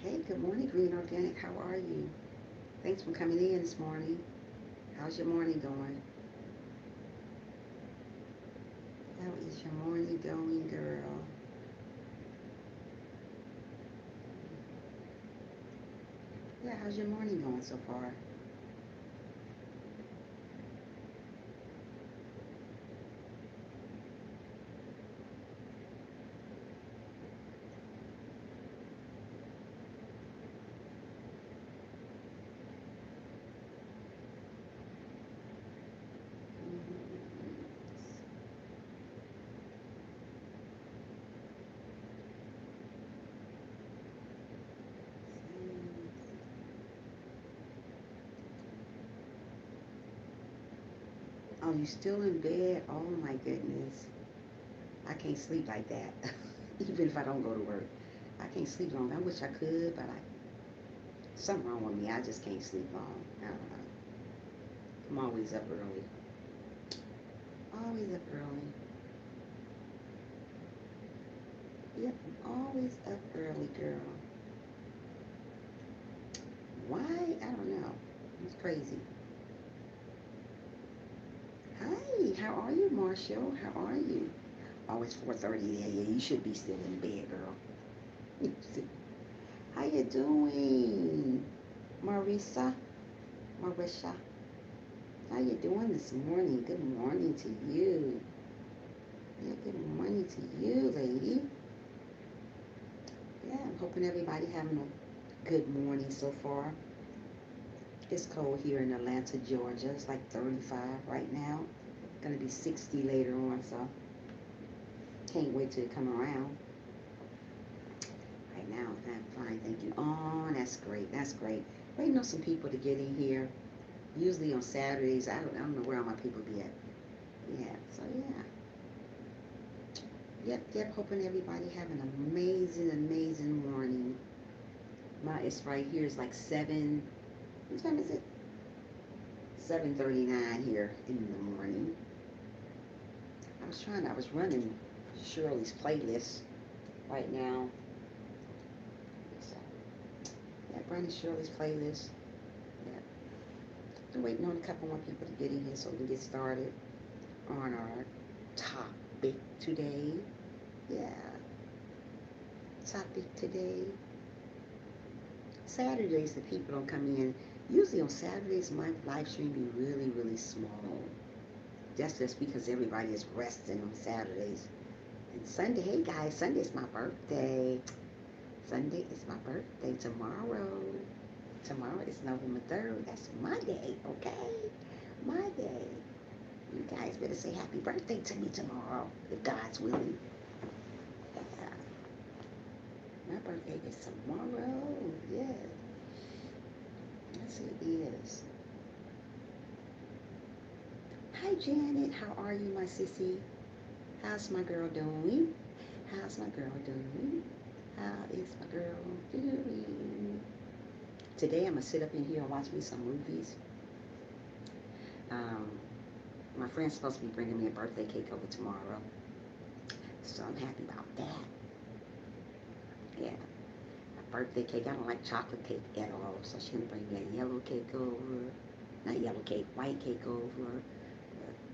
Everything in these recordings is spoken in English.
Hey, good morning, Green Organic. How are you? Thanks for coming in this morning. How's your morning going? How is your morning going, girl? Yeah, how's your morning going so far? Oh, you still in bed? Oh my goodness. I can't sleep like that. Even if I don't go to work. I can't sleep long. I wish I could, but something wrong with me. I just can't sleep long. I don't know. I'm always up early. Always up early. Yep, I'm always up early, girl. Why? I don't know. It's crazy. Hi, how are you, Marshall? How are you? Oh, it's 4:30. Yeah, yeah, you should be still in bed, girl. How you doing, Marisa? Marisha? How you doing this morning? Good morning to you. Yeah, good morning to you, lady. Yeah, I'm hoping everybody having a good morning so far. It's cold here in Atlanta, Georgia. It's like 35 right now. Gonna be 60 later on, so can't wait till it come around. Right now, I'm fine, thank you. Oh, that's great. That's great. Waiting on some people to get in here. Usually on Saturdays, I don't know where all my people be at. Yeah, so yeah. Yep. Hoping everybody have an amazing morning. It's right here. It's like 7. What time is it? 7:39 here in the morning. I was running Shirley's playlist right now. So, yeah, running Shirley's playlist. Yeah. I'm waiting on a couple more people to get in here so we can get started on our topic today. Yeah, topic today. Saturdays, the people don't come in. Usually on Saturdays, my live stream be really small. That's just because everybody is resting on Saturdays. And Sunday, hey guys, Sunday's my birthday. Sunday is my birthday tomorrow. Tomorrow is November 3rd. That's my day, okay? My day. You guys better say happy birthday to me tomorrow, if God's willing. Yeah. My birthday is tomorrow. Yeah. Yes, it is. Hi, Janet. How are you, my sissy? How's my girl doing? How's my girl doing? How is my girl doing? Today, I'm going to sit up in here and watch me some movies. Um, my friend's supposed to be bringing me a birthday cake over tomorrow. So I'm happy about that. Yeah. A birthday cake. I don't like chocolate cake at all. So she's going to bring me a yellow cake over. Not yellow cake, white cake over.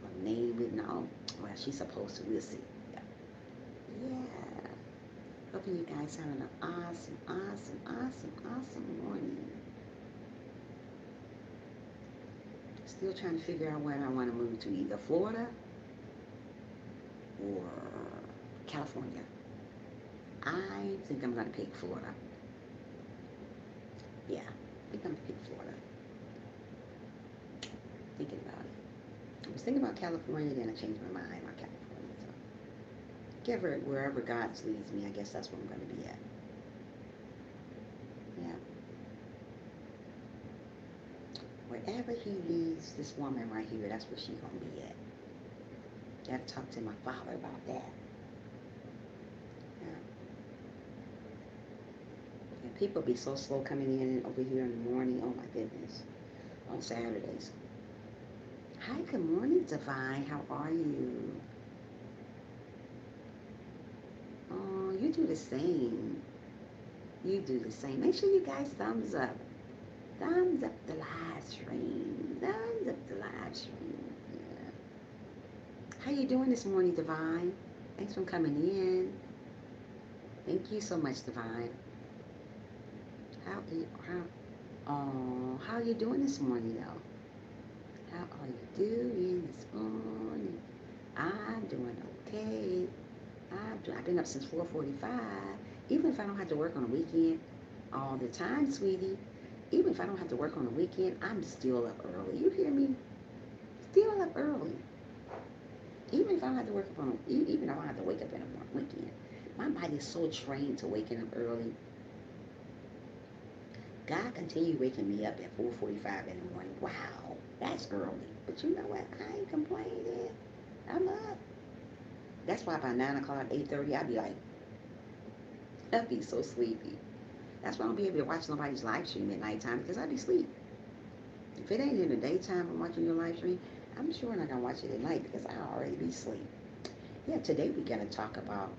My name written on. Well, she's supposed to. We'll see. Yeah. Yeah. Hoping you guys having an awesome morning. Still trying to figure out where I want to move to, either Florida or California. I think I'm going to pick Florida. Yeah, I think I'm going to pick Florida. Thinking about it. I was thinking about California, then I changed my mind on California. So, wherever God leads me, I guess that's where I'm going to be at. Yeah. Wherever He leads this woman right here, that's where she's going to be at. Got to talk to my father about that. Yeah. And people be so slow coming in over here in the morning. Oh my goodness. On Saturdays. Hi, good morning, Divine. How are you? Oh, you do the same. You do the same. Make sure you guys thumbs up. Thumbs up the live stream. Thumbs up the live stream. Yeah. How you doing this morning, Divine? Thanks for coming in. Thank you so much, Divine. How are you doing this morning, though? How are you doing this morning? I'm doing okay. I've been up since 4:45. Even if I don't have to work on a weekend all the time, sweetie. Even if I don't have to work on a weekend, I'm still up early. You hear me? Still up early. Even if I don't have to work up on even if I don't have to wake up in a weekend. My body is so trained to waking up early. God continued waking me up at 4:45 in the morning. Wow, that's early. But you know what? I ain't complaining. I'm up. That's why by 9 o'clock, 8:30, I'll be like, I'll be so sleepy. That's why I don't be able to watch nobody's live stream at nighttime because I'll be asleep. If it ain't in the daytime I'm watching your live stream, I'm sure not going to watch it at night because I'll already be asleep. Yeah, today we're going to talk about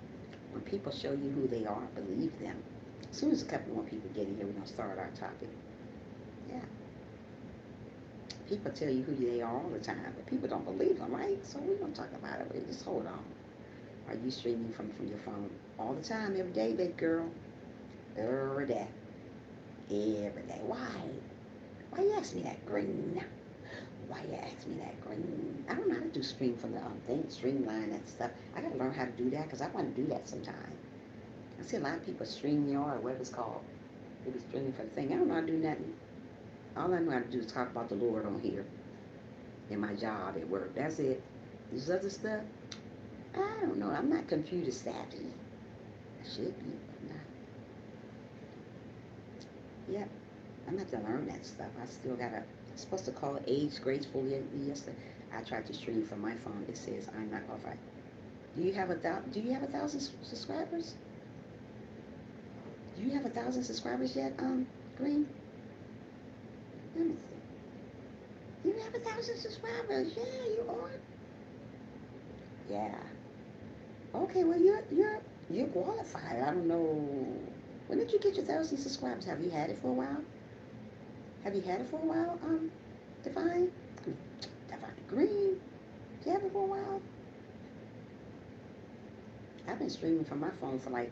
when people show you who they are, believe them. As soon as a couple more people get in here, we're going to start our topic. Yeah. People tell you who they are all the time, but people don't believe them, right? So we're going to talk about it. Wait, just hold on. Are you streaming from your phone all the time, every day, baby girl? Every day. Every day. Why? Why you ask me that, Green? Why you ask me that, Green? I don't know how to do stream from the thing, streamline that stuff. I got to learn how to do that because I want to do that sometime. I see a lot of people stream or whatever it's called. They be streaming for the thing. I don't know how to do nothing. All I know how to do is talk about the Lord on here in my job at work. That's it. This other stuff, I don't know. I'm not computer savvy. I should be, but not. Yep. I'm going to have to learn that stuff. I still got to, I'm supposed to call age gracefully yesterday. I tried to stream from my phone. It says I'm not qualified. Do you have 1,000 subscribers? Do you have 1,000 subscribers yet, Green? Let me see. You have 1,000 subscribers. Yeah, you are. Yeah. Okay, well you're qualified. I don't know. When did you get your 1,000 subscribers? Have you had it for a while? Have you had it for a while, Divine? Divine Green? You have it for a while? I've been streaming from my phone for like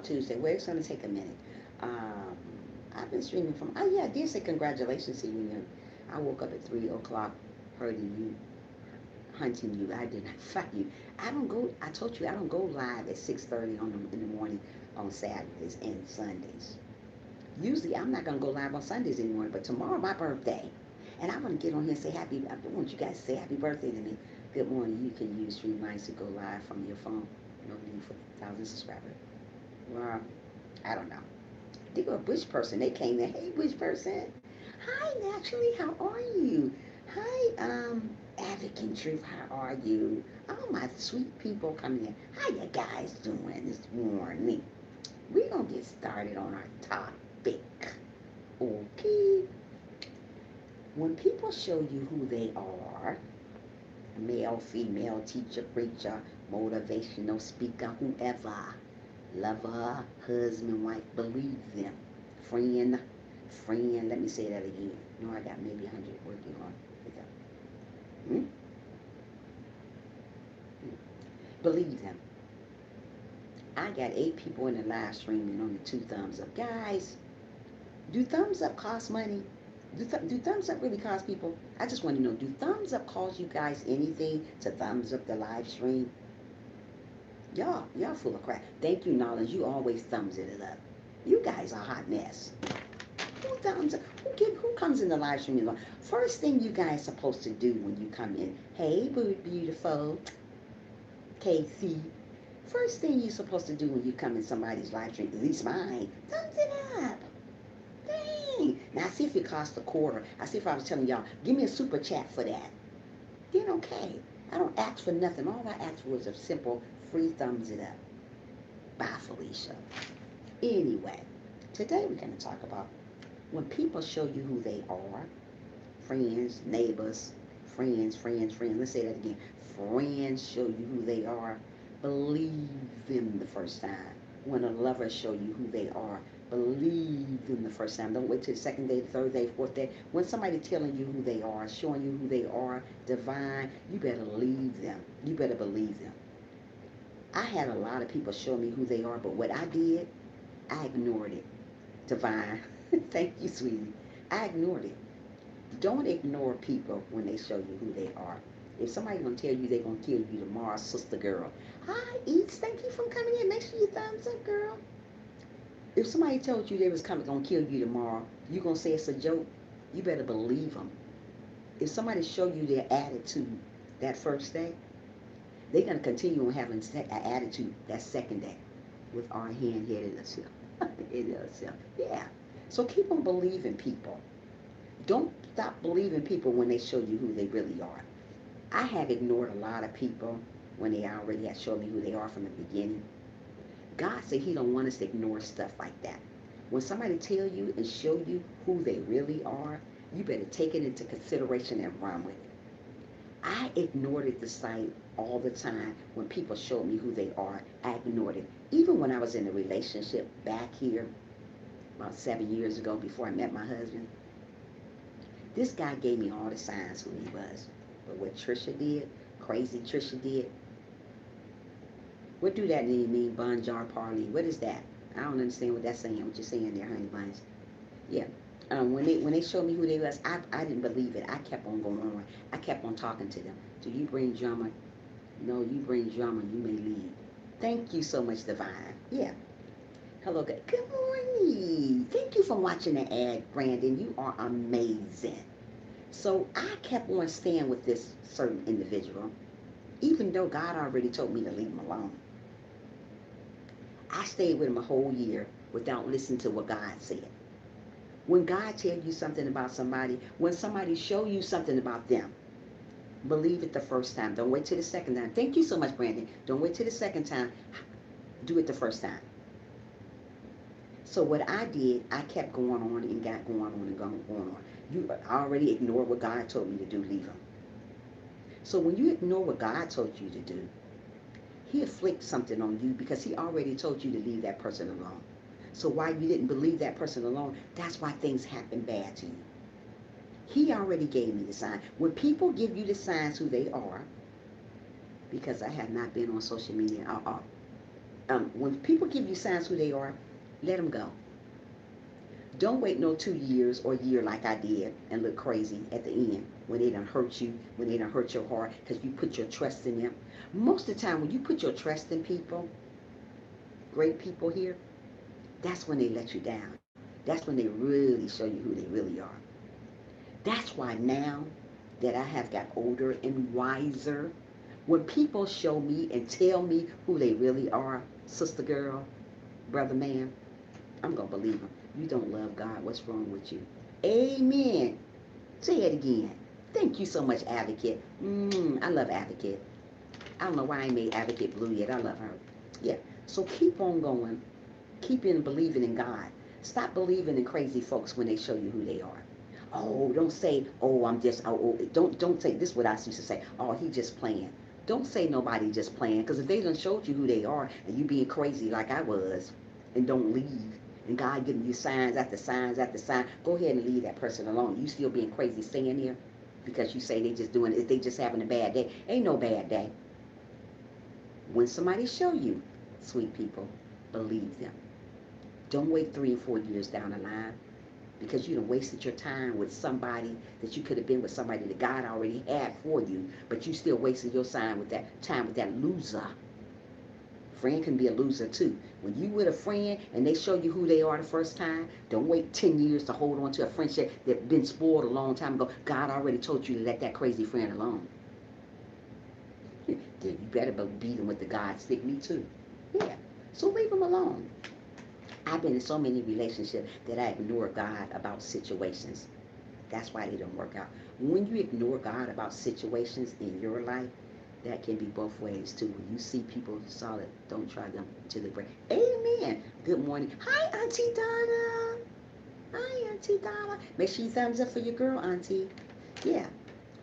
Tuesday. Well, it's gonna take a minute. Um, I've been streaming from. Oh yeah, I did say congratulations to you. I woke up at 3 o'clock, hurting you, hunting you. I did not fight you. I don't go. I told you I don't go live at 6:30 in the morning on Saturdays and Sundays. Usually, I'm not gonna go live on Sundays anymore. But tomorrow, my birthday, and I'm gonna get on here and say happy. I want you guys to say happy birthday to me. Good morning. You can use Streamlines to go live from your phone. No need for 1,000 subscribers. Well, I don't know. They were a Bush person. They came there. Hey, Bush person. Hi, naturally. How are you? Hi, Advocate Truth. How are you? Oh, my sweet people coming in. How you guys doing this morning? We're going to get started on our topic. Okay. When people show you who they are, male, female, teacher, preacher, motivational speaker, whoever, lover, husband, wife, believe them. Friend, let me say that again. No, I got maybe 100 working on it. Hmm? Hmm. Believe them. I got 8 people in the live stream and only 2 thumbs up. Guys, do thumbs up cost money? Do thumbs up really cost people? I just want to know, do thumbs up cost you guys anything to thumbs up the live stream? Y'all full of crap. Thank you, Nolan. You always thumbs it up. You guys are a hot mess. Who thumbs up? Who comes in the live stream? First thing you guys supposed to do when you come in. Hey, beautiful KC. First thing you're supposed to do when you come in somebody's live stream, at least mine, thumbs it up. Dang. Now see if it costs a quarter. I see if I was telling y'all, give me a super chat for that. Then okay. I don't ask for nothing. All I asked for was a simple free thumbs it up. Bye, Felicia. Anyway, today we're going to talk about when people show you who they are, friends, neighbors, friends. Let's say that again. Friends show you who they are. Believe them the first time. when a lover show you who they are, believe them the first time. Don't wait till the second day, the third day, fourth day. When somebody telling you who they are, showing you who they are, divine, you better leave them. You better believe them. I had a lot of people show me who they are, but what I did, I ignored it. Divine, thank you, sweetie. I ignored it. Don't ignore people when they show you who they are. If somebody's gonna tell you they're gonna kill you tomorrow, sister girl. Hi, Eats. Thank you for coming in. Make sure you thumbs up, girl. If somebody told you they was coming gonna kill you tomorrow, you gonna say it's a joke. You better believe them. If somebody show you their attitude that first day, they're gonna continue on having an attitude that second day with our hand headed itself. Yeah. So keep on believing people. Don't stop believing people when they show you who they really are. I have ignored a lot of people when they already had shown me who they are from the beginning. God said he don't want us to ignore stuff like that. When somebody tell you and show you who they really are, you better take it into consideration and run with it. I ignored it the sight all the time when people showed me who they are. I ignored it. Even when I was in a relationship back here about 7 years ago before I met my husband, this guy gave me all the signs who he was. But what Trisha did, crazy Trisha did, what do that mean, bun jar parley? What is that? I don't understand what that's saying, what you're saying there, honey buns. Yeah. When they showed me who they was, I didn't believe it. I kept on going on. I kept on talking to them. Do you bring drama? No, you bring drama, you may leave. Thank you so much, Divine. Yeah. Hello, good morning. Thank you for watching the ad, Brandon. You are amazing. So I kept on staying with this certain individual, even though God already told me to leave him alone. I stayed with him a whole year without listening to what God said. When God tells you something about somebody, when somebody show you something about them, believe it the first time. Don't wait till the second time. Thank you so much, Brandon. Don't wait till the second time. Do it the first time. So what I did, I kept going on and got going on and going on. You already ignored what God told me to do, leave him. So when you ignore what God told you to do, he inflicts something on you because he already told you to leave that person alone. So why you didn't believe that person alone, that's why things happen bad to you. He already gave me the sign. When people give you the signs who they are, because I have not been on social media, when people give you signs who they are, let them go. Don't wait no 2 years or a year like I did and look crazy at the end when they done hurt you, when they done hurt your heart because you put your trust in them. Most of the time when you put your trust in people, great people here, that's when they let you down. That's when they really show you who they really are. That's why now that I have got older and wiser, when people show me and tell me who they really are, sister girl, brother man, I'm going to believe them. You don't love God. What's wrong with you? Amen. Say it again. Thank you so much, Advocate. I love Advocate. I don't know why I made Advocate blue yet. I love her. Yeah. So keep on going. Keep in believing in God. Stop believing in crazy folks when they show you who they are. Oh, don't say, oh, I'm just, don't say, this is what I used to say, oh, he just playing. Don't say nobody just playing, because if they done showed you who they are and you being crazy like I was, and don't leave, and God giving you signs after signs after signs, go ahead and leave that person alone. You still being crazy staying here because you say they just doing it, they just having a bad day. Ain't no bad day. When somebody show you, sweet people, believe them. Don't wait 3 and 4 years down the line because you done wasted your time with somebody that you could have been with somebody that God already had for you, but you still wasted your time with that loser. Friend can be a loser too. When you with a friend and they show you who they are the first time, don't wait 10 years to hold on to a friendship that been spoiled a long time ago. God already told you to let that crazy friend alone. You better beat him with the God stick, me too. Yeah. So leave him alone. I've been in so many relationships that I ignore God about situations. That's why they don't work out. When you ignore God about situations in your life, that can be both ways too. When you see people solid, don't try them to the brain. Amen. Good morning. Hi, Auntie Donna. Hi, Auntie Donna. Make sure you thumbs up for your girl, Auntie. Yeah.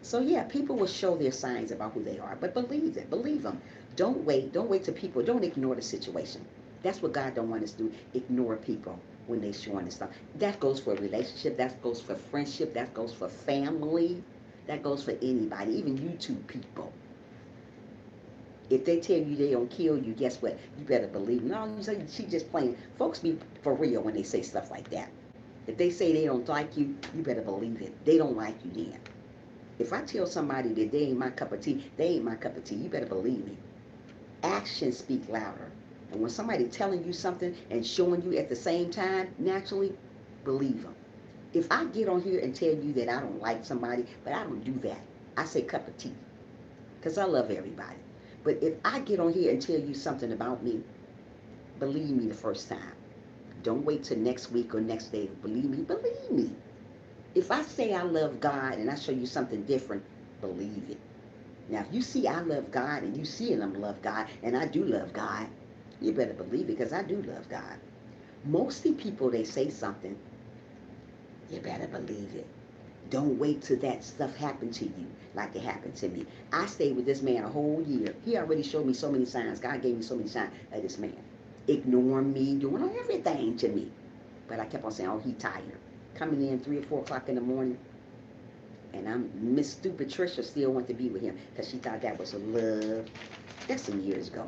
So yeah, people will show their signs about who they are, but believe it. Believe them. Don't wait. Don't wait till people. Don't ignore the situation. That's what God don't want us to do. Ignore people when they showing us stuff. That goes for a relationship. That goes for friendship. That goes for family. That goes for anybody, even YouTube people. If they tell you they don't kill you, guess what? You better believe them. No, you say she just playing. Folks be for real when they say stuff like that. If they say they don't like you, you better believe it. They don't like you then. If I tell somebody that they ain't my cup of tea, they ain't my cup of tea. You better believe me. Actions speak louder. And when somebody telling you something and showing you at the same time, naturally, believe them. If I get on here and tell you that I don't like somebody, but I don't do that, I say cup of tea because I love everybody. But if I get on here and tell you something about me, believe me the first time. Don't wait till next week or next day. Believe me, believe me. If I say I love God and I show you something different, believe it. Now, if you see I love God and you see and I'm love God and I do love God, you better believe it because I do love God. Mostly people, they say something, you better believe it. Don't wait till that stuff happened to you like it happened to me. I stayed with this man a whole year. He already showed me so many signs. God gave me so many signs of this man. Ignoring me, doing everything to me. But I kept on saying, oh, he tired. Coming in 3 or 4 o'clock in the morning. And Miss Stupid Trisha still wanted to be with him because she thought that was a love. That's some years ago.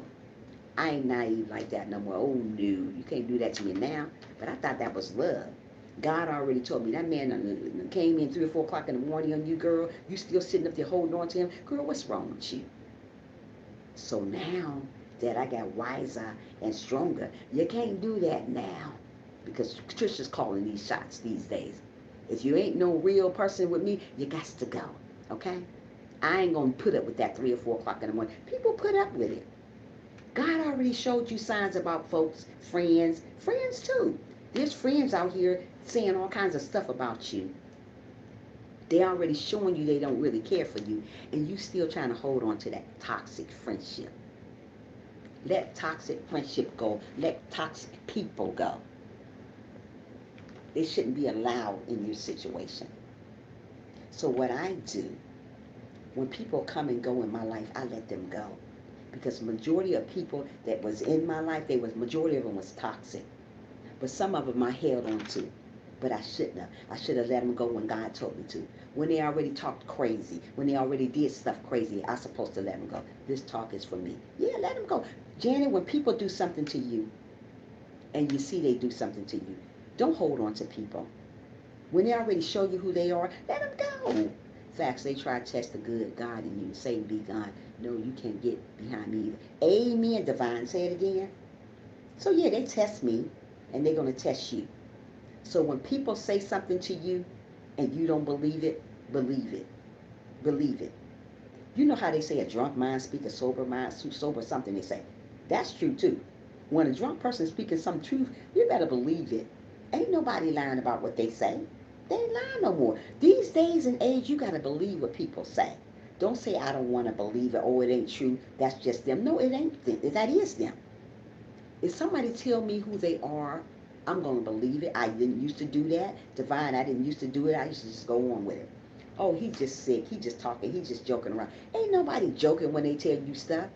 I ain't naive like that no more. Oh, no, you can't do that to me now. But I thought that was love. God already told me that man came in 3 or 4 o'clock in the morning on you, girl. You still sitting up there holding on to him. Girl, what's wrong with you? So now that I got wiser and stronger, you can't do that now because Trisha's calling these shots these days. If you ain't no real person with me, you got to go, okay? I ain't going to put up with that 3 or 4 o'clock in the morning. People put up with it. God already showed you signs about folks, friends too. There's friends out here saying all kinds of stuff about you. They already showing you they don't really care for you, and you still trying to hold on to that toxic friendship. Let toxic friendship go. Let toxic people go. They shouldn't be allowed in your situation. So what I do, when people come and go in my life, I let them go. Because majority of people that was in my life, majority of them was toxic. But some of them I held on to. But I shouldn't have. I should have let them go when God told me to. When they already talked crazy, when they already did stuff crazy, I'm supposed to let them go. This talk is for me. Yeah, let them go. Janet, when people do something to you, and you see they do something to you, don't hold on to people. When they already show you who they are, let them go. Facts, they try to test the good God in you. Say, be God. No, you can't get behind me either. Amen, divine. Say it again. So yeah, they test me, and they're going to test you. So when people say something to you, and you don't believe it, believe it. Believe it. You know how they say a drunk mind speak a sober mind, sober something they say. That's true too. When a drunk person is speaking some truth, you better believe it. Ain't nobody lying about what they say. They ain't lying no more. These days and age, you got to believe what people say. Don't say, I don't want to believe it. Oh, it ain't true. That's just them. No, it ain't them. That is them. If somebody tell me who they are, I'm going to believe it. I didn't used to do that. Divine, I didn't used to do it. I used to just go on with it. Oh, he just sick. He just talking. He just joking around. Ain't nobody joking when they tell you stuff.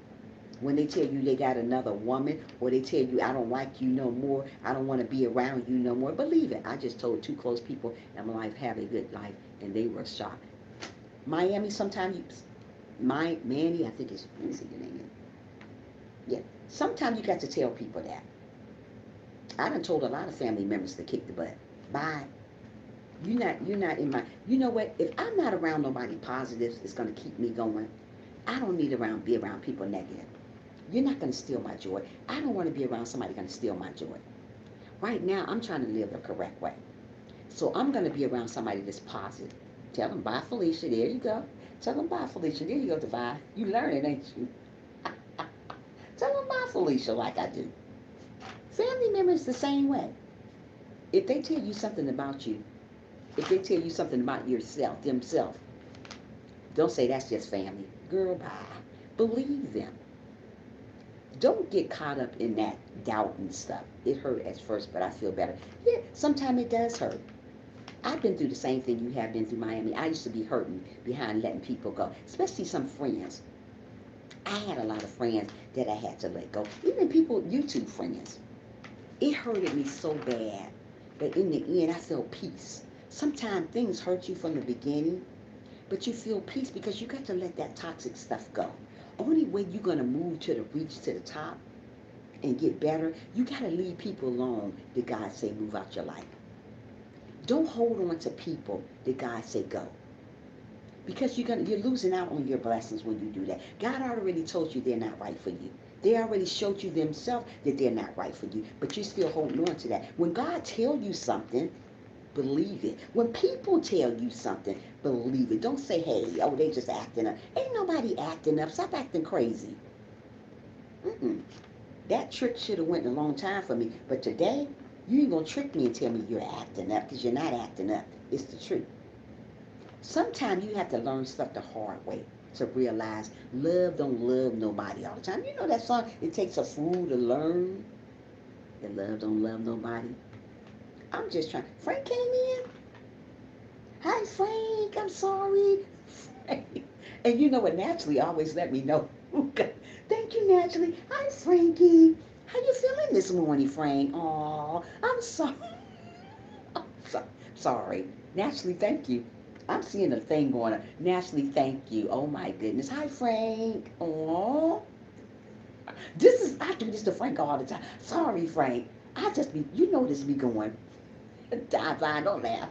When they tell you they got another woman, or they tell you I don't like you no more, I don't want to be around you no more, believe it. I just told 2 close people in my life have a good life, and they were shocked. Miami, sometimes Manny, I think it's, let me see your name. Yeah, sometimes you got to tell people that. I done told a lot of family members to kick the butt. Bye. You're not in my, you know what, if I'm not around nobody positive, it's going to keep me going. I don't need to be around people negative. You're not going to steal my joy. I don't want to be around somebody going to steal my joy. Right now, I'm trying to live the correct way. So I'm going to be around somebody that's positive. Tell them, bye, Felicia. There you go. Tell them, bye, Felicia. There you go, Divine. You learn it, ain't you? Tell them, bye, Felicia, like I do. Family members the same way. If they tell you something about you, if they tell you something about yourself, themselves, don't say that's just family. Girl, bye. Believe them. Don't get caught up in that doubt and stuff. It hurt at first, but I feel better. Yeah, sometimes it does hurt. I've been through the same thing you have been through, Miami. I used to be hurting behind letting people go, especially some friends. I had a lot of friends that I had to let go. Even people, YouTube friends. It hurted me so bad. But in the end, I felt peace. Sometimes things hurt you from the beginning, but you feel peace because you got to let that toxic stuff go. Only way you're going to move to the reach to the top and get better, you got to leave people alone that God say move out your life. Don't hold on to people that God say go. Because you're losing out on your blessings when you do that. God already told you they're not right for you. They already showed you themselves that they're not right for you, but you're still holding on to that. When God tell you something, believe it. When people tell you something, believe it. Don't say, hey, oh, they just acting up. Ain't nobody acting up. Stop acting crazy. Mm-mm. That trick should have went a long time for me. But today, you ain't going to trick me and tell me you're acting up because you're not acting up. It's the truth. Sometimes you have to learn stuff the hard way to realize love don't love nobody all the time. You know that song, it takes a fool to learn that love don't love nobody. I'm just trying. Frank came in. Hi, Frank. I'm sorry. Frank. And you know what? Naturally always let me know. Thank you, Naturally. Hi, Frankie. How you feeling this morning, Frank? Aw, I'm sorry. I'm sorry. Naturally, thank you. I'm seeing a thing going on. Naturally, thank you. Oh my goodness. Hi, Frank. Aw. I do this to Frank all the time. Sorry, Frank. I just be, you know this be going. Fine, don't laugh.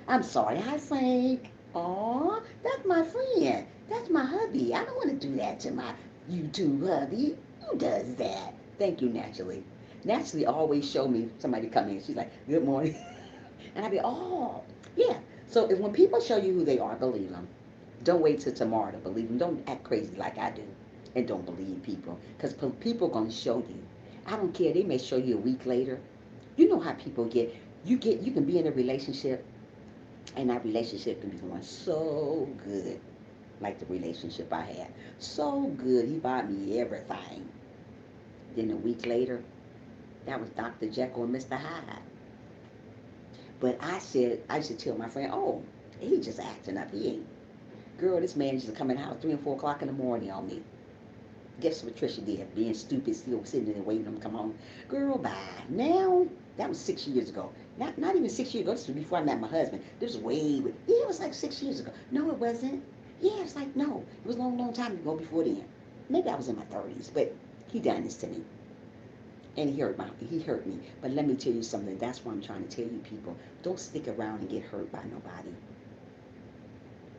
I'm sorry. Hi, Frank. Aw, that's my friend. That's my hubby. I don't want to do that to my YouTube hubby. Who does that? Thank you, Naturally. Naturally always show me somebody come in. She's like, good morning. And I be, oh, yeah. So if when people show you who they are, believe them. Don't wait till tomorrow to believe them. Don't act crazy like I do. And don't believe people. Because people are going to show you. I don't care. They may show you a week later. You know how people get. You can be in a relationship, and that relationship can be going so good. Like the relationship I had. So good. He bought me everything. Then a week later, that was Dr. Jekyll and Mr. Hyde. But I used to tell my friend, oh, he just acting up. He ain't. Girl, this man used to come in the house 3 and 4 o'clock in the morning on me. Guess what Trisha did? Being stupid, still sitting there waiting for him to come home. Girl, bye. Now, that was 6 years ago. Not even 6 years ago. This was before I met my husband. This was it was like 6 years ago. No, it wasn't. Yeah, it's like, no. It was a long, long time ago before then. Maybe I was in my 30s, but he done this to me. And he hurt me. But let me tell you something. That's why I'm trying to tell you people. Don't stick around and get hurt by nobody.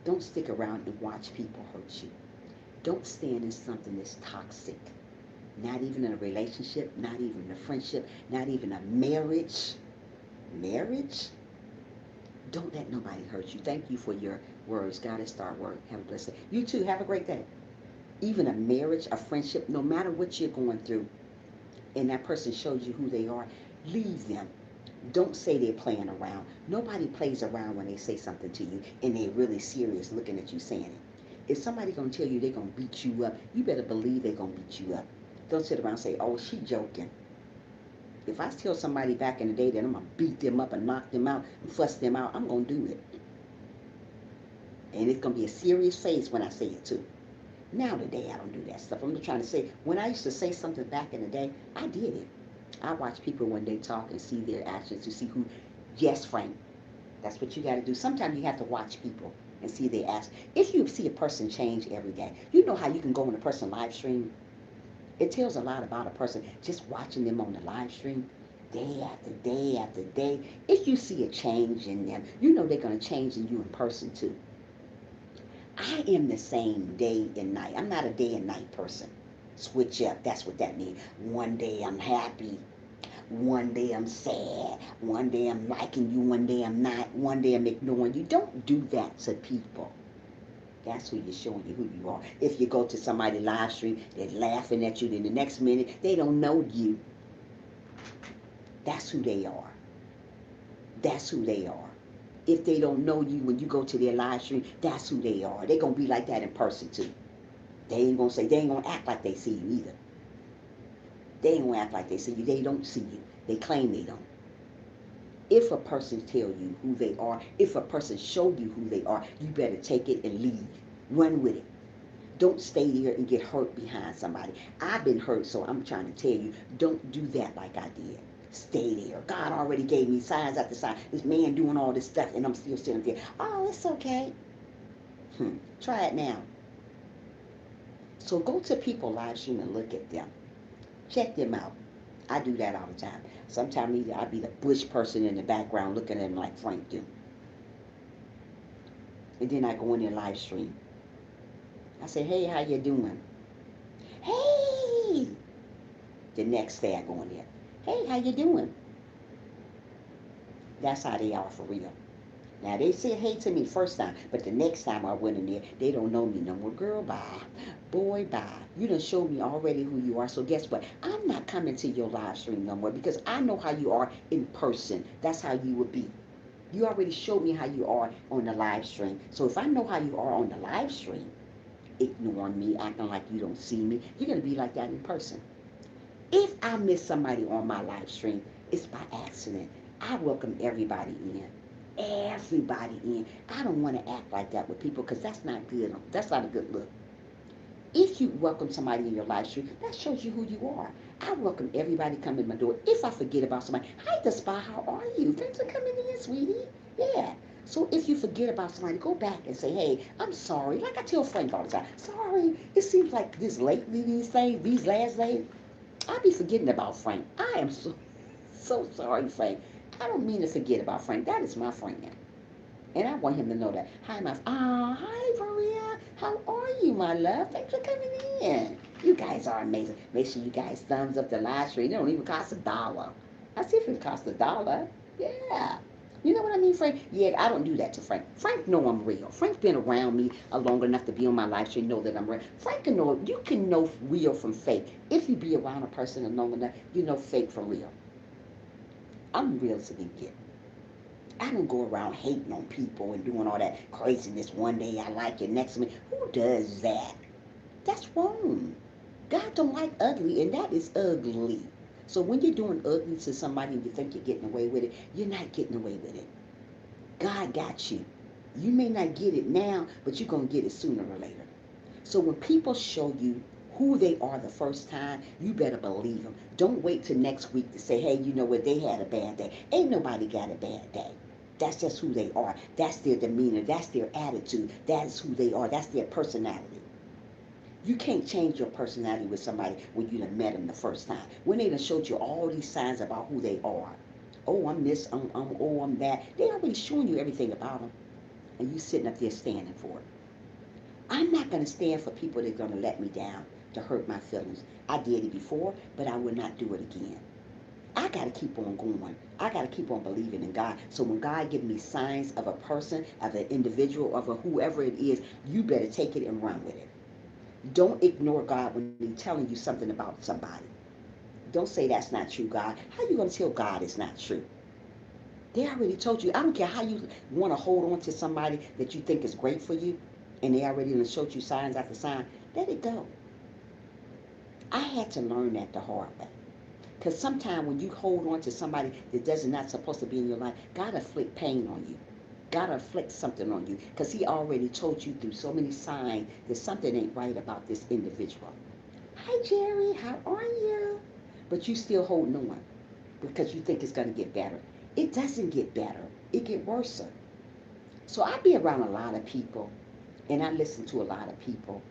Don't stick around and watch people hurt you. Don't stand in something that's toxic. Not even in a relationship, not even in a friendship, not even a marriage. Marriage? Don't let nobody hurt you. Thank you for your words. God is start work. Have a blessed day. You too. Have a great day. Even a marriage, a friendship, no matter what you're going through, and that person shows you who they are, leave them. Don't say they're playing around. Nobody plays around when they say something to you and they're really serious looking at you saying it. If somebody gonna tell you they're gonna beat you up, you better believe they're gonna beat you up. Don't sit around and say, oh, she joking. If I tell somebody back in the day that I'm gonna beat them up and knock them out and fuss them out, I'm gonna do it. And it's gonna be a serious face when I say it too. Now today I don't do that stuff. I'm just trying to say, when I used to say something back in the day, I did it. I watch people when they talk and see their actions to see who, yes, Frank, that's what you got to do. Sometimes you have to watch people and see their actions. If you see a person change every day, you know how you can go on a person live stream? It tells a lot about a person just watching them on the live stream day after day after day. If you see a change in them, you know they're going to change in you in person too. I am the same day and night. I'm not a day and night person. Switch up. That's what that means. One day I'm happy. One day I'm sad. One day I'm liking you. One day I'm not. One day I'm ignoring you. Don't do that to people. That's who you're showing you who you are. If you go to somebody live stream, they're laughing at you. Then the next minute, they don't know you. That's who they are. That's who they are. If they don't know you when you go to their live stream, that's who they are. They're going to be like that in person too. They ain't going to act like they see you either. They ain't going to act like they see you. They don't see you. They claim they don't. If a person tell you who they are, if a person show you who they are, you better take it and leave. Run with it. Don't stay there and get hurt behind somebody. I've been hurt, so I'm trying to tell you, don't do that like I did. Stay there. God already gave me signs after signs. This man doing all this stuff, and I'm still sitting there. Oh, it's okay. Try it now. So go to people live stream and look at them. Check them out. I do that all the time. Sometimes I'll be the bush person in the background looking at them like Frank do. And then I go in their live stream. I say, hey, how you doing? Hey! The next day I go in there. Hey, how you doing? That's how they are for real. Now they said hey to me first time, but the next time I went in there, they don't know me no more. Girl, bye. Boy, bye. You done showed me already who you are. So guess what? I'm not coming to your live stream no more because I know how you are in person. That's how you would be. You already showed me how you are on the live stream. So if I know how you are on the live stream, ignoring me, acting like you don't see me, you're going to be like that in person. If I miss somebody on my live stream, it's by accident. I welcome everybody in. Everybody in. I don't want to act like that with people because that's not good. That's not a good look. If you welcome somebody in your live stream, that shows you who you are. I welcome everybody coming in my door. If I forget about somebody, hi, the spy, how are you? Thanks for coming in, sweetie. Yeah. So if you forget about somebody, go back and say, hey, I'm sorry. Like I tell Frank all the time, sorry. It seems like this lately, these last days, I be forgetting about Frank. I am so sorry, Frank. I don't mean to forget about Frank. That is my friend. And I want him to know that. Hi, Maria. How are you, my love? Thanks for coming in. You guys are amazing. Make sure you guys thumbs up the live stream. It don't even cost $1. I see if it costs $1. Yeah. You know what I mean, Frank? Yeah, I don't do that to Frank. Frank know I'm real. Frank's been around me long enough to be on my live stream, know that I'm real. Frank can know, you can know real from fake. If you be around a person long enough, you know fake from real. I'm real as it can get. I don't go around hating on people and doing all that craziness. One day I like it, next minute. Who does that? That's wrong. God don't like ugly, and that is ugly. So when you're doing ugly to somebody and you think you're getting away with it, you're not getting away with it. God got you. You may not get it now, but you're going to get it sooner or later. So when people show you who they are the first time, you better believe them. Don't wait till next week to say, hey, you know what, they had a bad day. Ain't nobody got a bad day. That's just who they are. That's their demeanor. That's their attitude. That is who they are. That's their personality. You can't change your personality with somebody when you done met them the first time. When they done showed you all these signs about who they are. Oh, I'm this, I'm that. They already showing you everything about them. And you sitting up there standing for it. I'm not going to stand for people that are going to let me down, to hurt my feelings. I did it before, but I will not do it again. I got to keep on going. I got to keep on believing in God. So when God gives me signs of a person, of an individual, of a whoever it is, you better take it and run with it. Don't ignore God when He's telling you something about somebody. Don't say that's not true, God. How are you going to tell God it's not true? They already told you. I don't care how you want to hold on to somebody that you think is great for you, and they already showed you signs after sign. Let it go. I had to learn that the hard way. Because sometimes when you hold on to somebody that does not supposed to be in your life, God afflict pain on you. God afflict something on you. Because He already told you through so many signs that something ain't right about this individual. Hi, Jerry. How are you? But you still holding on because you think it's going to get better. It doesn't get better. It get worse. So I be around a lot of people, and I listen to a lot of people.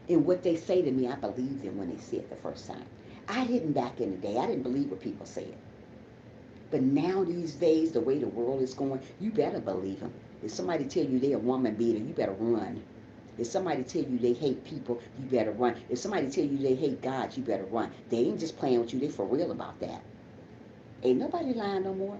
And what they say to me, I believe them when they say it the first time. I didn't back in the day. I didn't believe what people said. But now these days, the way the world is going, you better believe them. If somebody tell you they're a woman beater, you better run. If somebody tell you they hate people, you better run. If somebody tell you they hate God, you better run. They ain't just playing with you. They for real about that. Ain't nobody lying no more.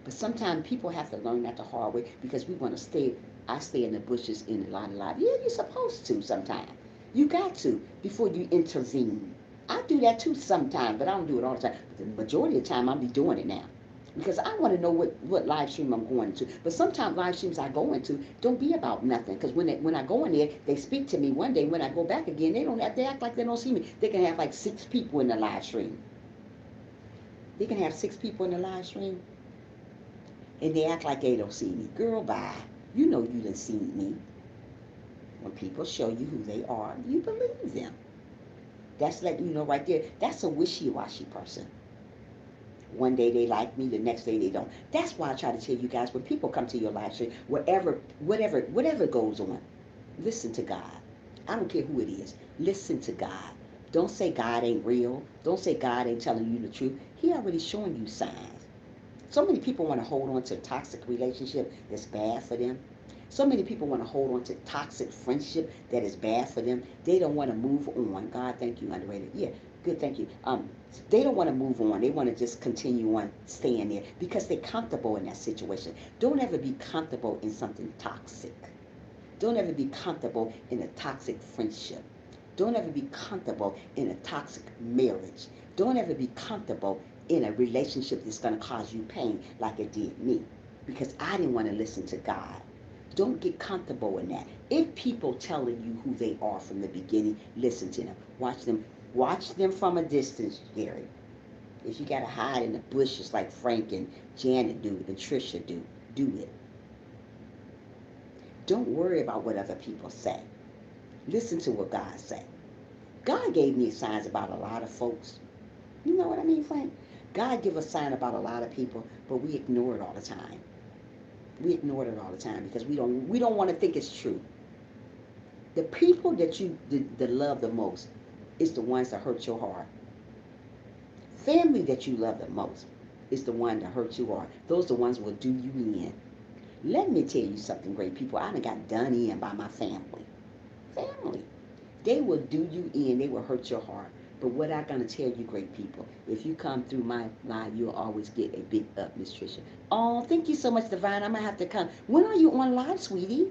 But sometimes people have to learn that the hard way because we want to stay. I stay in the bushes in a lot of life. Yeah, you're supposed to sometimes. You got to before you intervene. I do that too sometimes, but I don't do it all the time. But the majority of the time, I'll be doing it now. Because I want to know what live stream I'm going to. But sometimes live streams I go into don't be about nothing. Because when I go in there, they speak to me one day. When I go back again, they act like they don't see me. They can have like 6 people in the live stream. They can have 6 people in the live stream. And they act like they don't see me. Girl, bye. You know you done seen me. When people show you who they are, you believe them. That's letting you know right there. That's a wishy-washy person. One day they like me, the next day they don't. That's why I try to tell you guys, when people come to your live stream, whatever goes on, listen to God. I don't care who it is. Listen to God. Don't say God ain't real. Don't say God ain't telling you the truth. He already showing you signs. So many people want to hold on to a toxic relationship that's bad for them. So many people want to hold on to toxic friendship that is bad for them. They don't want to move on. God, thank you, underrated. Yeah, good, thank you. They don't want to move on. They want to just continue on staying there because they're comfortable in that situation. Don't ever be comfortable in something toxic. Don't ever be comfortable in a toxic friendship. Don't ever be comfortable in a toxic marriage. Don't ever be comfortable in a relationship that's going to cause you pain like it did me because I didn't want to listen to God. Don't get comfortable in that. If people telling you who they are from the beginning, listen to them. Watch them from a distance, Gary. If you got to hide in the bushes like Frank and Janet do and Trisha do it. Don't worry about what other people say. Listen to what God say. God gave me signs about a lot of folks. You know what I mean, Frank? God give us sign about a lot of people, but we ignore it all the time. We ignore it all the time because we don't want to think it's true. The people that love the most is the ones that hurt your heart. Family that you love the most is the one that hurt your heart. Those are the ones who will do you in. Let me tell you something, great people. I done got done in by my family. Family. They will do you in. They will hurt your heart. But what I'm going to tell you, great people, if you come through my live, you'll always get a big up, Miss Tricia. Oh, thank you so much, Divine. I'm going to have to come. When are you on live, sweetie?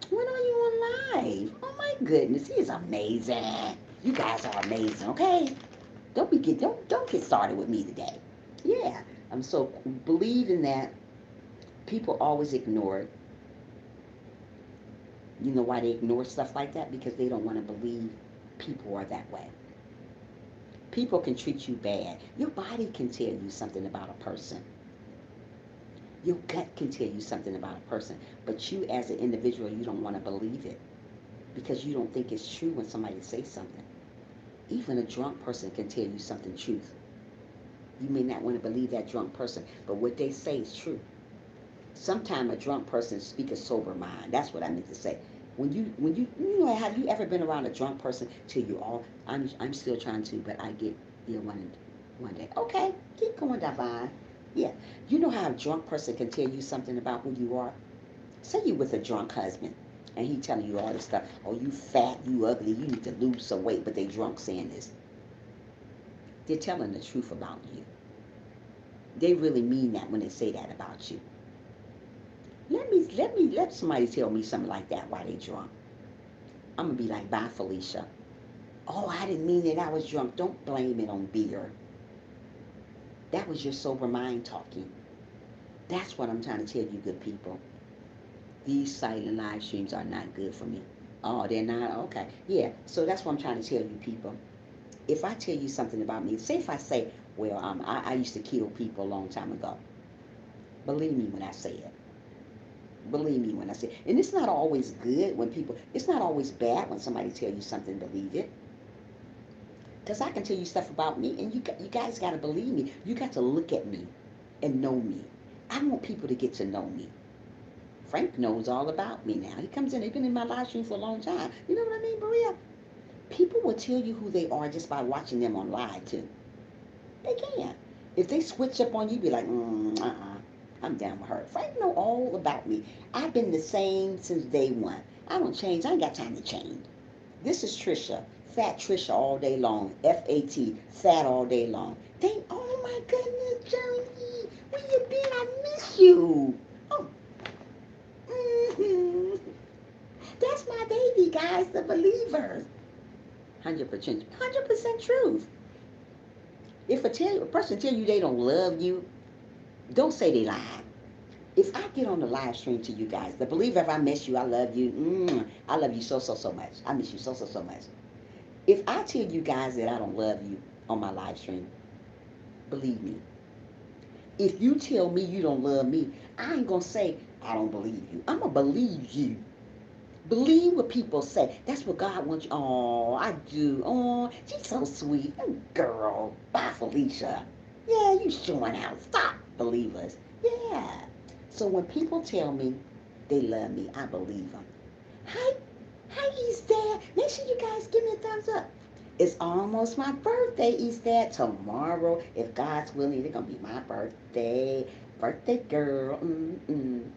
When are you on live? Oh, my goodness. He is amazing. You guys are amazing, okay? Don't get started with me today. Yeah. I'm so believe in that. People always ignore it. You know why they ignore stuff like that? Because they don't want to believe people are that way. People can treat you bad. Your body can tell you something about a person. Your gut can tell you something about a person. But you as an individual, you don't want to believe it because you don't think it's true when somebody says something. Even a drunk person can tell you something truth. You may not want to believe that drunk person, but what they say is true. Sometimes a drunk person speaks a sober mind. That's what I meant to say. When you know, have you ever been around a drunk person till you all? I'm still trying to, but I get one day. Okay, keep going, Divine. Yeah, you know how a drunk person can tell you something about who you are. Say you with a drunk husband, and he telling you all this stuff. Oh, you fat, you ugly, you need to lose some weight. But they drunk saying this. They're telling the truth about you. They really mean that when they say that about you. Let somebody tell me something like that while they drunk. I'm gonna be like, bye, Felicia. Oh, I didn't mean it. I was drunk. Don't blame it on beer. That was your sober mind talking. That's what I'm trying to tell you, good people. These silent live streams are not good for me. Oh, they're not? Okay. Yeah. So that's what I'm trying to tell you, people. If I tell you something about me, say if I say, well, I used to kill people a long time ago. Believe me when I say it. Believe me when I say it. And it's not always good when people, it's not always bad when somebody tell you something, believe it. Because I can tell you stuff about me, and you guys got to believe me. You got to look at me and know me. I want people to get to know me. Frank knows all about me now. He comes in, he's been in my live stream for a long time. You know what I mean, Maria? People will tell you who they are just by watching them on live, too. They can. If they switch up on you, be like, I'm down with her. Frank know all about me. I've been the same since day one. I don't change. I ain't got time to change. This is Trisha. Fat Trisha all day long. F-A-T. Fat all day long. Oh my goodness, Johnny. Where you been? I miss you. Oh. Mm-hmm. That's my baby, guys, the believers. 100% truth. If a person tell you they don't love you, don't say they lie. If I get on the live stream to you guys, the believer, if I miss you, I love you. I love you so much. I miss you so much. If I tell you guys that I don't love you on my live stream, believe me. If you tell me you don't love me, I ain't gonna say I don't believe you. I'm gonna believe you. Believe what people say. That's what God wants you. Oh, I do. Oh, she's so sweet. Oh, girl. Bye, Felicia. Yeah, you showing out. Stop, believers. Yeah. So when people tell me they love me, I believe them. Hi, hi, Eastad. Make sure you guys give me a thumbs up. It's almost my birthday, Eastad. Tomorrow, if God's willing, it's gonna be my birthday. Birthday girl.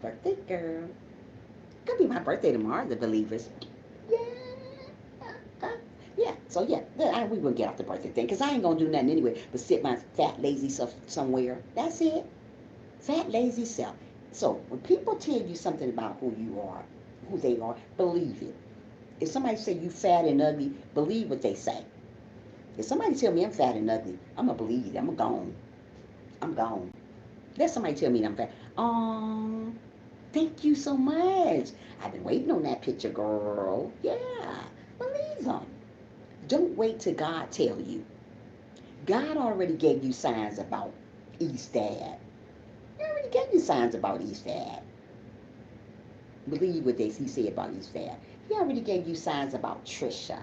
Birthday girl. It's gonna be my birthday tomorrow, the believers. Yeah. Yeah, so yeah, we will get off the birthday thing because I ain't gonna do nothing anyway but sit my fat, lazy self somewhere. That's it. Fat, lazy self. So when people tell you something about who you are, who they are, believe it. If somebody say you fat and ugly, believe what they say. If somebody tell me I'm fat and ugly, I'm gonna believe it. I'm gone. I'm gone. Let somebody tell me I'm fat. Thank you so much. I've been waiting on that picture, girl. Yeah, believe them. Don't wait till God tell you. God already gave you signs about Eastad. He already gave you signs about Eastad. Believe what he said about Eastad. He already gave you signs about Trisha.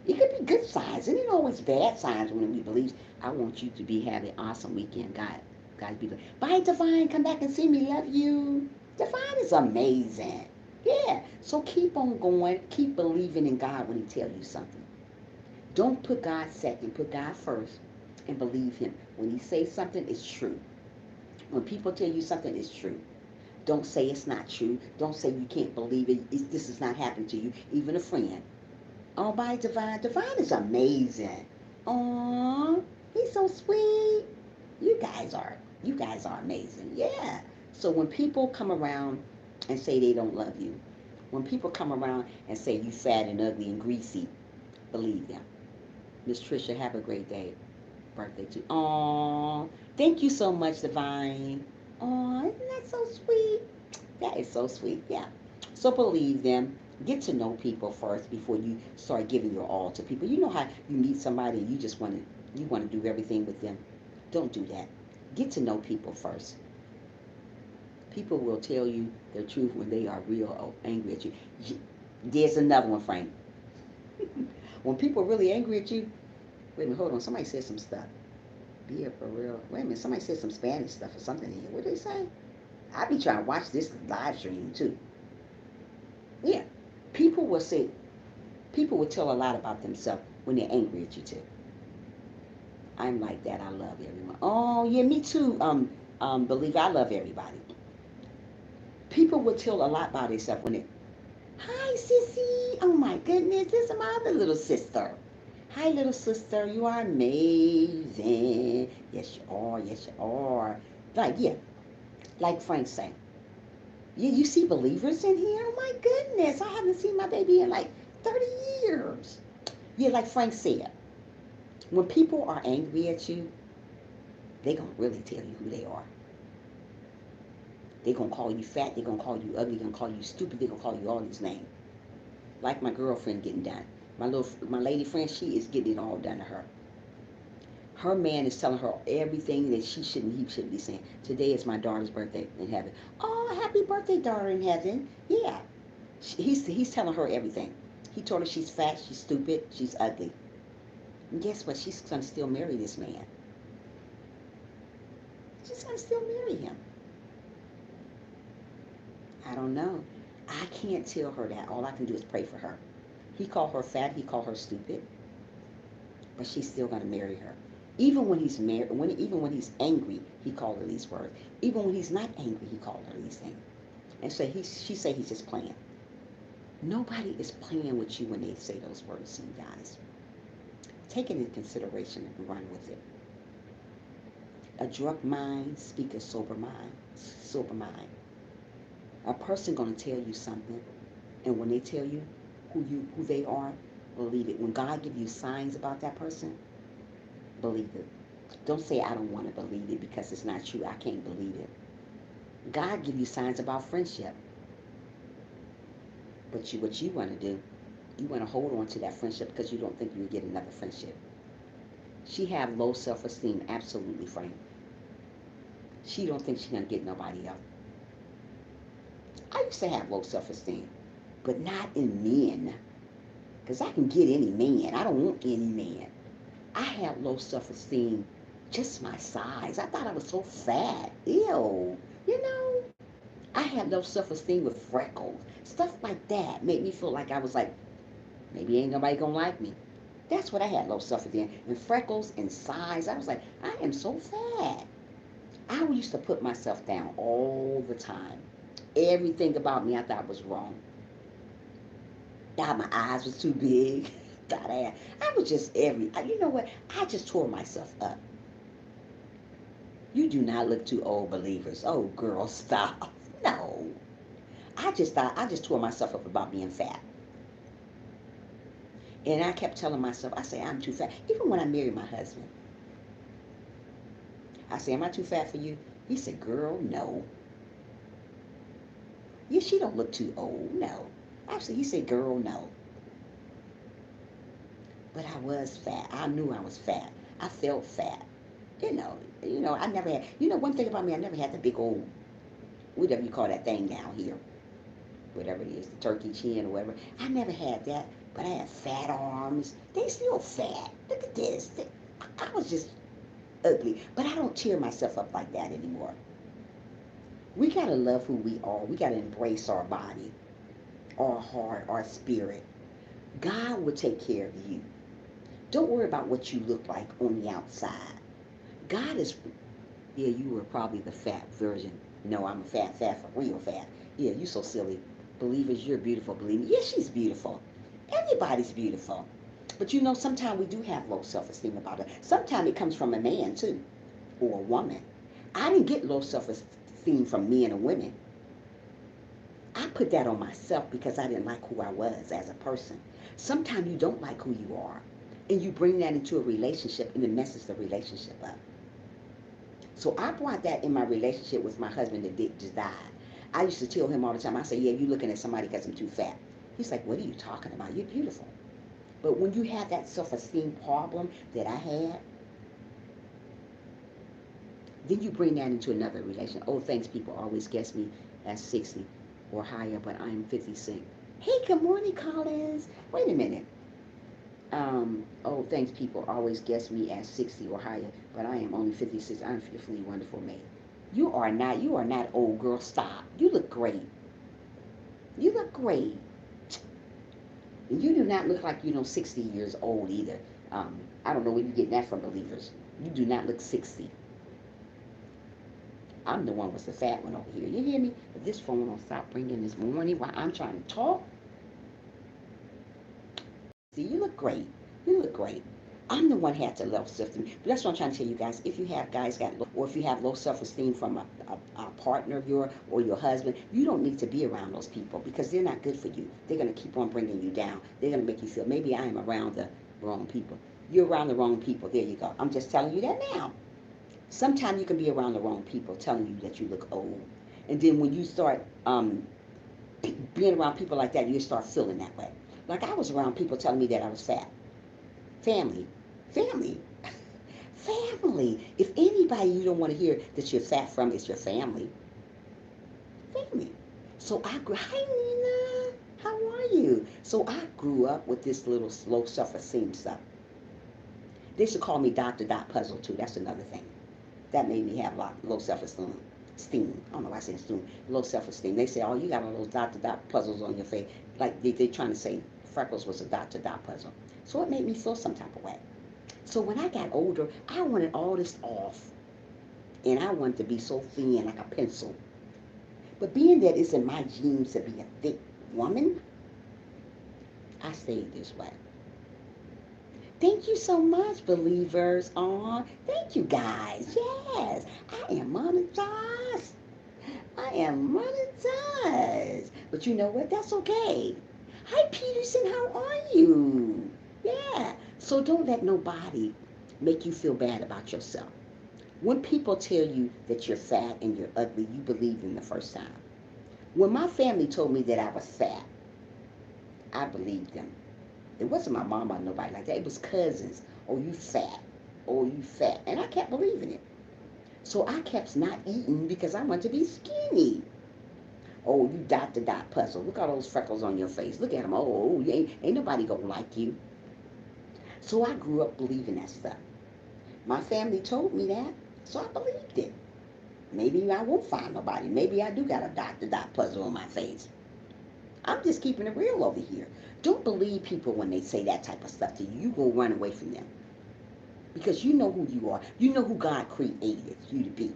It could be good signs. It ain't always bad signs when we believe. I want you to be having an awesome weekend, God. God be good. Bye, Divine. Come back and see me. Love you. Divine is amazing. Yeah. So keep on going. Keep believing in God when He tells you something. Don't put God second. Put God first and believe Him. When He says something, it's true. When people tell you something, it's true. Don't say it's not true. Don't say you can't believe it. This is not happening to you. Even a friend. Oh, bye, Divine. Divine is amazing. Aw, he's so sweet. You guys are. You guys are amazing. Yeah. So when people come around and say they don't love you, when people come around and say you fat and ugly and greasy, believe them. Miss Trisha, have a great day. Birthday to. Aw, thank you so much, Divine. Aw, isn't that so sweet? That is so sweet. Yeah. So believe them. Get to know people first before you start giving your all to people. You know how you meet somebody and you want to do everything with them. Don't do that. Get to know people first. People will tell you the truth when they are real angry at you. There's another one, Frank. When people are really angry at you, wait a minute, hold on. Somebody said some stuff. Be here for real. Wait a minute, somebody said some Spanish stuff or something here. What did they say? I be trying to watch this live stream too. Yeah. People will say, people will tell a lot about themselves when they're angry at you too. I'm like that. I love everyone. Oh yeah, me too. Believe I love everybody. People will tell a lot about themselves when they. Hi, sissy. Oh my goodness, this is my other little sister. Hi, little sister. You are amazing. Yes, you are. Yes, you are. Like yeah, like Frank saying. You see believers in here? Oh my goodness, I haven't seen my baby in like 30 years. Yeah, like Frank said, when people are angry at you, they're going to really tell you who they are. They're going to call you fat, they're going to call you ugly, they're going to call you stupid, they're going to call you all these names. Like my girlfriend getting done. My lady friend, she is getting it all done to her. Her man is telling her everything that he shouldn't be saying. Today is my daughter's birthday in heaven. Oh, happy birthday, daughter in heaven. Yeah. He's telling her everything. He told her she's fat, she's stupid, she's ugly. And guess what? She's going to still marry this man. She's going to still marry him. I don't know. I can't tell her that. All I can do is pray for her. He called her fat, he called her stupid, but she's still going to marry her. Even when he's married, even when he's angry, he called her these words. Even when he's not angry, he called her these things. And so she say he's just playing. Nobody is playing with you when they say those words to you guys. Take it into consideration and run with it. A drunk mind speaks a sober mind. Sober mind. A person gonna tell you something, and when they tell you who they are, believe it. When God gives you signs about that person, believe it. Don't say I don't want to believe it because it's not true. I can't believe it. God give you signs about friendship, but what you want to do, you want to hold on to that friendship because you don't think you'll get another friendship. She have low self-esteem, absolutely, Frank. She don't think she's gonna get nobody else. I used to have low self-esteem. but not in men. Because I can get any man. I don't want any man. I had low self-esteem, just my size. I thought I was so fat. Ew. You know, I had low self-esteem with freckles. Stuff like that made me feel like I was like, maybe ain't nobody gonna like me. That's what I had low self-esteem. And freckles and size. I was like, I am so fat. I used to put myself down all the time. Everything about me I thought was wrong. Thought my eyes was too big. Thought I was just you know what? I just tore myself up. You do not look too old, believers. Oh, girl, stop. No. I just tore myself up about being fat. And I kept telling myself, I say, I'm too fat. Even when I married my husband, I say, am I too fat for you? He said, girl, no. Yeah, she don't look too old. No. Actually, he said, girl, no. But I was fat. I knew I was fat. I felt fat. I never had, one thing about me, I never had the big old, whatever you call that thing down here, whatever it is, the turkey chin or whatever. I never had that, but I had fat arms. They still fat. Look at this. I was just ugly, but I don't tear myself up like that anymore. We got to love who we are. We got to embrace our body, our heart, our spirit. God will take care of you. Don't worry about what you look like on the outside. God is, yeah, you were probably the fat version. No, I'm a fat for real fat. Yeah, you so silly. Believers, you're beautiful, believe me. Yeah, she's beautiful. Everybody's beautiful. But sometimes we do have low self-esteem about it. Sometimes it comes from a man, too, or a woman. I didn't get low self-esteem from men and women. I put that on myself because I didn't like who I was as a person. Sometimes you don't like who you are, and you bring that into a relationship, and it messes the relationship up. So I brought that in my relationship with my husband that just died. I used to tell him all the time, I say, yeah, you looking at somebody because I'm too fat. He's like, what are you talking about? You're beautiful. But when you have that self-esteem problem that I had, then you bring that into another relation. Oh, thanks, people always guess me as 60 or higher, but I'm 56. Hey, good morning, Collins. Wait a minute. Oh, thanks, people always guess me as 60 or higher, but I am only 56. I'm fearfully wonderful made. You are not old, girl. Stop. You look great. You look great. And you do not look like 60 years old either. I don't know where you're getting that from, believers. You do not look 60. I'm the one with the fat one over here. You hear me? If this phone don't stop ringing this morning while I'm trying to talk, see, you look great. You look great. I'm the one had to low self-esteem. But that's what I'm trying to tell you guys. If you have guys got low, or if you have low self-esteem from a partner of yours or your husband, you don't need to be around those people because they're not good for you. They're going to keep on bringing you down. They're going to make you feel, maybe I am around the wrong people. You're around the wrong people. There you go. I'm just telling you that now. Sometimes you can be around the wrong people telling you that you look old. And then when you start being around people like that, you start feeling that way. Like I was around people telling me that I was fat. Family. Family. Family. If anybody you don't want to hear that you're fat from is your family. Family. So I grew, hi Nina, how are you? So I grew up with this little low self-esteem stuff. They should call me Dr. Dot Puzzle too. That's another thing. That made me have a lot low self-esteem. I don't know why I say esteem. Low self-esteem. They say, oh, you got all those dot to dot puzzles on your face. Like they're trying to say freckles was a dot to dot puzzle. So it made me feel some type of way. So when I got older, I wanted all this off. And I wanted to be so thin like a pencil. But being that it's in my genes to be a thick woman, I stayed this way. Thank you so much, believers. Thank you guys. Yes, I am monetized. I am monetized. But you know what? That's okay. Hi, Peterson. How are you? Yeah. So don't let nobody make you feel bad about yourself. When people tell you that you're fat and you're ugly, you believe them the first time. When my family told me that I was fat, I believed them. It wasn't my mama or nobody like that. It was cousins. Oh, you fat. Oh, you fat. And I kept believing it. So I kept not eating because I wanted to be skinny. Oh, you dot to dot puzzle. Look at all those freckles on your face. Look at them. Oh, ain't nobody gonna like you. So I grew up believing that stuff. My family told me that, so I believed it. Maybe I won't find nobody. Maybe I do got a dot to dot puzzle on my face. I'm just keeping it real over here. Don't believe people when they say that type of stuff to you. You go run away from them. Because you know who you are. You know who God created you to be.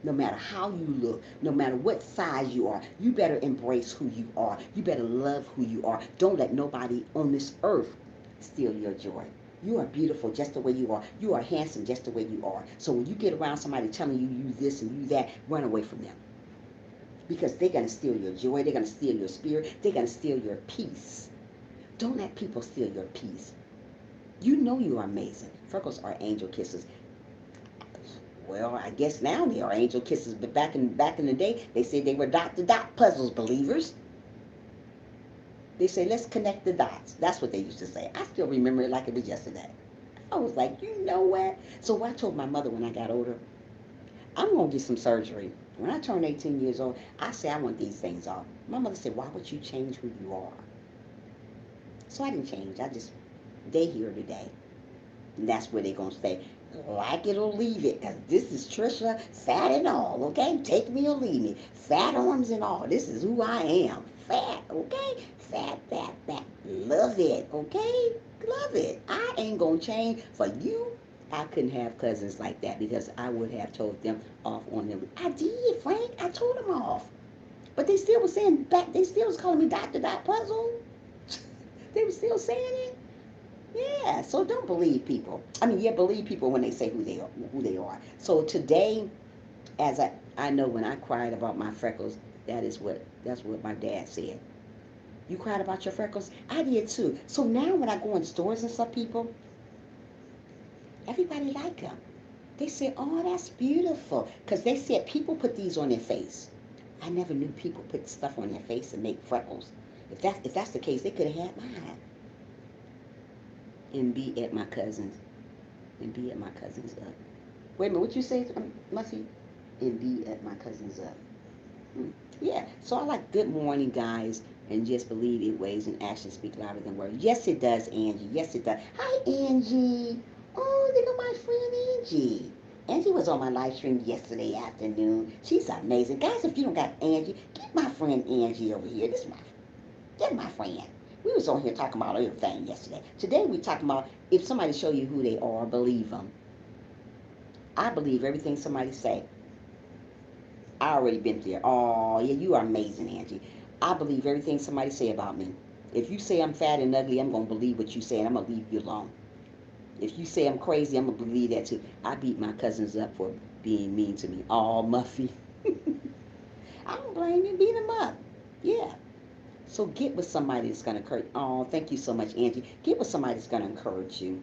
No matter how you look, no matter what size you are, you better embrace who you are. You better love who you are. Don't let nobody on this earth steal your joy. You are beautiful just the way you are. You are handsome just the way you are. So when you get around somebody telling you this and you that, run away from them. Because they're going to steal your joy. They're going to steal your spirit. They're going to steal your peace. Don't let people steal your peace. You know you are amazing. Freckles are angel kisses. Well, I guess now they are angel kisses, but back in the day, they said they were dot to dot puzzles, believers. They say let's connect the dots. That's what they used to say. I still remember it like it was yesterday. I was like, you know what? So I told my mother when I got older, I'm gonna get some surgery. When I turned 18 years old, I said I want these things off. My mother said, why would you change who you are? So I didn't change. They here today. And that's where they're going to stay. Like it or leave it. Because this is Trisha, fat and all, okay? Take me or leave me. Fat arms and all. This is who I am. Fat, okay? Fat, fat, fat. Love it, okay? Love it. I ain't going to change for you. I couldn't have cousins like that because I would have told them off on them. I did, Frank. I told them off. But they still was saying back, they still was calling me Dr. Dot Puzzle. They were still saying it. Yeah, so don't believe people. I mean, yeah, believe people when they say who they are. So today, as I know when I cried about my freckles, that's what my dad said. You cried about your freckles? I did too. So now when I go in stores and stuff, people, everybody like them. They say, "Oh, that's beautiful," because they said people put these on their face. I never knew people put stuff on their face and make freckles. If that's the case, they could have had mine. And be at my cousin's. And be at my cousin's Wait a minute, what you say, Mussy? And be at my cousin's Hmm. Yeah, so I like good morning, guys, and just believe it ways and actions speak louder than words. Yes, it does, Angie. Yes, it does. Hi, Angie. Oh, look at my friend Angie. Angie was on my live stream yesterday afternoon. She's amazing. Guys, if you don't got Angie, get my friend Angie over here. Get my friend. We was on here talking about everything yesterday. Today we talking about if somebody show you who they are, believe them. I believe everything somebody say. I already been there. Oh, yeah, you are amazing, Angie. I believe everything somebody say about me. If you say I'm fat and ugly, I'm going to believe what you say, and I'm going to leave you alone. If you say I'm crazy, I'm going to believe that too. I beat my cousins up for being mean to me. Oh, Muffy. I don't blame you. Beat them up. Yeah. So get with somebody that's going to encourage. Oh, thank you so much, Angie. Get with somebody that's going to encourage you.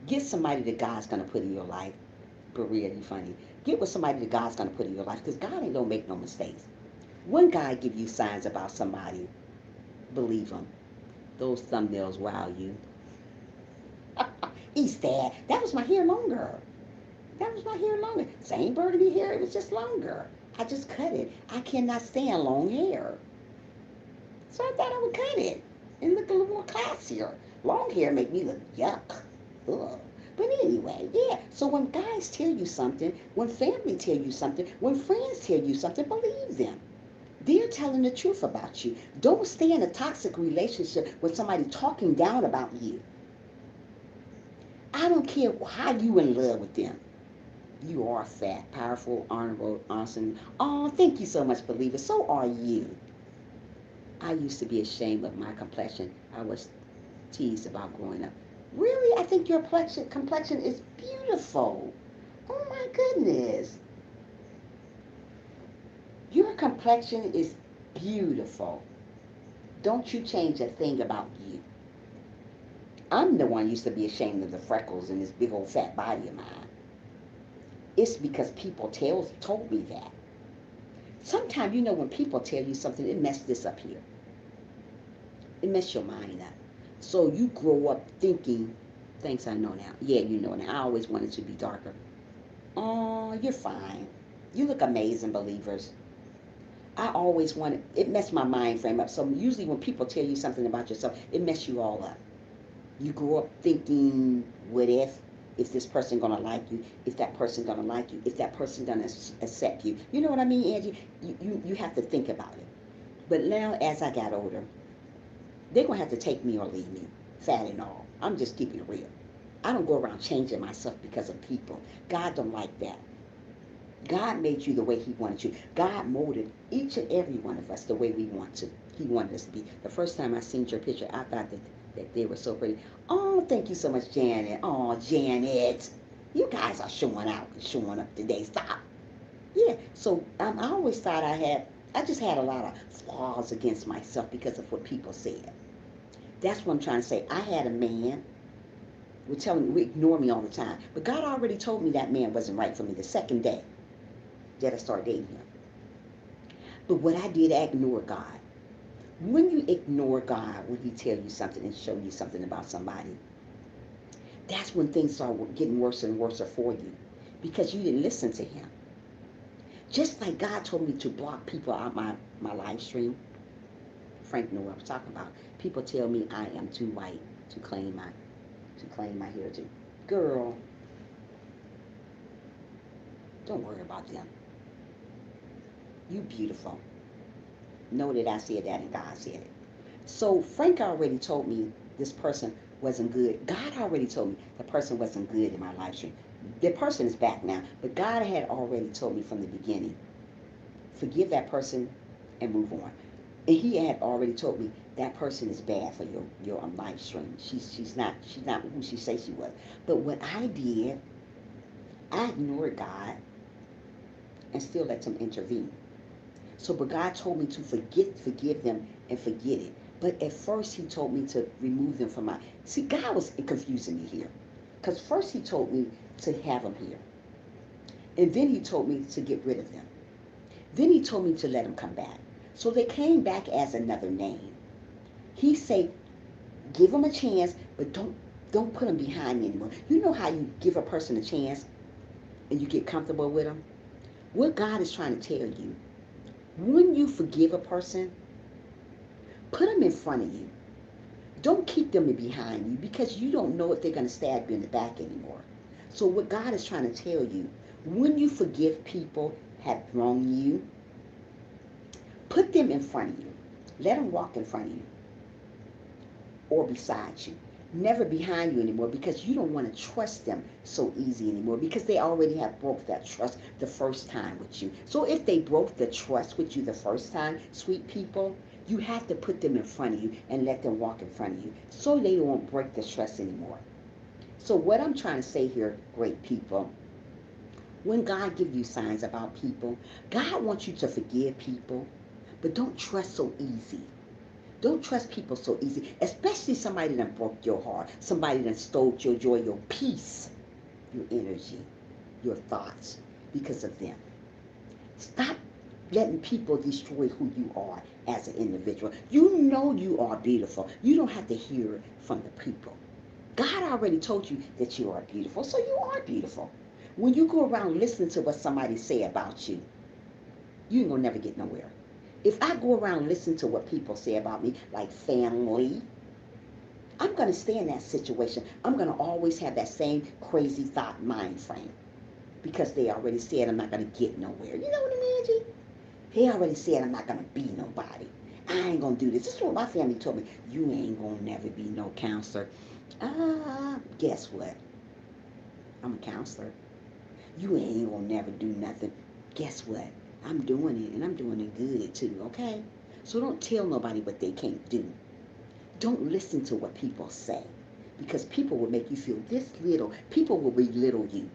Get somebody that God's going to put in your life. Berea, you funny. Get with somebody that God's going to put in your life because God ain't going to make no mistakes. When God give you signs about somebody, believe them. Those thumbnails wow you. He's sad. That was my hair longer. That was my hair longer. Same burgundy hair, it was just longer. I just cut it. I cannot stand long hair. So I thought I would cut it and look a little more classier. Long hair make me look yuck. Ugh. But anyway, yeah. So when guys tell you something, when family tell you something, when friends tell you something, believe them. They're telling the truth about you. Don't stay in a toxic relationship with somebody talking down about you. I don't care how you in love with them. You are fat, powerful, honorable, awesome. Oh, thank you so much, believer. So are you. I used to be ashamed of my complexion. I was teased about growing up. Really? I think your complexion is beautiful. Oh my goodness. Your complexion is beautiful. Don't you change a thing about you. I'm the one used to be ashamed of the freckles and this big old fat body of mine. It's because people told me that. Sometimes, when people tell you something, it messes this up here. It messes your mind up. So you grow up thinking, things I know now. Yeah, you know now. I always wanted to be darker. Oh, you're fine. You look amazing, believers. I always wanted, it messed my mind frame up. So usually when people tell you something about yourself, it mess you all up. You grow up thinking, what if this person gonna like you, if that person gonna like you, if that person gonna accept you. You know what I mean, Angie? You have to think about it. But now as I got older, they're gonna have to take me or leave me, fat and all. I'm just keeping it real. I don't go around changing myself because of people. God don't like that. God made you the way He wanted you. God molded each and every one of us the way we want to. He wanted us to be. The first time I seen your picture, I thought that they were so pretty. Oh, thank you so much, Janet. Oh, Janet. You guys are showing out and showing up today. Stop. Yeah. So I always thought I just had a lot of flaws against myself because of what people said. That's what I'm trying to say. I had a man would tell me, would ignore me all the time. But God already told me that man wasn't right for me the second day that I started dating him. But what I did, I ignored God. When you ignore God, when He tell you something and show you something about somebody, that's when things start getting worse and worse for you because you didn't listen to Him. Just like God told me to block people out my live stream. Frank knew what I was talking about. People tell me I am too white to claim my heritage. Girl, don't worry about them. You beautiful. Know that I said that and God said it. So Frank already told me this person wasn't good. God already told me the person wasn't good in my life stream. The person is back now, but God had already told me from the beginning, forgive that person and move on. And He had already told me that person is bad for your live stream. She's not who she says she was. But what I did, I ignored God and still let Him intervene. So, but God told me to forgive them and forget it. But at first, He told me to remove them from my. See, God was confusing me here, because first He told me to have them here, and then He told me to get rid of them. Then He told me to let them come back. So they came back as another name. He said, give them a chance, but don't put them behind me anymore. You know how you give a person a chance and you get comfortable with them? What God is trying to tell you, when you forgive a person, put them in front of you. Don't keep them behind you because you don't know if they're going to stab you in the back anymore. So what God is trying to tell you, when you forgive people have wronged you, put them in front of you. Let them walk in front of you or beside you. Never behind you anymore because you don't want to trust them so easy anymore because they already have broke that trust the first time with you. So if they broke the trust with you the first time, sweet people, you have to put them in front of you and let them walk in front of you so they won't break the trust anymore. So what I'm trying to say here, great people, when God gives you signs about people, God wants you to forgive people, but don't trust so easy. Don't trust people so easy, especially somebody that broke your heart, somebody that stole your joy, your peace, your energy, your thoughts because of them. Stop letting people destroy who you are as an individual. You know you are beautiful. You don't have to hear it from the people. God already told you that you are beautiful, so you are beautiful. When you go around listening to what somebody say about you, you ain't gonna never get nowhere. If I go around listening to what people say about me, like family, I'm going to stay in that situation. I'm going to always have that same crazy thought mind frame because they already said I'm not going to get nowhere. You know what I mean, Angie? They already said I'm not going to be nobody. I ain't going to do this. This is what my family told me. You ain't going to never be no counselor. Guess what? I'm a counselor. You ain't going to never do nothing. Guess what? I'm doing it, and I'm doing it good too, okay? So don't tell nobody what they can't do. Don't listen to what people say because people will make you feel this little. People will belittle you.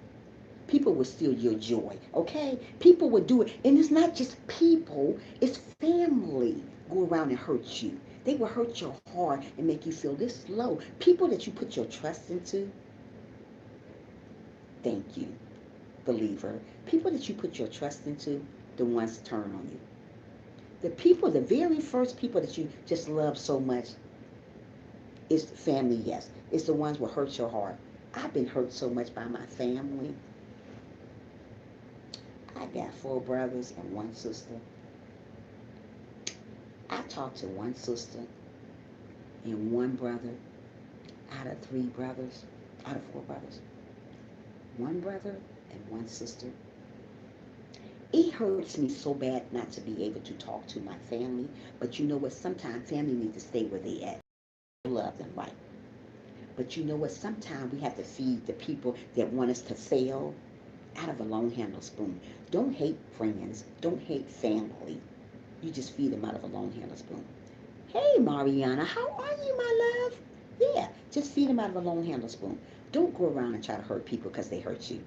People will steal your joy, okay? People will do it. And it's not just people, it's family go around and hurt you. They will hurt your heart and make you feel this low. People that you put your trust into, thank you, believer. People that you put your trust into, the ones turn on you. The people, the very first people that you just love so much is family, yes. It's the ones who hurt your heart. I've been hurt so much by my family. I got 4 brothers and 1 sister. talked to one sister and one brother out of three brothers, out of four brothers. One brother and one sister. It hurts me so bad not to be able to talk to my family, but you know what? Sometimes family need to stay where they at. Love them, right? But you know what? Sometimes we have to feed the people that want us to fail out of a long handle spoon. Don't hate friends. Don't hate family. You just feed them out of a long handle spoon. Hey, Mariana, how are you, my love? Yeah, just feed them out of a long handle spoon. Don't go around and try to hurt people because they hurt you.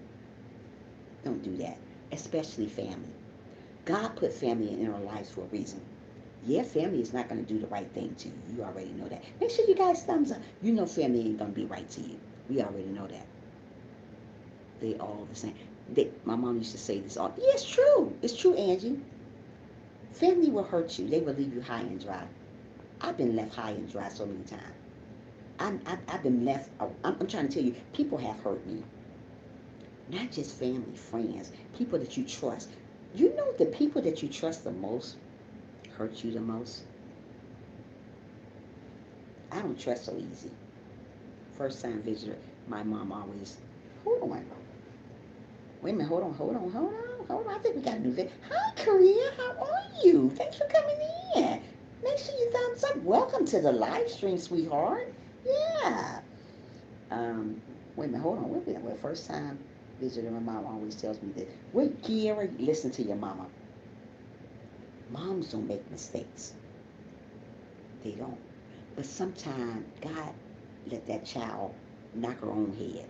Don't do that, especially family. God put family in our lives for a reason. Yeah, family is not going to do the right thing to you. You already know that. Make sure you guys thumbs up. You know family ain't going to be right to you. We already know that. They all the same. My mom used to say this all. Yeah, it's true. It's true, Angie. Family will hurt you. They will leave you high and dry. I've been left high and dry so many times. I've been left. I'm trying to tell you, people have hurt me. Not just family, friends, people that you trust. You know the people that you trust the most hurt you the most. I don't trust so easy. First time visitor, my mom always, hold on. Wait a minute, hold on. I think we got to do this. Hi, Korea, how are you? Thanks for coming in. Make sure you thumbs up. Welcome to the live stream, sweetheart. Yeah. Wait a minute, hold on. Wait a minute. Well, first time visitor, my mom always tells me this. Wait, Kiara, listen to your mama. Moms don't make mistakes. They don't. But sometimes God let that child knock her own head.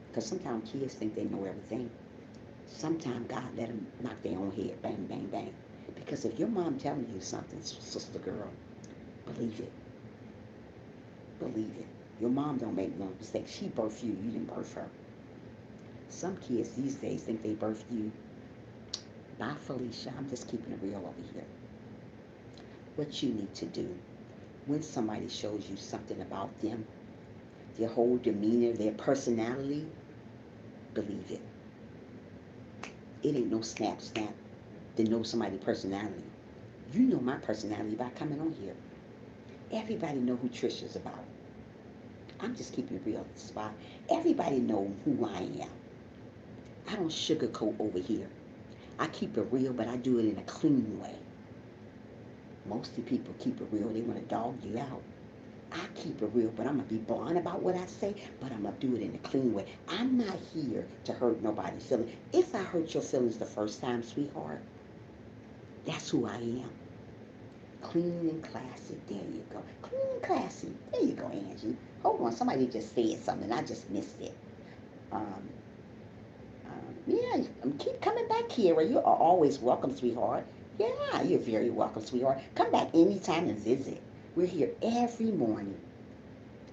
Because sometimes kids think they know everything. Sometimes God let them knock their own head, bang, bang, bang. Because if your mom telling you something, sister girl, believe it. Believe it. Your mom don't make no mistake. She birthed you. You didn't birth her. Some kids these days think they birthed you. Bye, Felicia. I'm just keeping it real over here. What you need to do when somebody shows you something about them, their whole demeanor, their personality, believe it. It ain't no snap to know somebody's personality. You know my personality by coming on here. Everybody know who Trisha's about. I'm just keeping it real at the spot. Everybody know who I am. I don't sugarcoat over here. I keep it real, but I do it in a clean way. Most of the people keep it real. They want to dog you out. I keep it real, but I'm going to be blunt about what I say, but I'm going to do it in a clean way. I'm not here to hurt nobody's feelings. If I hurt your feelings the first time, sweetheart, that's who I am. Clean and classy. There you go. Clean and classy. There you go, Angie. Hold on. Somebody just said something. I just missed it. Um, yeah, keep coming back, Kira. You are always welcome, sweetheart. Yeah, you're very welcome, sweetheart. Come back anytime and visit. We're here every morning.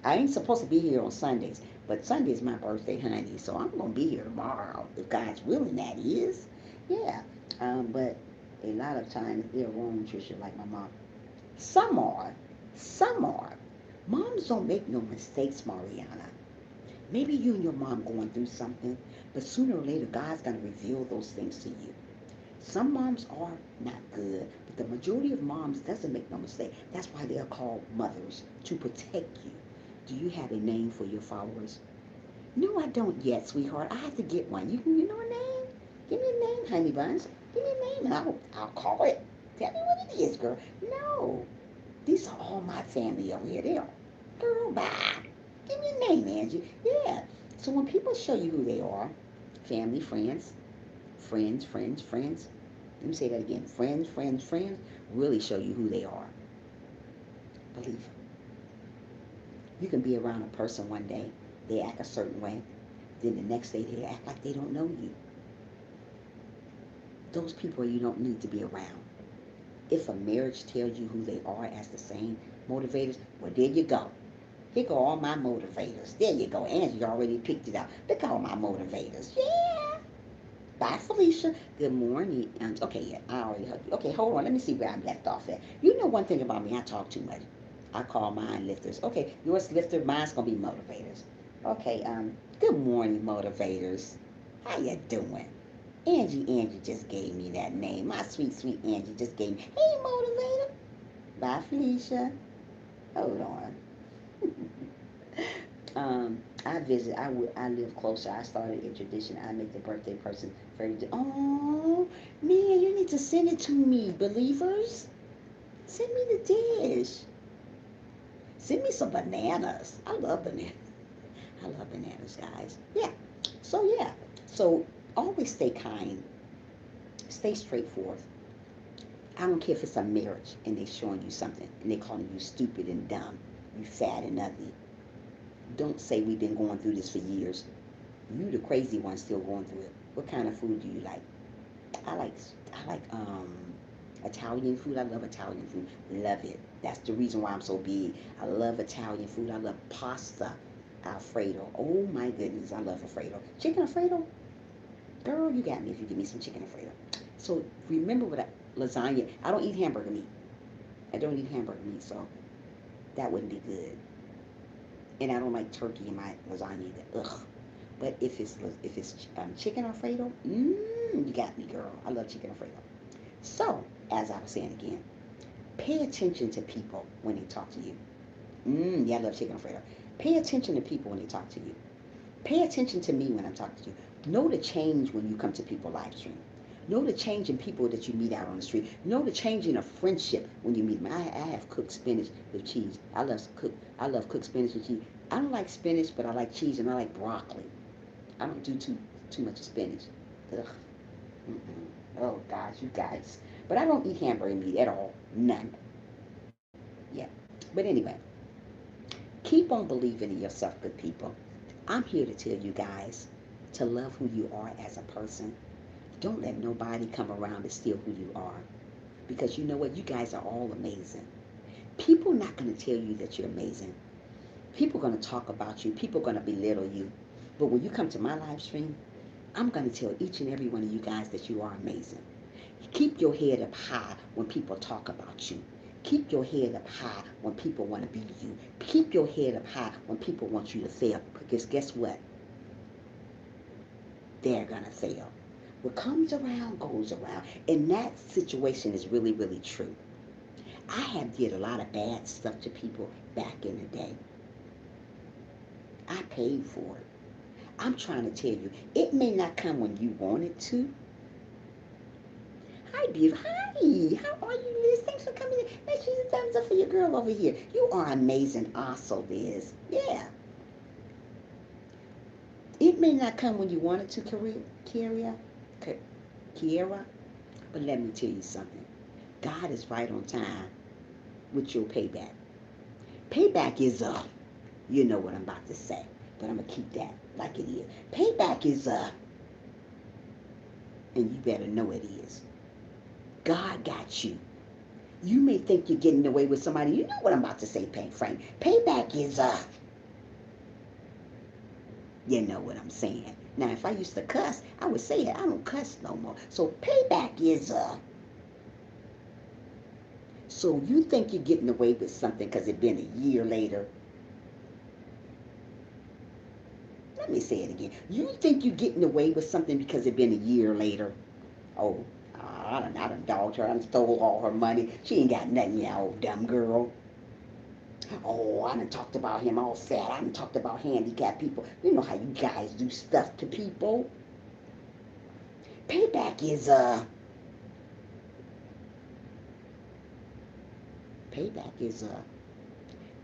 I ain't supposed to be here on Sundays, but Sunday's my birthday, honey, so I'm going to be here tomorrow, if God's willing, that is. Yeah, but a lot of times they're wrong, Trisha, like my mom. Some are. Some are. Moms don't make no mistakes, Mariana. Maybe you and your mom going through something, but sooner or later, God's going to reveal those things to you. Some moms are not good, but the majority of moms doesn't make no mistake. That's why they are called mothers, to protect you. Do you have a name for your followers? No, I don't yet, sweetheart. I have to get one. You know a name? Give me a name, honey buns. Give me a name and I'll call it. Tell me what it is, girl. No. These are all my family over here. They are. Girl, bye. Give me a name, Angie. Yeah. So when people show you who they are, family, friends. Let me say that again. Friends, really show you who they are. Believe it. You can be around a person one day, they act a certain way, then the next day they act like they don't know you. Those people you don't need to be around. If a marriage tells you who they are as the same motivators, well, there you go. Here go all my motivators. There you go. Angie already picked it out. Look at all my motivators. Yeah. Bye, Felicia. Good morning. Okay, yeah, I already heard you. Okay, hold on. Let me see where I'm left off at. You know one thing about me, I talk too much. I call mine lifters. Okay, yours lifter, mine's gonna be motivators. Okay, good morning, motivators. How you doing? Angie just gave me that name. My sweet Angie just gave me. Hey, motivator. Bye, Felicia. Hold on. I visit. I live closer. I started a tradition. I make the birthday person very. Oh man, you need to send it to me, believers. Send me the dish. Send me some bananas. I love bananas. I love bananas, guys. Yeah. So yeah. So always stay kind. Stay straightforward. I don't care if it's a marriage and they're showing you something and they're calling you stupid and dumb, you fat and ugly. Don't say we've been going through this for years. You the crazy one still going through it. What kind of food do you like? I like I like Italian food. I love Italian food. Love it. That's the reason why I'm so big. I love Italian food. I love pasta. Alfredo. Oh my goodness, I love Alfredo. Chicken Alfredo? Girl, you got me if you give me some chicken Alfredo. So remember what lasagna. I don't eat hamburger meat. I don't eat hamburger meat, so that wouldn't be good. And I don't like turkey in my lasagna either. Ugh. But if it's chicken Alfredo, you got me, girl. I love chicken Alfredo. So, as I was saying again, pay attention to people when they talk to you. Yeah, I love chicken Alfredo. Pay attention to people when they talk to you. Pay attention to me when I'm talking to you. Know the change when you come to people live stream. Know the change in people that you meet out on the street. Know the change in a friendship when you meet them. I have cooked spinach with cheese. I love cooked spinach with cheese. I don't like spinach, but I like cheese and I like broccoli. I don't do too much spinach. Ugh. Mm-mm. Oh gosh, you guys. But I don't eat hamburger meat at all. None. Yeah. But anyway, keep on believing in yourself, good people. I'm here to tell you guys to love who you are as a person. Don't let nobody come around and steal who you are. Because you know what? You guys are all amazing. People are not going to tell you that you're amazing. People are going to talk about you. People are going to belittle you. But when you come to my live stream, I'm going to tell each and every one of you guys that you are amazing. Keep your head up high when people talk about you. Keep your head up high when people want to be you. Keep your head up high when people want you to fail. Because guess what? They're going to fail. What comes around goes around. And that situation is really, really true. I have did a lot of bad stuff to people back in the day. I paid for it. I'm trying to tell you, it may not come when you want it to. Hi, beautiful. Hi. How are you, Liz? Thanks for coming in. Make sure you thumbs up for your girl over here. You are amazing, also, Liz. Yeah. It may not come when you want it to, Kiara. Kiara. But let me tell you something. God is right on time with your payback. Payback is up. You know what I'm about to say. But I'm going to keep that like it is. Payback is up. And you better know it is. God got you. You may think you're getting away with somebody. You know what I'm about to say, Frank. Payback is up. You know what I'm saying. Now, if I used to cuss, I would say it. I don't cuss no more. So payback is up. So you think you're getting away with something because it's been a year later. Let me say it again. You think you're getting away with something because it's been a year later. Oh, I done dogged her. I done stole all her money. She ain't got nothing, you old dumb girl. Oh, I done talked about him all fat. I done talked about handicapped people. You know how you guys do stuff to people. Payback is, payback is,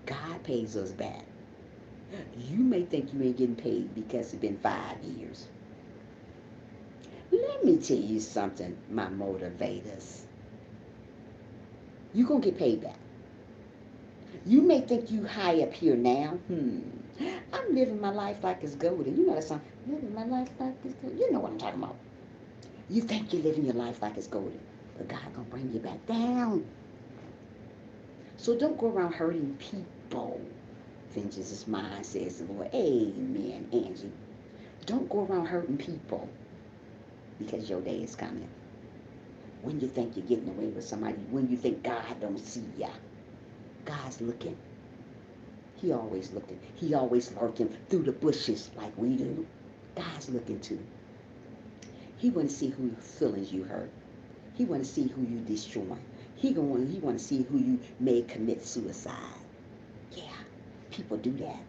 God pays us back. You may think you ain't getting paid because it's been 5 years. Let me tell you something, my motivators. You gonna get paid back. You may think you high up here now. I'm living my life like it's golden. You know that song, living my life like it's golden. You know what I'm talking about. You think you're living your life like it's golden, but God gonna bring you back down. So don't go around hurting people. Vengeance is mine, says the Lord. Amen, Angie. Don't go around hurting people because your day is coming. When you think you're getting away with somebody, when you think God don't see ya, God's looking. He always looking. He always lurking through the bushes like we do. God's looking too. He want to see who feelings you hurt. He want to see who you destroying. He want to see who you may commit suicide. Yeah, people do that.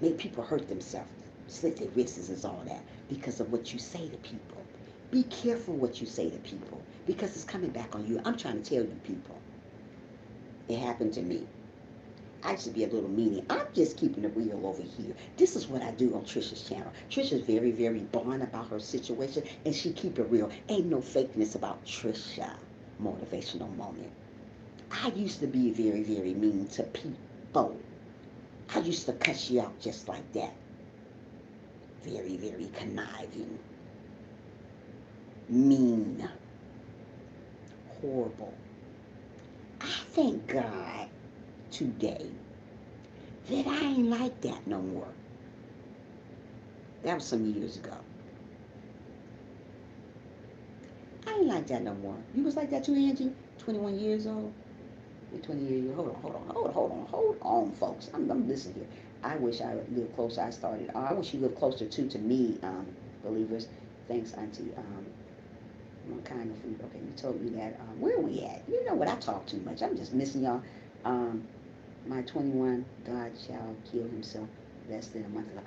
Make people hurt themselves, slit their wrists and all that because of what you say to people. Be careful what you say to people because it's coming back on you. I'm trying to tell you people. It happened to me. I used to be a little meanie. I'm just keeping it real over here. This is what I do on Trisha's channel. Trisha's very, very blunt about her situation, and she keep it real. Ain't no fakeness about Trisha. Motivational moment. I used to be very, very mean to people. I used to cuss you out just like that. Very, very conniving. Mean. Horrible. I thank God today that I ain't like that no more. That was some years ago. I ain't like that no more. You was like that too, Angie? 21 years old? You're 20 years old. Hold on, folks. I'm listening here. I wish I lived closer. I wish you lived closer too to me, believers. Thanks, Auntie. What kind of food? Okay, you told me that. Where are we at? You know what? I talk too much. I'm just missing y'all. My 21, God shall kill himself less than a month ago.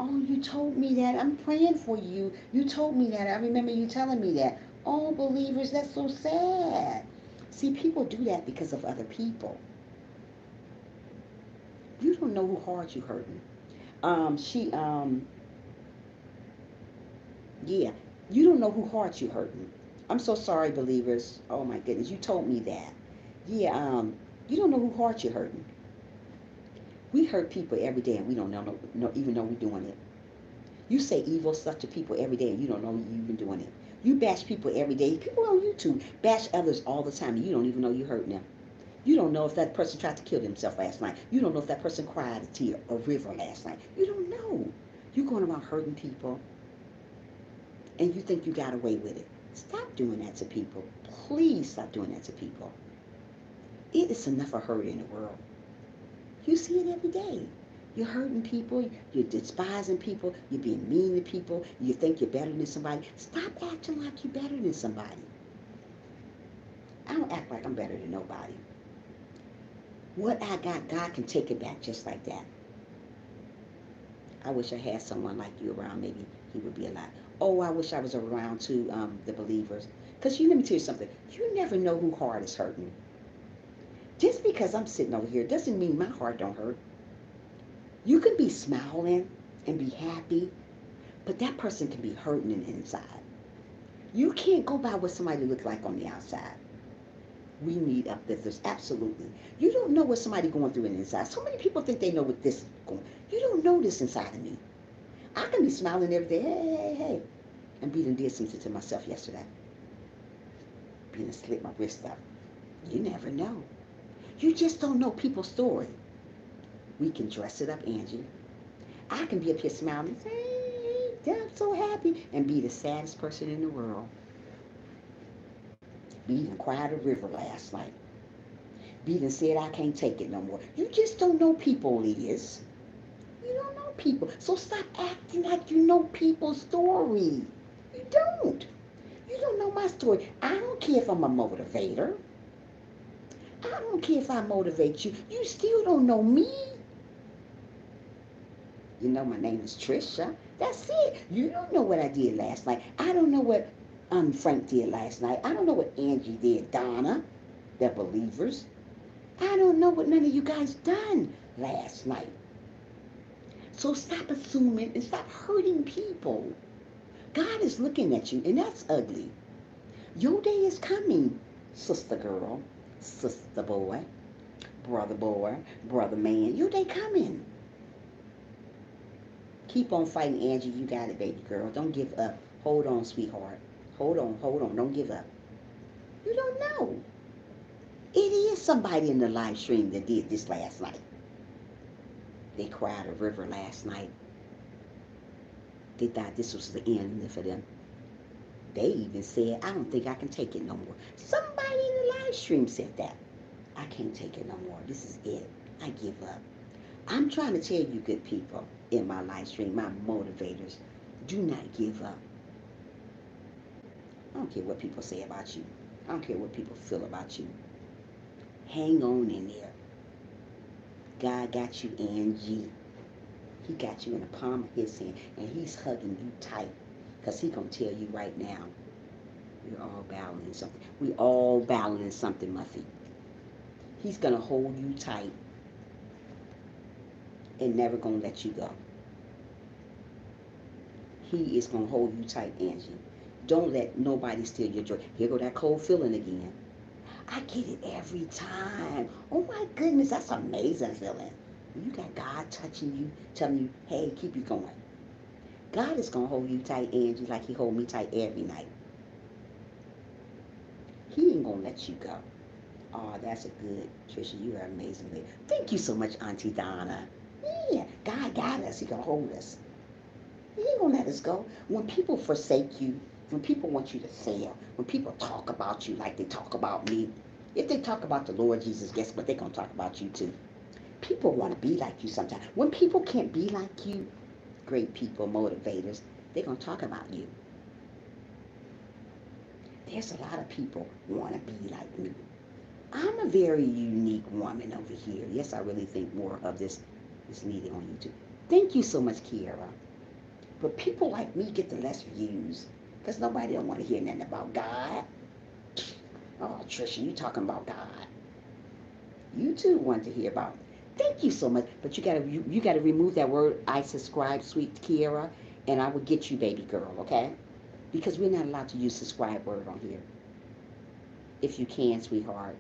Oh, you told me that. I'm praying for you. You told me that. I remember you telling me that. Oh, believers, that's so sad. See, people do that because of other people. You don't know who hard you hurting. Yeah, you don't know who hard you hurting. I'm so sorry, believers. Oh my goodness, you told me that. Yeah, you don't know who hard you hurting. We hurt people every day and we don't even know we're doing it. You say evil stuff to people every day and you don't know you've been doing it. You bash people every day. People on YouTube bash others all the time and you don't even know you're hurting them. You don't know if that person tried to kill themselves last night. You don't know if that person cried a tear, a river last night. You don't know. You're going around hurting people and you think you got away with it. Stop doing that to people. Please stop doing that to people. It is enough of hurt in the world. You see it every day. You're hurting people, you're despising people, you're being mean to people, you think you're better than somebody. Stop acting like you're better than somebody. I don't act like I'm better than nobody. What I got, God can take it back just like that. I wish I had someone like you around. Maybe he would be alive. Oh, I wish I was around too, the believers. Because let me tell you something. You never know who heart is hurting. Just because I'm sitting over here doesn't mean my heart don't hurt. You can be smiling and be happy, but that person can be hurting in the inside. You can't go by what somebody looks like on the outside. We need uplifters, absolutely. You don't know what somebody going through in the inside. So many people think they know what this is going. You don't know this inside of me. I can be smiling every day, hey, and be done did something to myself yesterday. Be done slit my wrist up. You never know. You just don't know people's story. We can dress it up, Angie. I can be up here smiling, hey, I'm so happy, and be the saddest person in the world. Be done cried a river last night. Be done said I can't take it no more. You just don't know people, Liz. You don't know people. So stop acting like you know people's story. You don't. You don't know my story. I don't care if I'm a motivator. I don't care if I motivate you. You still don't know me. You know my name is Trisha. That's it. You don't know what I did last night. I don't know what Frank did last night. I don't know what Angie did, Donna. They're believers. I don't know what none of you guys done last night. So stop assuming and stop hurting people. God is looking at you, and that's ugly. Your day is coming, sister girl, sister boy, brother man. Your day coming. Keep on fighting, Angie. You got it, baby girl. Don't give up. Hold on, sweetheart. Hold on. Don't give up. You don't know. It is somebody in the live stream that did this last night. They cried a river last night. They thought this was the end for them. They even said, I don't think I can take it no more. Somebody in the live stream said that. I can't take it no more. This is it. I give up. I'm trying to tell you, good people, in my live stream, my motivators, do not give up. I don't care what people say about you. I don't care what people feel about you. Hang on in there. God got you, Angie. He got you in the palm of his hand, and he's hugging you tight. Because he going to tell you right now, we're all battling something. We all battling something, Muffy. He's going to hold you tight and never going to let you go. He is going to hold you tight, Angie. Don't let nobody steal your joy. Here go that cold feeling again. I get it every time. Oh my goodness, that's an amazing feeling. You got God touching you, telling you, hey, keep you going. God is going to hold you tight, Angie, like he hold me tight every night. He ain't going to let you go. Oh, that's a good, Trisha, you are amazing. Thank you so much, Auntie Donna. Yeah, God got us. He going to hold us. He ain't going to let us go. When people forsake you, when people want you to fail, when people talk about you like they talk about me, if they talk about the Lord Jesus, guess what? They're going to talk about you too. People want to be like you sometimes. When people can't be like you, great people, motivators, they're going to talk about you. There's a lot of people want to be like me. I'm a very unique woman over here. Yes, I really think more of this is needed on YouTube. Thank you so much, Kiara. But people like me get the less views because nobody don't want to hear nothing about God. Oh, Trisha, you talking about God. You too want to hear about it. Thank you so much. But you gotta remove that word I subscribe, sweet Kiara, and I will get you, baby girl, okay? Because we're not allowed to use subscribe word on here. If you can, sweetheart.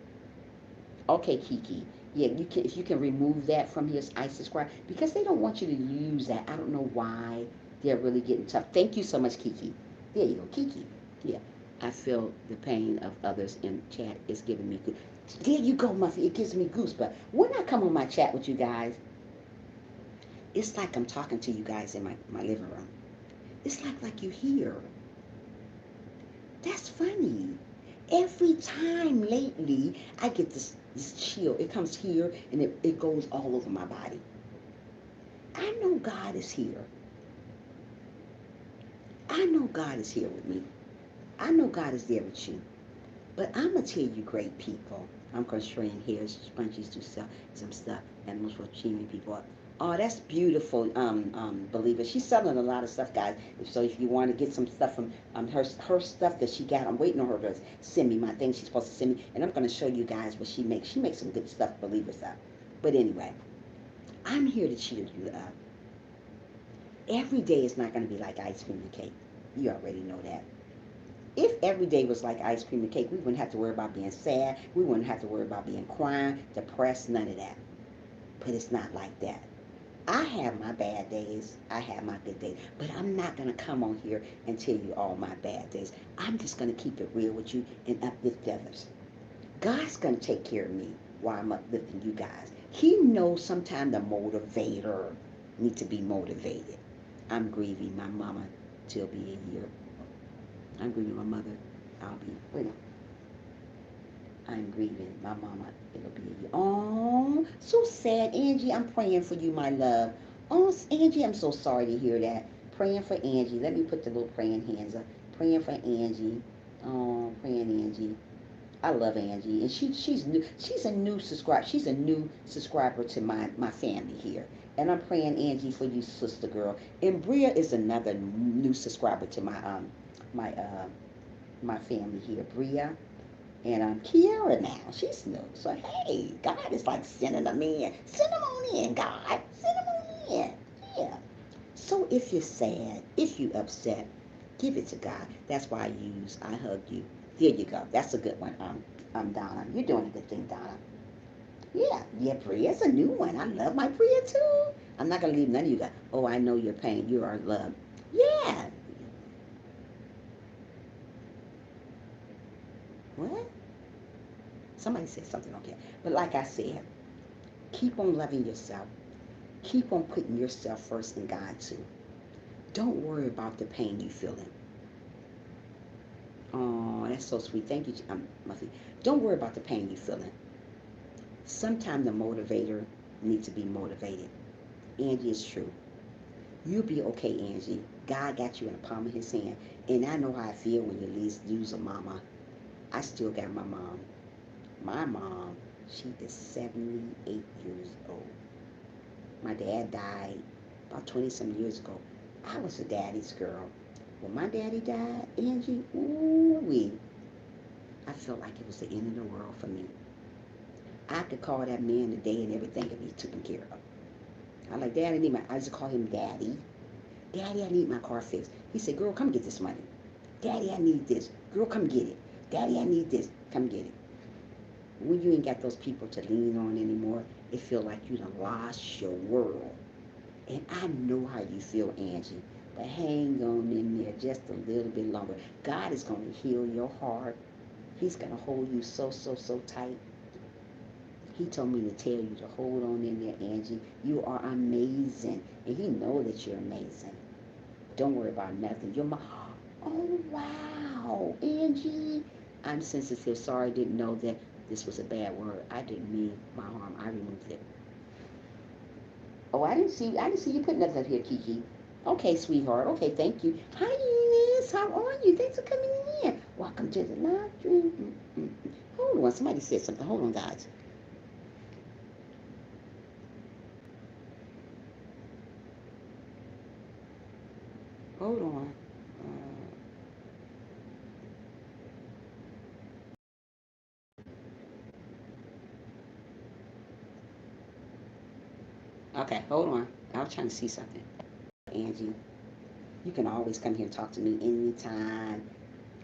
Okay, Kiki. Yeah, you can. If you can remove that from here, I subscribe, because they don't want you to use that. I don't know why they're really getting tough. Thank you so much, Kiki. There you go, Kiki. Yeah, I feel the pain of others in chat is giving me good. There you go, Muffy. It gives me goosebumps. When I come on my chat with you guys, it's like I'm talking to you guys in my living room. It's like you hear. That's funny. Every time lately, I get this chill. It comes here and it goes all over my body. I know God is here. I know God is here with me. I know God is there with you. But I'm going to tell you, great people, I'm crocheting here, scrunchies to sell some stuff, animals for cheering people up. Oh, that's beautiful, Believer. She's selling a lot of stuff, guys. So if you want to get some stuff from her stuff that she got, I'm waiting on her to send me my thing she's supposed to send me. And I'm going to show you guys what she makes. She makes some good stuff, Believers up. But anyway, I'm here to cheer you up. Every day is not going to be like ice cream and cake. You already know that. If every day was like ice cream and cake, we wouldn't have to worry about being sad. We wouldn't have to worry about being crying, depressed, none of that. But it's not like that. I have my bad days. I have my good days. But I'm not going to come on here and tell you all my bad days. I'm just going to keep it real with you and uplift others. God's going to take care of me while I'm uplifting you guys. He knows sometimes the motivator need to be motivated. I'm grieving my mama till be a year. I'm grieving my mother. I'm grieving my mama. It'll be a year. Oh, so sad, Angie. I'm praying for you, my love. Oh, Angie, I'm so sorry to hear that. Praying for Angie. Let me put the little praying hands up. Praying for Angie. Oh, praying Angie. I love Angie, and she's new. She's a new subscriber. She's a new subscriber to my family here, and I'm praying Angie for you, sister girl. And Bria is another new subscriber to my my family here, Bria. And Kiara now, she's new. So hey, God is like sending them in. Send them on in, God. Send them on in. Yeah. So if you're sad, if you're upset, give it to God. That's why I hug you. There you go. That's a good one. Donna. You're doing a good thing, Donna. Yeah, Priya's a new one. I love my Priya too. I'm not gonna leave none of you guys. Oh, I know your pain. You are loved. Yeah. What? Somebody said something okay. But like I said, keep on loving yourself. Keep on putting yourself first in God too. Don't worry about the pain you're feeling. Oh, that's so sweet. Thank you, Muffy. Don't worry about the pain you're feeling. Sometimes the motivator needs to be motivated. Angie, is true. You'll be okay, Angie. God got you in the palm of his hand. And I know how I feel when you lose a mama. I still got my mom. My mom, she is 78 years old. My dad died about 20 some years ago. I was a daddy's girl. When my daddy died, Angie, ooh wee, I felt like it was the end of the world for me. I could call that man today and everything could be taken care of. I'm like, Daddy, I used to call him Daddy. Daddy, I need my car fixed. He said, girl, come get this money. Daddy, I need this. Girl, come get it. Daddy, I need this. Come get it. When you ain't got those people to lean on anymore, it feel like you done lost your world. And I know how you feel, Angie. But hang on in there just a little bit longer. God is going to heal your heart. He's going to hold you so, so, so tight. He told me to tell you to hold on in there, Angie. You are amazing. And he knows that you're amazing. Don't worry about nothing. You're my... Oh, wow. Angie. I'm sensitive. Sorry, didn't know that this was a bad word. I didn't mean my harm. I removed it. Oh, I didn't see you put nothing up here, Kiki. Okay, sweetheart. Okay, thank you. Hi, Eunice. How are you? Thanks for coming in. Welcome to the live stream. Hold on. Somebody said something. Hold on, guys. Hold on. Okay, hold on. I was trying to see something. Angie, you can always come here and talk to me anytime.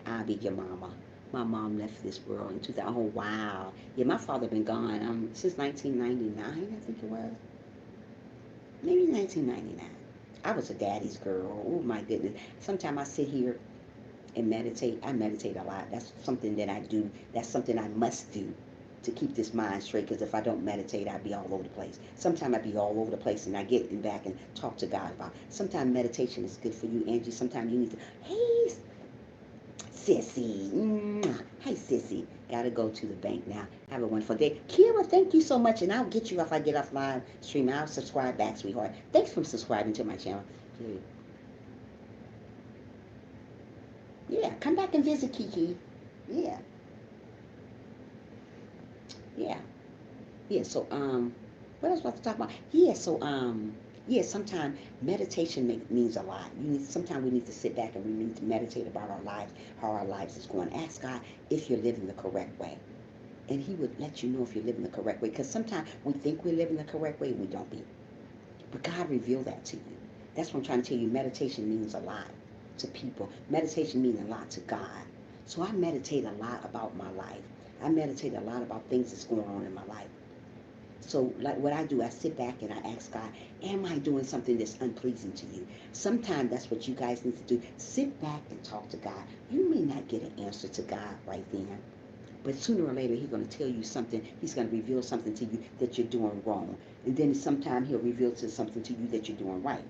I'll be your mama. My mom left this world in 2000. Oh, wow. Yeah, my father been gone since 1999, I think it was. Maybe 1999. I was a daddy's girl. Oh, my goodness. Sometimes I sit here and meditate. I meditate a lot. That's something that I do. That's something I must do to keep this mind straight. Because if I don't meditate, I'd be all over the place. Sometimes I'd be all over the place and I get in back and talk to God about. Sometimes meditation is good for you, Angie. Sometimes you need to, hey, Sissy. Hey, Sissy. Gotta go to the bank now. Have a wonderful day. Kira, thank you so much. And I'll get you if I get off live stream. I'll subscribe back, sweetheart. Thanks for subscribing to my channel. Yeah, come back and visit, Kiki. Yeah, yeah. Yeah, so what else was I talking about? Yeah, sometimes meditation means a lot. Sometimes we need to sit back and we need to meditate about our lives, how our lives is going. Ask God if you're living the correct way, and He would let you know if you're living the correct way. Because sometimes we think we're living the correct way, and we don't be. But God revealed that to you. That's what I'm trying to tell you. Meditation means a lot to people. Meditation means a lot to God. So I meditate a lot about my life. I meditate a lot about things that's going on in my life. So, like what I do, I sit back and I ask God, am I doing something that's unpleasing to you? Sometimes that's what you guys need to do. Sit back and talk to God. You may not get an answer to God right then, but sooner or later, He's going to tell you something. He's going to reveal something to you that you're doing wrong. And then sometime He'll reveal something to you that you're doing right.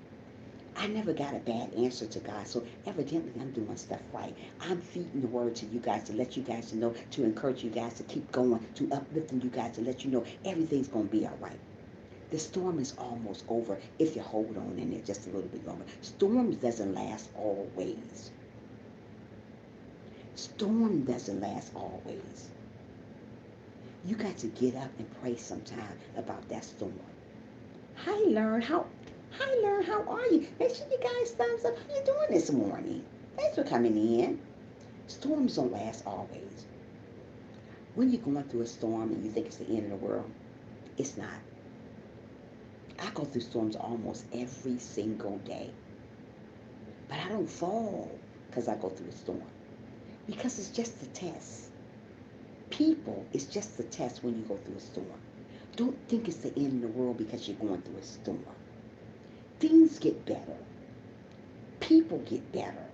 I never got a bad answer to God, so evidently I'm doing stuff right. I'm feeding the word to you guys to let you guys to know, to encourage you guys to keep going, to uplifting you guys to let you know everything's going to be all right. The storm is almost over if you hold on in there just a little bit longer. Storms doesn't last always. Storm doesn't last always. You got to get up and pray sometime about that storm. Hi, Learn. Hi, Learn. How are you? Make sure you guys thumbs up. How you doing this morning? Thanks for coming in. Storms don't last always. When you're going through a storm and you think it's the end of the world, it's not. I go through storms almost every single day. But I don't fall because I go through a storm. Because it's just a test. People, it's just a test when you go through a storm. Don't think it's the end of the world because you're going through a storm. Things get better. People get better.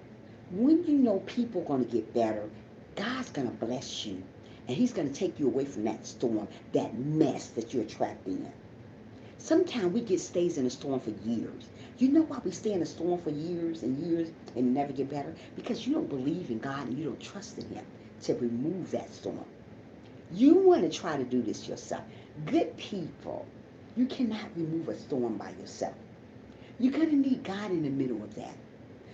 When you know people are going to get better, God's going to bless you. And He's going to take you away from that storm, that mess that you're trapped in. Sometimes we get stays in a storm for years. You know why we stay in a storm for years and years and never get better? Because you don't believe in God and you don't trust in Him to remove that storm. You want to try to do this yourself. Good people, you cannot remove a storm by yourself. You're going to need God in the middle of that.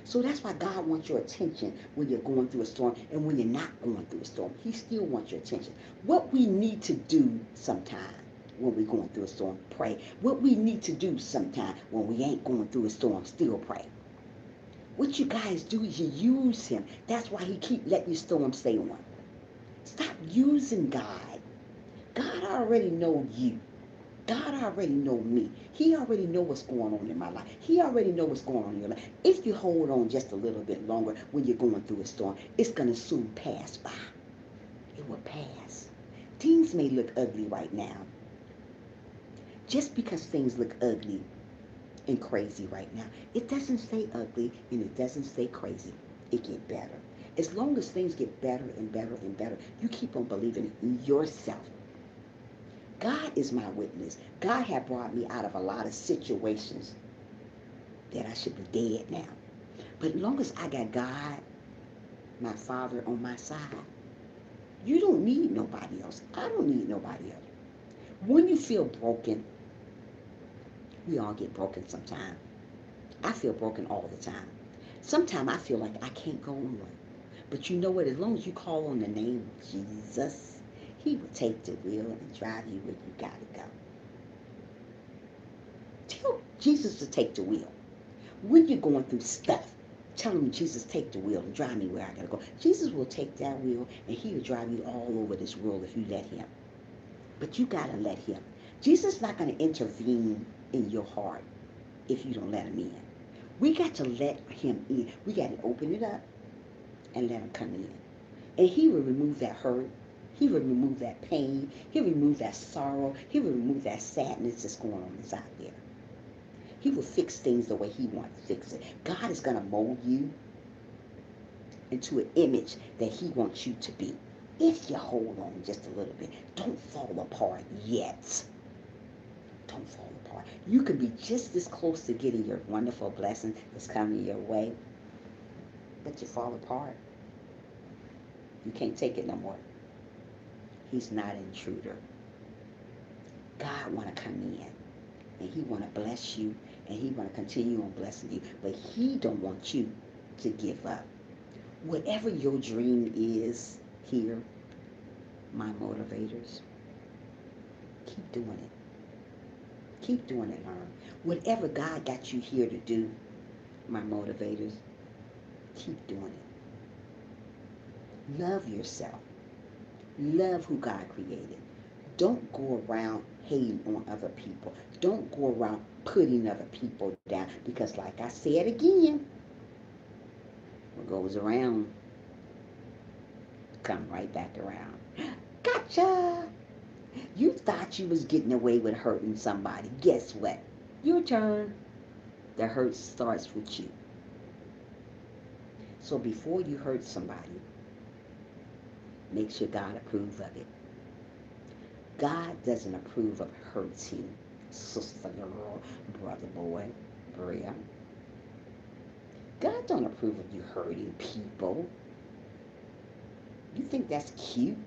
So that's why God wants your attention when you're going through a storm and when you're not going through a storm. He still wants your attention. What we need to do sometime when we're going through a storm, pray. What we need to do sometime when we ain't going through a storm, still pray. What you guys do is you use him. That's why he keep letting your storm stay on. Stop using God. God already know you. God already know me. He already know what's going on in my life. He already know what's going on in your life. If you hold on just a little bit longer when you're going through a storm, it's going to soon pass by. It will pass. Things may look ugly right now. Just because things look ugly and crazy right now, it doesn't stay ugly and it doesn't stay crazy. It get better. As long as things get better and better and better, you keep on believing in yourself. God is my witness. God had brought me out of a lot of situations that I should be dead now. But as long as I got God, my Father, on my side, you don't need nobody else. I don't need nobody else. When you feel broken, we all get broken sometime. I feel broken all the time. Sometimes I feel like I can't go on. But you know what? As long as you call on the name of Jesus, he will take the wheel and drive you where you got to go. Tell Jesus to take the wheel. When you're going through stuff, tell him, Jesus, take the wheel and drive me where I got to go. Jesus will take that wheel and he will drive you all over this world if you let him. But you got to let him. Jesus is not going to intervene in your heart if you don't let him in. We got to let him in. We got to open it up and let him come in. And he will remove that hurt. He will remove that pain. He will remove that sorrow. He will remove that sadness that's going on inside there. He will fix things the way he wants to fix it. God is going to mold you into an image that he wants you to be. If you hold on just a little bit, don't fall apart yet. Don't fall apart. You can be just this close to getting your wonderful blessing that's coming your way, but you fall apart. You can't take it no more. He's not an intruder. God want to come in, and he want to bless you, and he want to continue on blessing you, but he don't want you to give up. Whatever your dream is here, my motivators, keep doing it. Keep doing it, learn. Whatever God got you here to do, my motivators, keep doing it. Love yourself. Love who God created. Don't go around hating on other people. Don't go around putting other people down. Because like I said again, what goes around, come right back around. Gotcha! You thought you was getting away with hurting somebody. Guess what? Your turn. The hurt starts with you. So before you hurt somebody, make sure God approves of it. God doesn't approve of hurting sister, girl, brother, boy, Bria. God don't approve of you hurting people. You think that's cute?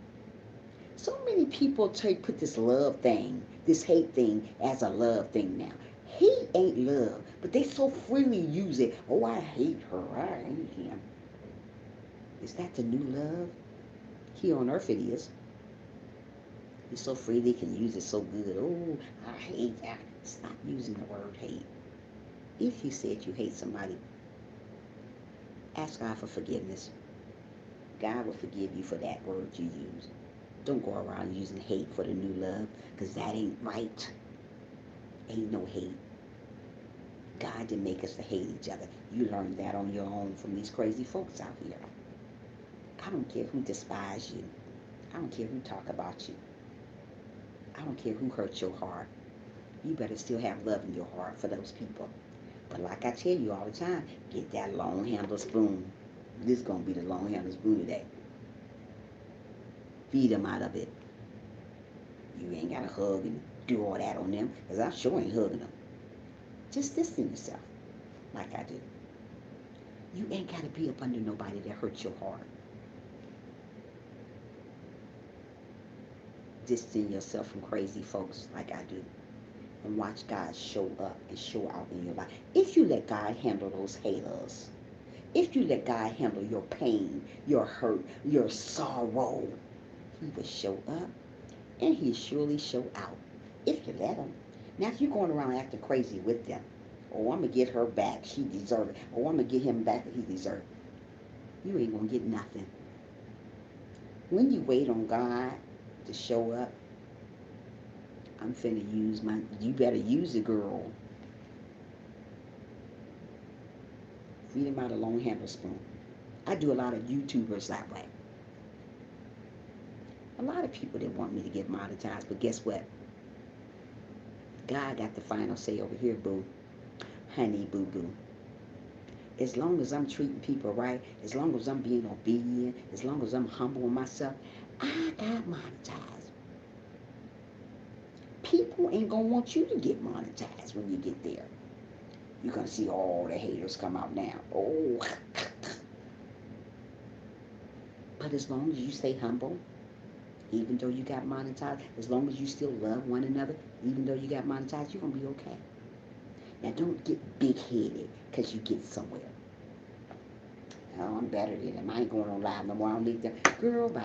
So many people put this love thing, this hate thing as a love thing now. Hate ain't love, but they so freely use it. Oh, I hate her. I hate him. Is that the new love? Here on earth it is. You so freely can use it so good. Oh, I hate that. Stop using the word hate. If you said you hate somebody, ask God for forgiveness. God will forgive you for that word you use. Don't go around using hate for the new love, because that ain't right. Ain't no hate. God didn't make us to hate each other. You learned that on your own from these crazy folks out here. I don't care who despise you. I don't care who talk about you. I don't care who hurt your heart. You better still have love in your heart for those people. But like I tell you all the time, get that long handle spoon. This is going to be the long handle spoon today. Feed them out of it. You ain't got to hug and do all that on them, because I sure ain't hugging them. Just distance yourself like I do. You ain't got to be up under nobody that hurts your heart. Distance yourself from crazy folks like I do. And watch God show up and show out in your life. If you let God handle those haters, If you let God handle your pain, your hurt, your sorrow, He will show up and He'll surely show out if you let Him. Now, if you're going around acting crazy with them, oh, I'm going to get her back, she deserves it. Oh, I'm going to get him back, he deserves it. You ain't going to get nothing. When you wait on God to show up, I'm finna use my, you better use it, girl. Feed him out a long handle spoon. I do a lot of YouTubers that way. A lot of people that want me to get monetized, but guess what? God got the final say over here, boo. Honey, boo boo. As long as I'm treating people right, as long as I'm being obedient, as long as I'm humbling myself, I got monetized. People ain't gonna want you to get monetized when you get there. You're gonna see all the haters come out now. Oh, but as long as you stay humble, even though you got monetized, as long as you still love one another, even though you got monetized, you're gonna be okay. Now don't get big-headed because you get somewhere. Oh, I'm better than them. I ain't going on live no more. I don't need them. Girl, bye.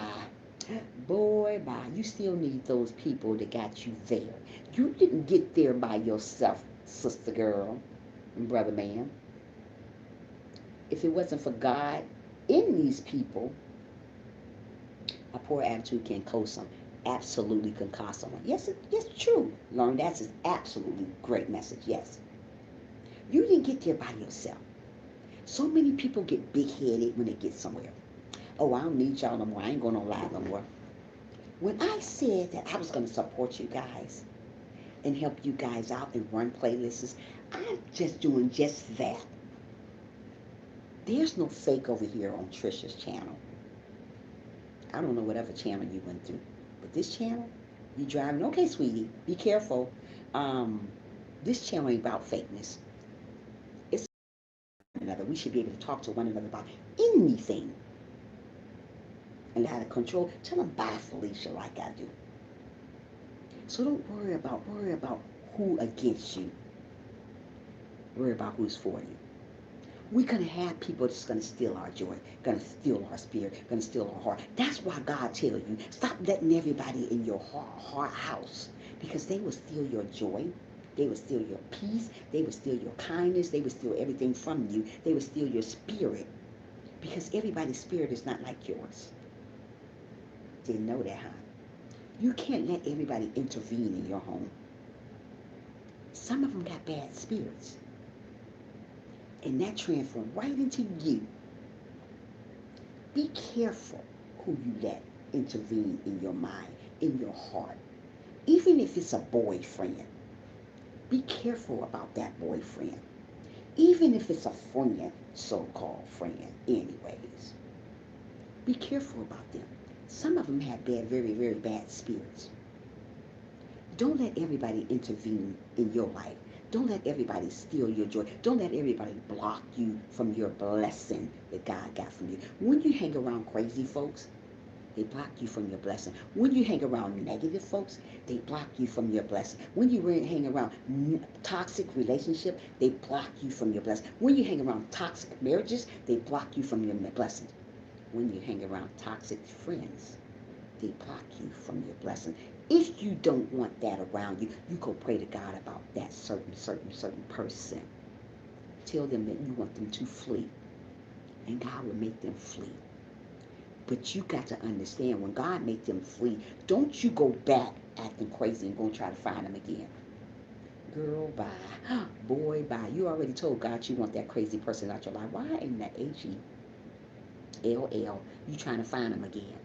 Boy, bye. You still need those people that got you there. You didn't get there by yourself, sister girl and brother man. If it wasn't for God in these people, a poor attitude can cost them. Absolutely can cost someone. Yes, it's true. Learn that's an absolutely great message. Yes. You didn't get there by yourself. So many people get big-headed when they get somewhere. Oh, I don't need y'all no more. I ain't going on live no more. When I said that I was going to support you guys and help you guys out and run playlists, I'm just doing just that. There's no fake over here on Trisha's channel. I don't know whatever channel you went through, but this channel, you driving. Okay, sweetie, be careful. This channel ain't about fakeness. It's another. We should be able to talk to one another about anything and how to control. Tell them bye, Felicia, like I do. So don't worry about who against you. Worry about who's for you. We're gonna have people that's gonna steal our joy, gonna steal our spirit, gonna steal our heart. That's why God tells you, stop letting everybody in your heart house, because they will steal your joy, they will steal your peace, they will steal your kindness, they will steal everything from you, they will steal your spirit, because everybody's spirit is not like yours. Didn't know that, huh? You can't let everybody intervene in your home. Some of them got bad spirits, and that transforms right into you. Be careful who you let intervene in your mind, in your heart. Even if it's a boyfriend, be careful about that boyfriend. Even if it's a friend, so-called friend, anyways. Be careful about them. Some of them have bad, very, very bad spirits. Don't let everybody intervene in your life. Don't let everybody steal your joy. Don't let everybody block you from your blessing that God got from you. When you hang around crazy folks, they block you from your blessing. When you hang around negative folks, they block you from your blessing. When you hang around toxic relationships, they block you from your blessing. When you hang around toxic marriages, they block you from your blessing. When you hang around toxic friends, they block you from your blessing. If you don't want that around you, you go pray to God about that certain person. Tell them that you want them to flee, and God will make them flee. But you got to understand, when God make them flee, don't you go back acting crazy and go try to find them again. Girl, bye. Boy, bye. You already told God you want that crazy person out your life. Why in the Hell you trying to find them again?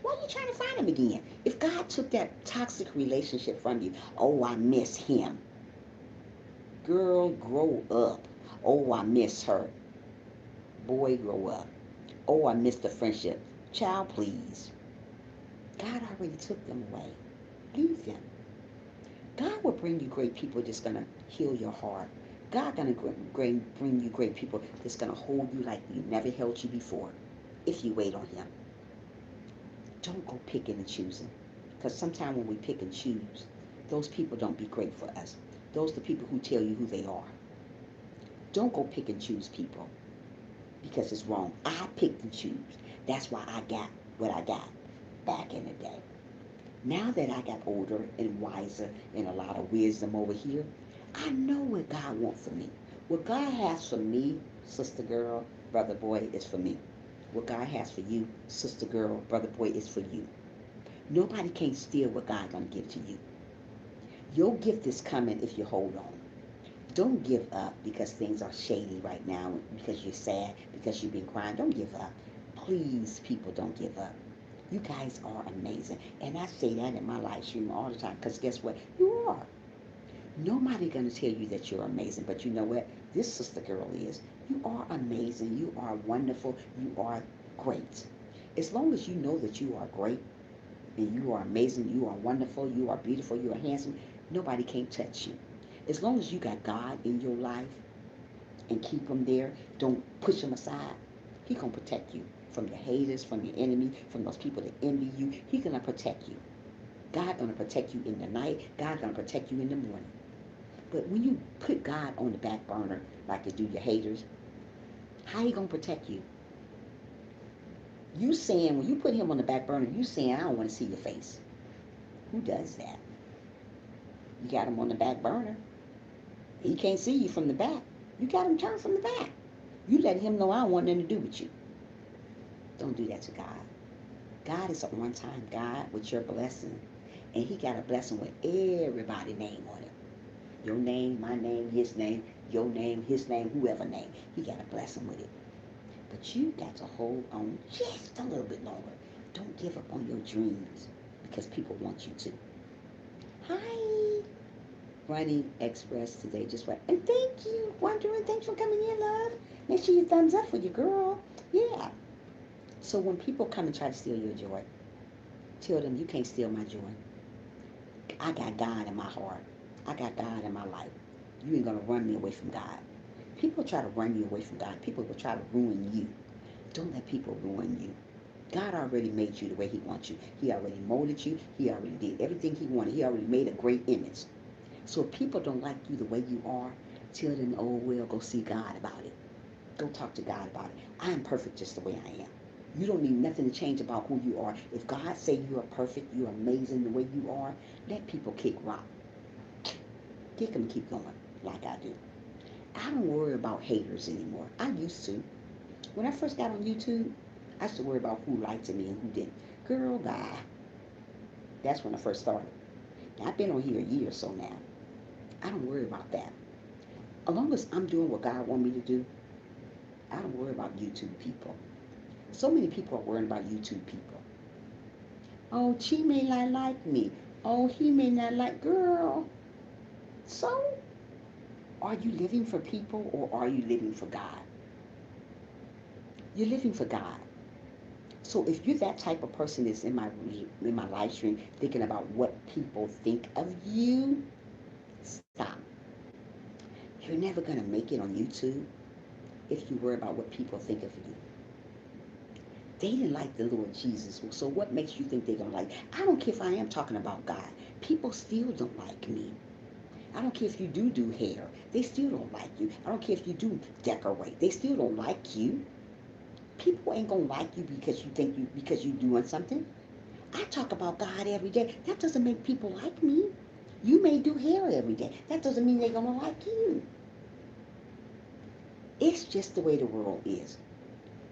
Why are you trying to find him again? If God took that toxic relationship from you, oh, I miss him. Girl, grow up. Oh, I miss her. Boy, grow up. Oh, I miss the friendship. Child, please. God already took them away. Leave them. God will bring you great people that's going to heal your heart. God going to bring you great people that's going to hold you like He never held you before, if you wait on Him. Don't go picking and choosing, because sometimes when we pick and choose, those people don't be great for us. Those are the people who tell you who they are. Don't go pick and choose people because it's wrong. I picked and choose. That's why I got what I got back in the day. Now that I got older and wiser and a lot of wisdom over here, I know what God wants for me. What God has for me, sister girl, brother boy, is for me. What God has for you, sister girl, brother boy, is for you. Nobody can steal what God gonna give to you. Your gift is coming if you hold on. Don't give up because things are shady right now, because you're sad, because you've been crying. Don't give up. Please, people, don't give up. You guys are amazing. And I say that in my live stream all the time because guess what? You are. Nobody going to tell you that you're amazing, but you know what? This sister girl is. You are amazing. You are wonderful. You are great. As long as you know that you are great and you are amazing, you are wonderful, you are beautiful, you are handsome, nobody can touch you. As long as you got God in your life and keep him there, don't push him aside, he going to protect you from your haters, from your enemy, from those people that envy you. He's going to protect you. God going to protect you in the night. God going to protect you in the morning. But when you put God on the back burner, like they do your haters, how he going to protect you? You saying, when you put him on the back burner, you saying, I don't want to see your face. Who does that? You got him on the back burner. He can't see you from the back. You got him turned from the back. You let him know I don't want nothing to do with you. Don't do that to God. God is an on-time God with your blessing. And he got a blessing with everybody's name on it. Your name, my name, his name, your name, his name, whoever name. He got a blessing with it. But you got to hold on just a little bit longer. Don't give up on your dreams because people want you to. Hi. Running Express today, just right. And thank you, Wondering. Thanks for coming in, love. Make sure you thumbs up for your girl. Yeah. So when people come and try to steal your joy, tell them you can't steal my joy. I got God in my heart. I got God in my life. You ain't going to run me away from God. People try to run you away from God. People will try to ruin you. Don't let people ruin you. God already made you the way he wants you. He already molded you. He already did everything he wanted. He already made a great image. So if people don't like you the way you are, tell them, oh, well, go see God about it. Go talk to God about it. I am perfect just the way I am. You don't need nothing to change about who you are. If God say you are perfect, you're amazing the way you are, let people kick rock. Kick them, keep going like I do. I don't worry about haters anymore. I used to. When I first got on YouTube, I used to worry about who liked me and who didn't. Girl, bye. That's when I first started. Now, I've been on here a year or so now. I don't worry about that. As long as I'm doing what God wants me to do, I don't worry about YouTube people. So many people are worrying about YouTube people. Oh, she may not like me. Oh, he may not like, girl. So, are you living for people or are you living for God? You're living for God. So if you're that type of person that's in my live stream thinking about what people think of you, stop. You're never gonna make it on YouTube if you worry about what people think of you. They didn't like the Lord Jesus. So what makes you think they're gonna like? I don't care if I am talking about God. People still don't like me. I don't care if you do hair. They still don't like you. I don't care if you do decorate. They still don't like you. People ain't gonna like you because you doing something. I talk about God every day. That doesn't make people like me. You may do hair every day. That doesn't mean they're gonna like you. It's just the way the world is.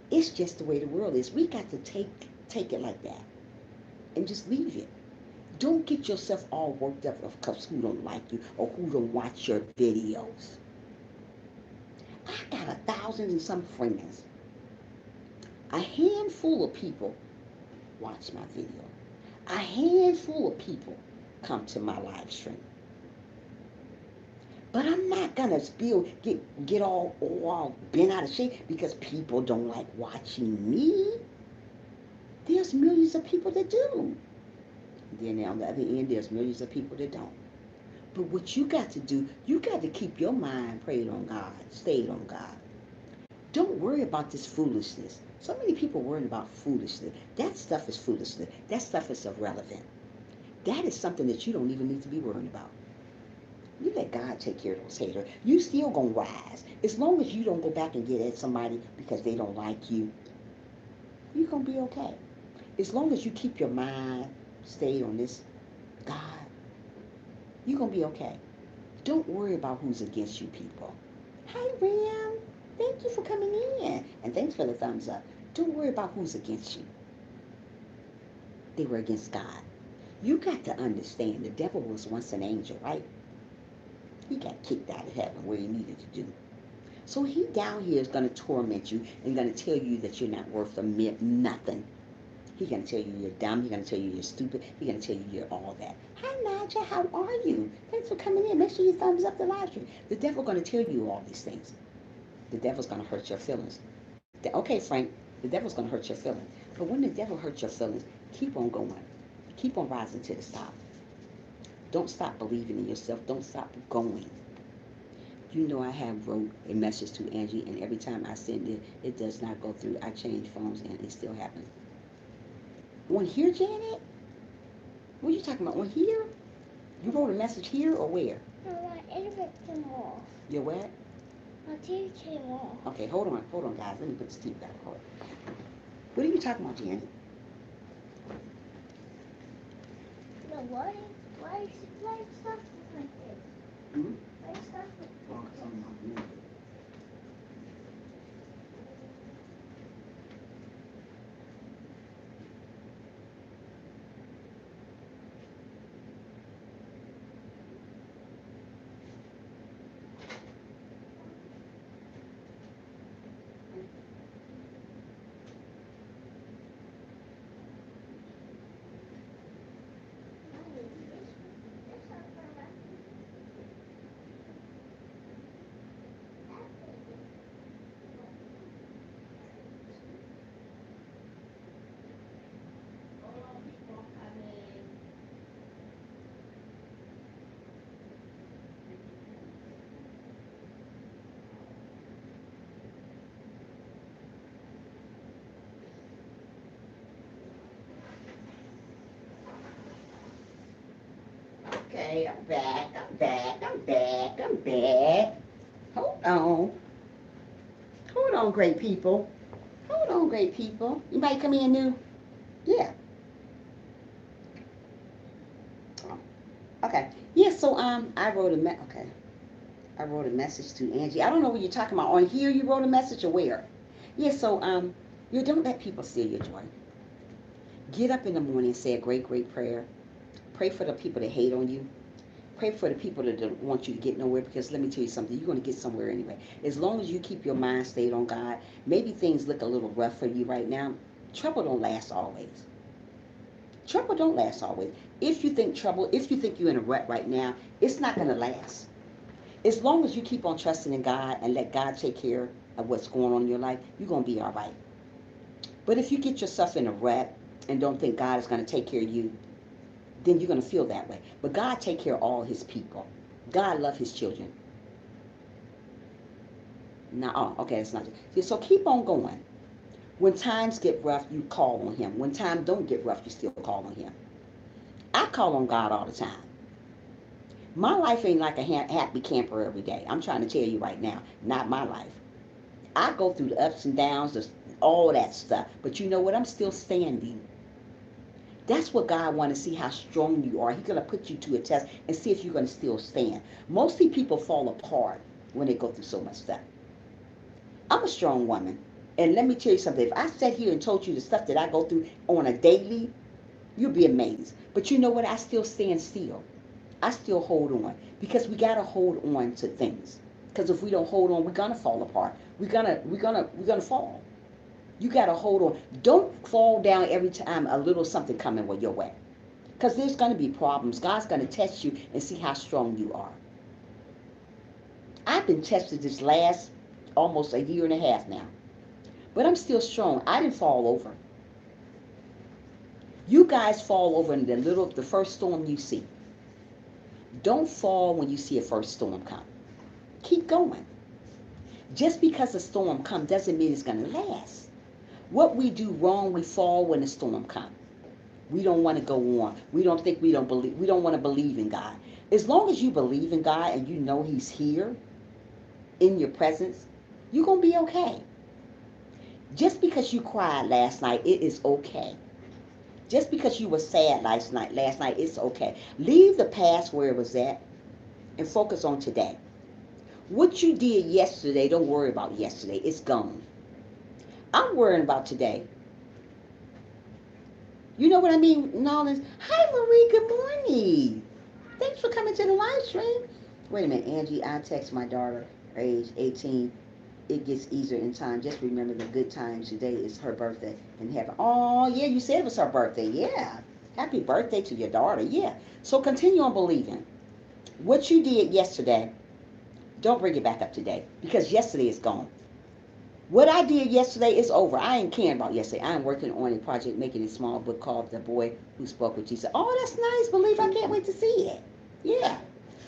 It's just the way the world is. We got to take it like that and just leave it. Don't get yourself all worked up because who don't like you or who don't watch your videos. I got 1,000 and some friends. A handful of people watch my video. A handful of people come to my live stream. But I'm not gonna get all bent out of shape because people don't like watching me. There's millions of people that do. Then on the other end, there's millions of people that don't. But what you got to do, you got to keep your mind prayed on God, stayed on God. Don't worry about this foolishness. So many people worrying about foolishness. That stuff is foolishness. That stuff is irrelevant. That is something that you don't even need to be worrying about. You let God take care of those haters. You still gonna rise. As long as you don't go back and get at somebody because they don't like you, you're gonna be okay. As long as you keep your mind stayed on this God, you're gonna be okay. Don't worry about who's against you, people. Hi, Ram. Thank you for coming in. And thanks for the thumbs up. Don't worry about who's against you. They were against God. You got to understand the devil was once an angel, right? He got kicked out of heaven where he needed to do. So he down here is going to torment you and going to tell you that you're not worth a nothing. He's going to tell you you're dumb. He's going to tell you you're stupid. He's going to tell you you're all that. Hi, Naja. How are you? Thanks for coming in. Make sure you thumbs up the live stream. The devil's going to tell you all these things. The devil's going to hurt your feelings. Okay, Frank, the devil's going to hurt your feelings. But when the devil hurts your feelings, keep on going. Keep on rising to the top. Don't stop believing in yourself. Don't stop going. You know I have wrote a message to Angie, and every time I send it, it does not go through. I change phones, and it still happens. On here, Janet? What are you talking about? On here? You wrote a message here or where? No, my internet came off. Your what? My TV came off. Okay, hold on, guys. Let me put this TV back. Hold on. What are you talking about, Janet? No, why stuff like this? Mm-hmm. Why stuff like this? Okay, I'm back. Hold on. Hold on, great people. Hold on, great people. Anybody come in new? Yeah. Oh, okay. Yeah, so I wrote a message to Angie. I don't know what you're talking about. On here you wrote a message or where? Yeah, so you don't let people steal your joy. Get up in the morning and say a great, great prayer. Pray for the people that hate on you. Pray for the people that don't want you to get nowhere, because let me tell you something, you're going to get somewhere anyway. As long as you keep your mind stayed on God, maybe things look a little rough for you right now. Trouble don't last always. Trouble don't last always. If you think you're in a rut right now, it's not going to last. As long as you keep on trusting in God and let God take care of what's going on in your life, you're going to be all right. But if you get yourself in a rut and don't think God is going to take care of you, then you're going to feel that way. But God take care of all his people. God love his children. Now, okay, that's not it. So keep on going. When times get rough, you call on him. When times don't get rough, you still call on him. I call on God all the time. My life ain't like a happy camper every day. I'm trying to tell you right now, not my life. I go through the ups and downs, all that stuff. But you know what? I'm still standing. That's what God wants to see, how strong you are. He's going to put you to a test and see if you're going to still stand. Mostly people fall apart when they go through so much stuff. I'm a strong woman. And let me tell you something. If I sat here and told you the stuff that I go through on a daily, you'll be amazed. But you know what? I still stand still. I still hold on, because we got to hold on to things. Because if we don't hold on, we're going to fall apart. We're gonna fall. You got to hold on. Don't fall down every time a little something coming your way. Because there's going to be problems. God's going to test you and see how strong you are. I've been tested this last almost a year and a half now. But I'm still strong. I didn't fall over. You guys fall over in the first storm you see. Don't fall when you see a first storm come. Keep going. Just because a storm comes doesn't mean it's going to last. What we do wrong, we fall when the storm comes. We don't want to go on. We don't want to believe in God. As long as you believe in God and you know He's here in your presence, you're going to be okay. Just because you cried last night, it is okay. Just because you were sad last night, it's okay. Leave the past where it was at and focus on today. What you did yesterday, don't worry about yesterday. It's gone. I'm worrying about today. You know what I mean, Nolans? Hi, Marie. Good morning. Thanks for coming to the live stream. Wait a minute, Angie. I text my daughter, age 18. It gets easier in time. Just remember the good times. Today is her birthday. And have, oh, yeah, you said it was her birthday. Yeah. Happy birthday to your daughter. Yeah. So continue on believing. What you did yesterday, don't bring it back up today because yesterday is gone. What I did yesterday is over. I ain't caring about yesterday. I'm working on a project, making a small book called The Boy Who Spoke with Jesus. Oh, that's nice. Believe I can't wait to see it. Yeah.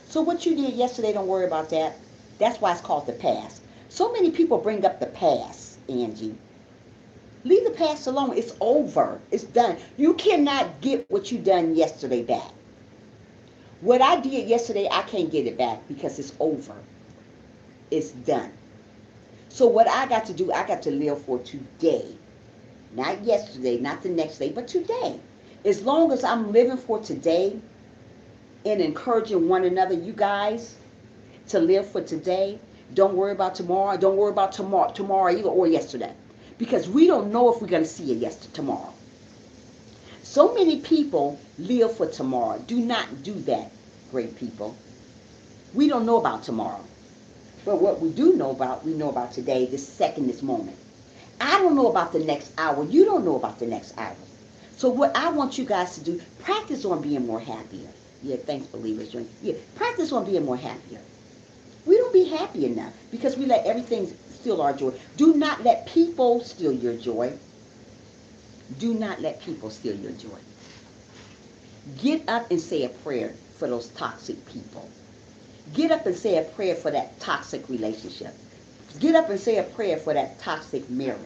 So what you did yesterday, don't worry about that. That's why it's called the past. So many people bring up the past, Angie. Leave the past alone. It's over. It's done. You cannot get what you done yesterday back. What I did yesterday, I can't get it back because it's over. It's done. So what I got to do, I got to live for today. Not yesterday, not the next day, but today. As long as I'm living for today and encouraging one another, you guys, to live for today, don't worry about tomorrow. Don't worry about tomorrow either or yesterday. Because we don't know if we're going to see it tomorrow. So many people live for tomorrow. Do not do that, great people. We don't know about tomorrow. But what we do know about, we know about today, this second, this moment. I don't know about the next hour. You don't know about the next hour. So what I want you guys to do, practice on being more happier. Yeah, thanks, believers. Yeah, practice on being more happier. We don't be happy enough because we let everything steal our joy. Do not let people steal your joy. Do not let people steal your joy. Get up and say a prayer for those toxic people. Get up and say a prayer for that toxic relationship. Get up and say a prayer for that toxic marriage.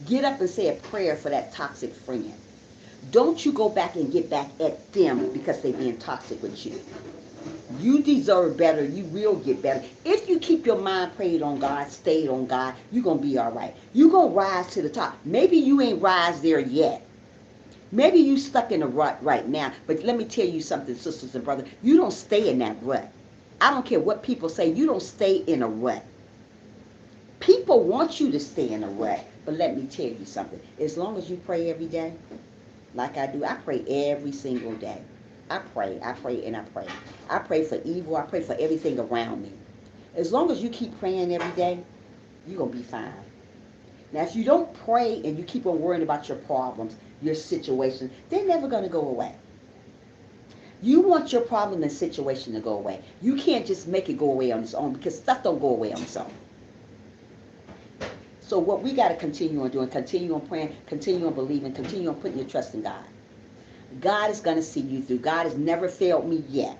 Get up and say a prayer for that toxic friend. Don't you go back and get back at them because they're being toxic with you. You deserve better. You will get better. If you keep your mind prayed on God, stayed on God, you're going to be all right. You're going to rise to the top. Maybe you ain't rise there yet. Maybe you stuck in a rut right now. But let me tell you something, sisters and brothers. You don't stay in that rut. I don't care what people say. You don't stay in a rut. People want you to stay in a rut. But let me tell you something. As long as you pray every day, like I do, I pray every single day. I pray, and I pray. I pray for evil. I pray for everything around me. As long as you keep praying every day, you're going to be fine. Now, if you don't pray and you keep on worrying about your problems, your situation, they're never going to go away. You want your problem and situation to go away. You can't just make it go away on its own because stuff don't go away on its own. So what we got to continue on doing, continue on praying, continue on believing, continue on putting your trust in God. God is going to see you through. God has never failed me yet.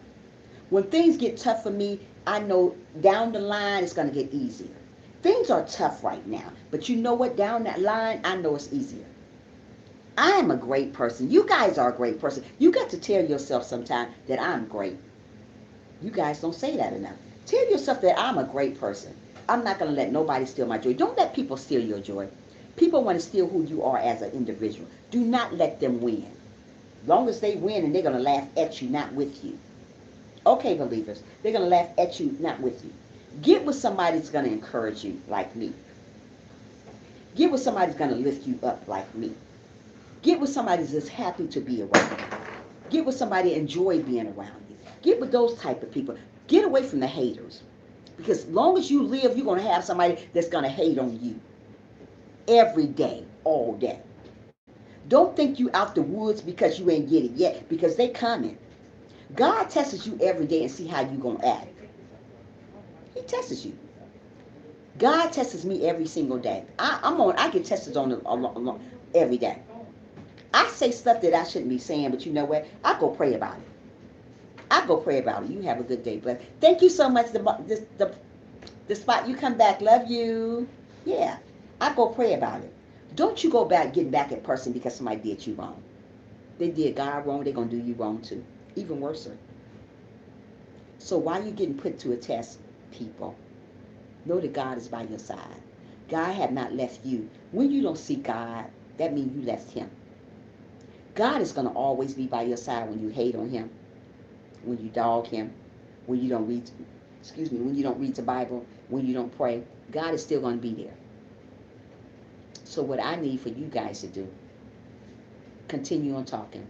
When things get tough for me, I know down the line it's going to get easier. Things are tough right now, but you know what? Down that line, I know it's easier. I am a great person. You guys are a great person. You got to tell yourself sometime that I'm great. You guys don't say that enough. Tell yourself that I'm a great person. I'm not going to let nobody steal my joy. Don't let people steal your joy. People want to steal who you are as an individual. Do not let them win. As long as they win and they're going to laugh at you, not with you. Okay, believers, they're going to laugh at you, not with you. Get with somebody that's going to encourage you like me. Get with somebody that's going to lift you up like me. Get with somebody that's just happy to be around you. Get with somebody that enjoy being around you. Get with those type of people. Get away from the haters. Because as long as you live, you're going to have somebody that's going to hate on you. Every day, all day. Don't think you out the woods because you ain't get it yet, because they coming. God tests you every day and see how you going to act. He tests you. God tests me every single day. I get tested on every day. I say stuff that I shouldn't be saying, but you know what? I go pray about it. I go pray about it. You have a good day, bless. Thank you so much. The spot you come back. Love you. Yeah. I go pray about it. Don't you go back getting back at person because somebody did you wrong. They did God wrong. They're going to do you wrong too. Even worse. So while you're getting put to a test, people, know that God is by your side. God had not left you. When you don't see God, that means you left him. God is going to always be by your side when you hate on him, when you dog him, when you don't read, when you don't read the Bible, when you don't pray. God is still going to be there. So what I need for you guys to do, continue on talking,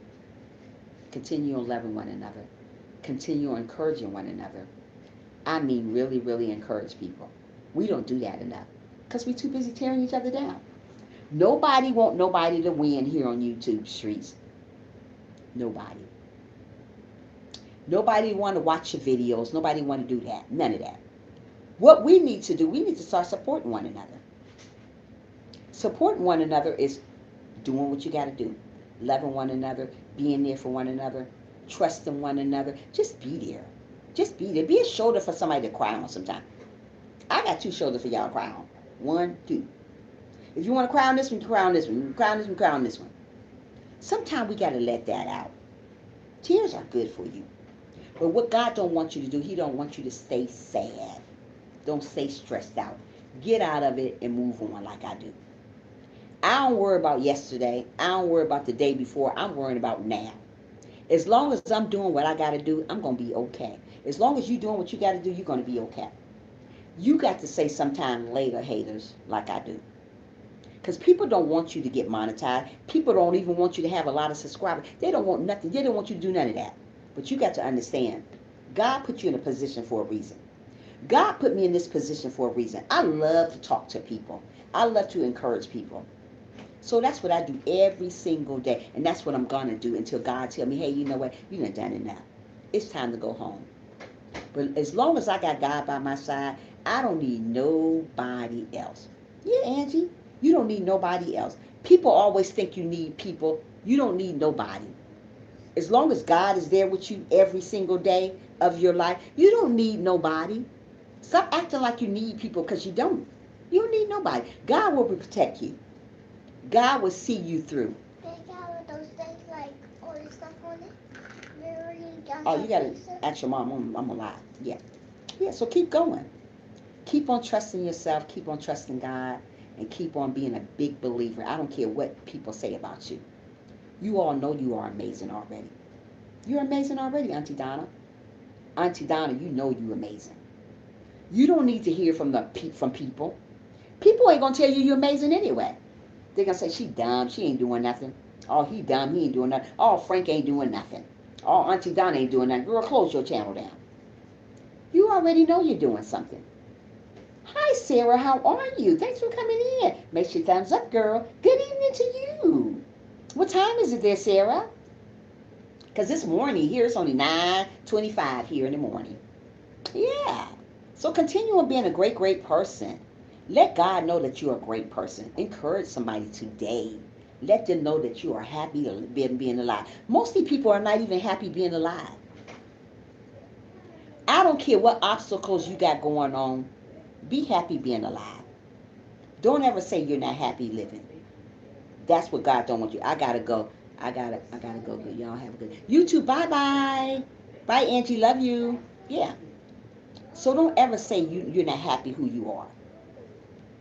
continue on loving one another, continue on encouraging one another. I mean really, really encourage people. We don't do that enough because we're too busy tearing each other down. Nobody want nobody to win here on YouTube streets. Nobody. Nobody want to watch your videos. Nobody want to do that. None of that. What we need to do, we need to start supporting one another. Supporting one another is doing what you got to do. Loving one another, being there for one another, trusting one another. Just be there. Just be there. Be a shoulder for somebody to cry on sometime. I got 2 shoulders for y'all to cry on. 1, 2. If you want to cry on this one, cry on this one. Cry on this one, cry on this one. Sometimes we got to let that out. Tears are good for you. But what God don't want you to do, he don't want you to stay sad. Don't stay stressed out. Get out of it and move on like I do. I don't worry about yesterday. I don't worry about the day before. I'm worrying about now. As long as I'm doing what I got to do, I'm going to be okay. As long as you're doing what you got to do, you're going to be okay. You got to say sometime later, haters, like I do. Because people don't want you to get monetized. People don't even want you to have a lot of subscribers. They don't want nothing. They don't want you to do none of that. But you got to understand, God put you in a position for a reason. God put me in this position for a reason. I love to talk to people. I love to encourage people. So that's what I do every single day. And that's what I'm going to do until God tell me, hey, you know what? You done done it now. It's time to go home. But as long as I got God by my side, I don't need nobody else. Yeah, Angie, you don't need nobody else. People always think you need people. You don't need nobody. As long as God is there with you every single day of your life, you don't need nobody. Stop acting like you need people because you don't. You don't need nobody. God will protect you. God will see you through. They got those things like all this stuff on it. Oh, you got to ask your mom. I'm alive. Yeah. Yeah, so keep going. Keep on trusting yourself. Keep on trusting God. And keep on being a big believer. I don't care what people say about you. You all know you are amazing already. You're amazing already, Auntie Donna. Auntie Donna, you know you're amazing. You don't need to hear from people. People ain't going to tell you you're amazing anyway. They're going to say, she dumb. She ain't doing nothing. Oh, he dumb. He ain't doing nothing. Oh, Frank ain't doing nothing. Oh, Auntie Donna ain't doing nothing. Girl, close your channel down. You already know you're doing something. Hi, Sarah. How are you? Thanks for coming in. Make sure thumbs up, girl. Good evening to you. What time is it there, Sarah? Because this morning here, it's only 9:25 here in the morning. Yeah. So continue on being a great, great person. Let God know that you're a great person. Encourage somebody today. Let them know that you are happy being alive. Mostly people are not even happy being alive. I don't care what obstacles you got going on. Be happy being alive. Don't ever say you're not happy living. That's what God don't want you. I gotta go. I gotta go. Good. Y'all have a good. You too. Bye bye. Bye, Angie. Love you. Yeah. So don't ever say you're not happy who you are.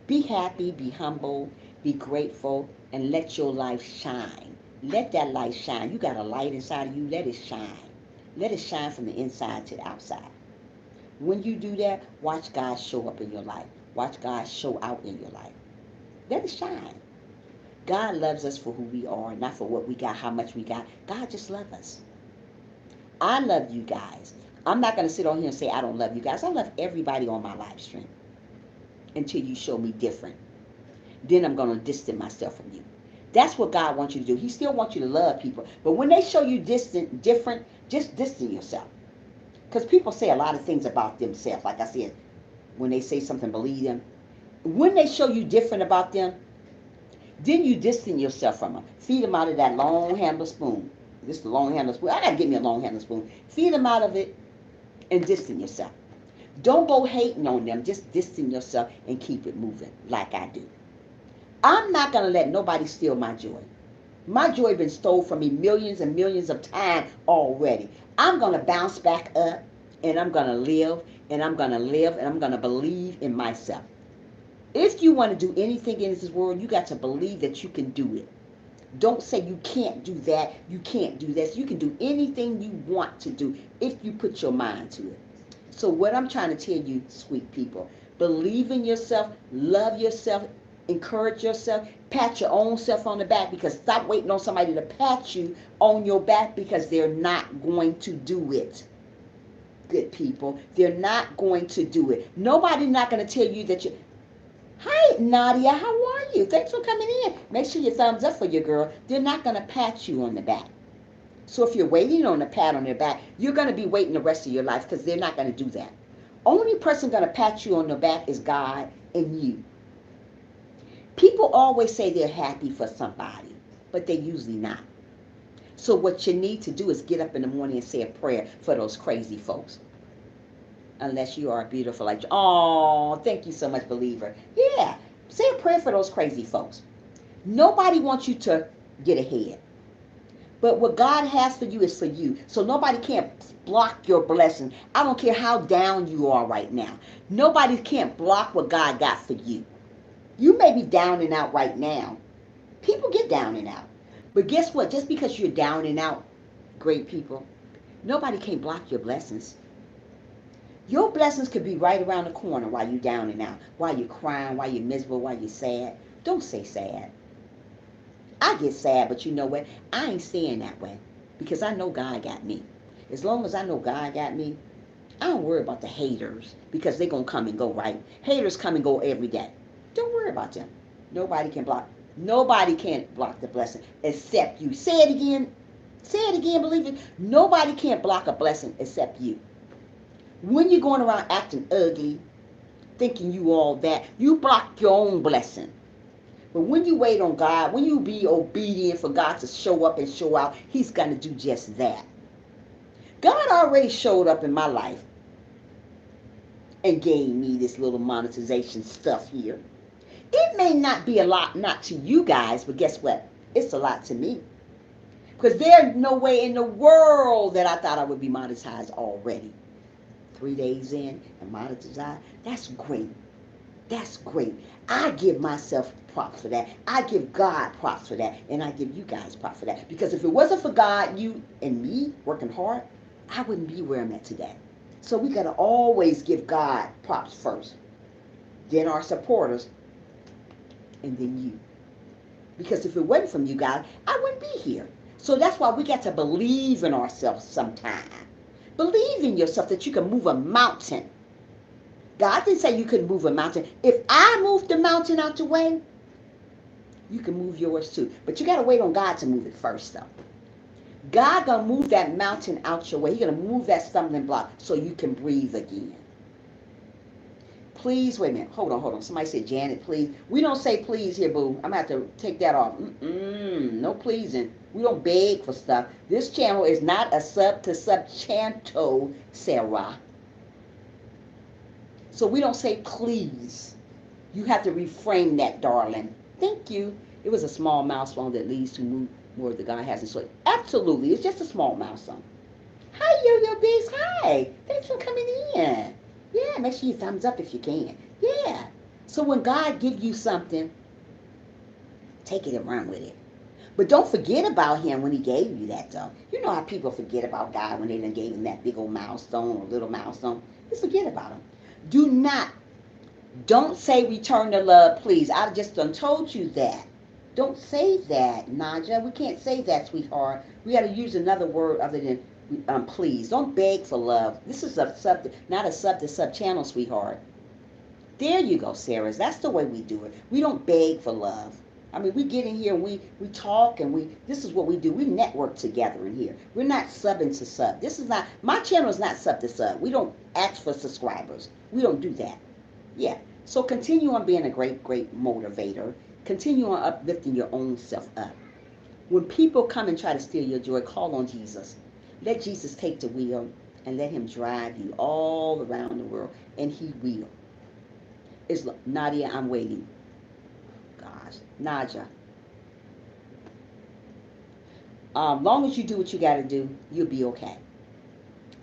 Be happy, be humble, be grateful, and let your life shine. Let that light shine. You got a light inside of you. Let it shine. Let it shine from the inside to the outside. When you do that, watch God show up in your life. Watch God show out in your life. Let it shine. God loves us for who we are, not for what we got, how much we got. God just loves us. I love you guys. I'm not going to sit on here and say I don't love you guys. I love everybody on my live stream until you show me different. Then I'm going to distance myself from you. That's what God wants you to do. He still wants you to love people. But when they show you different, just distance yourself. Because people say a lot of things about themselves. Like I said, when they say something, believe them. When they show you different about them, then you distance yourself from them. Feed them out of that long handle spoon. This is the long handle spoon. I got to get me a long handle spoon. Feed them out of it and distance yourself. Don't go hating on them. Just distance yourself and keep it moving like I do. I'm not going to let nobody steal my joy. My joy been stolen from me millions and millions of times already. I'm going to bounce back up and I'm going to live, and I'm going to live, and I'm going to believe in myself. If you want to do anything in this world, you got to believe that you can do it. Don't say you can't do that, you can't do this. You can do anything you want to do if you put your mind to it. So what I'm trying to tell you, sweet people, believe in yourself, love yourself, encourage yourself, pat your own self on the back, because stop waiting on somebody to pat you on your back, because they're not going to do it. Good people, they're not going to do it. Nobody's not going to tell you that you. Hi, Nadia, how are you? Thanks for coming in. Make sure you thumbs up for your girl. They're not going to pat you on the back. So if you're waiting on a pat on their back, you're going to be waiting the rest of your life, because they're not going to do that. Only person going to pat you on the back is God and you. People always say they're happy for somebody, but they're usually not. So what you need to do is get up in the morning and say a prayer for those crazy folks. Unless you are beautiful like, oh, thank you so much, believer. Yeah, say a prayer for those crazy folks. Nobody wants you to get ahead. But what God has for you is for you. So nobody can't block your blessing. I don't care how down you are right now. Nobody can't block what God got for you. You may be down and out right now. People get down and out. But guess what? Just because you're down and out, great people, nobody can block your blessings. Your blessings could be right around the corner while you're down and out, while you're crying, while you're miserable, while you're sad. Don't say sad. I get sad, but you know what? I ain't staying that way, because I know God got me. As long as I know God got me, I don't worry about the haters, because they're going to come and go, right? Haters come and go every day. Don't worry about them. Nobody can block. Nobody can block the blessing except you. Say it again. Say it again, believe it. Nobody can't block a blessing except you. When you're going around acting ugly, thinking you all that, you block your own blessing. But when you wait on God, when you be obedient for God to show up and show out, he's going to do just that. God already showed up in my life and gave me this little monetization stuff here. It may not be a lot, not to you guys, but guess what? It's a lot to me. Because there's no way in the world that I thought I would be monetized already. 3 days in and monetized, that's great. That's great. I give myself props for that. I give God props for that. And I give you guys props for that. Because if it wasn't for God, you and me working hard, I wouldn't be where I'm at today. So we got to always give God props first. Then our supporters. And then you. Because if it wasn't from you guys, I wouldn't be here. So that's why we got to believe in ourselves sometime. Believe in yourself that you can move a mountain. God didn't say you couldn't move a mountain. If I moved the mountain out the way, you can move yours too. But you got to wait on God to move it first, though. God going to move that mountain out your way. He's going to move that stumbling block so you can breathe again. Please, wait a minute. Hold on. Somebody said, Janet, please. We don't say please here, boo. I'm going to have to take that off. No pleasing. We don't beg for stuff. This channel is not a sub-to-sub channel, Sarah. So we don't say please. You have to reframe that, darling. Thank you. It was a small milestone that leads to more that God has in store. Absolutely. It's just a small milestone. Hi, Yo-Yo Biz. Hi. Thanks for coming in. Yeah, make sure you thumbs up if you can. Yeah. So when God gives you something, take it and run with it. But don't forget about him when he gave you that, though. You know how people forget about God when they done gave him that big old milestone or little milestone. Just forget about him. Don't say return the love, please. I just done told you that. Don't say that, Naja. We can't say that, sweetheart. We got to use another word other than please. Don't beg for love. This is not a sub-to-sub channel, sweetheart. There you go, Sarah. That's the way we do it. We don't beg for love. I mean, we get in here and we talk and this is what we do. We network together in here. We're not subbing to sub. My channel is not sub to sub. We don't ask for subscribers. We don't do that. Yeah. So continue on being a great, great motivator. Continue on uplifting your own self up. When people come and try to steal your joy, call on Jesus. Let Jesus take the wheel and let him drive you all around the world. And he will. Nadia, I'm waiting. Gosh, Naja. Long as you do what you got to do, you'll be okay.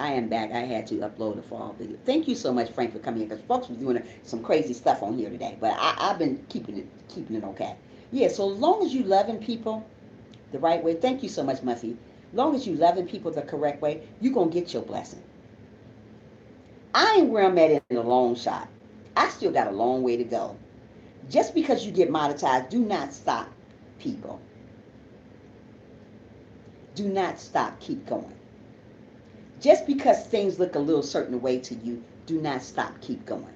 I am back. I had to upload a fall video. Thank you so much, Frank, for coming in, because folks were doing some crazy stuff on here today. But I've been keeping it okay. Yeah, so as long as you loving people the right way, thank you so much, Muffy. As long as you loving people the correct way, you're going to get your blessing. I ain't where I'm at in the long shot. I still got a long way to go. Just because you get monetized, do not stop, people. Do not stop. Keep going. Just because things look a little certain way to you, do not stop. Keep going.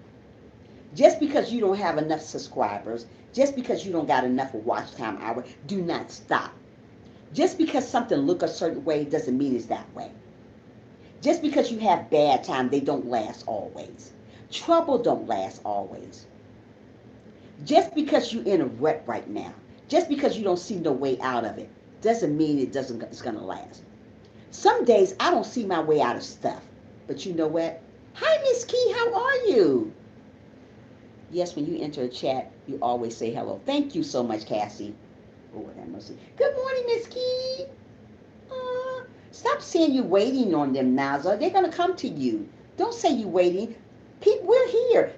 Just because you don't have enough subscribers, just because you don't got enough watch time hour, do not stop. Just because something look a certain way doesn't mean it's that way. Just because you have bad time, they don't last always. Trouble don't last always. Just because you're in a rut right now, just because you don't see no way out of it, doesn't mean it's gonna last. Some days I don't see my way out of stuff. But you know what? Hi, Miss Key, how are you? Yes, when you enter a chat, you always say hello. Thank you so much, Cassie. Oh, that must be. Good morning, Miss Key. Stop saying you're waiting on them, Naza. They're gonna come to you. Don't say you're waiting. People, we're here.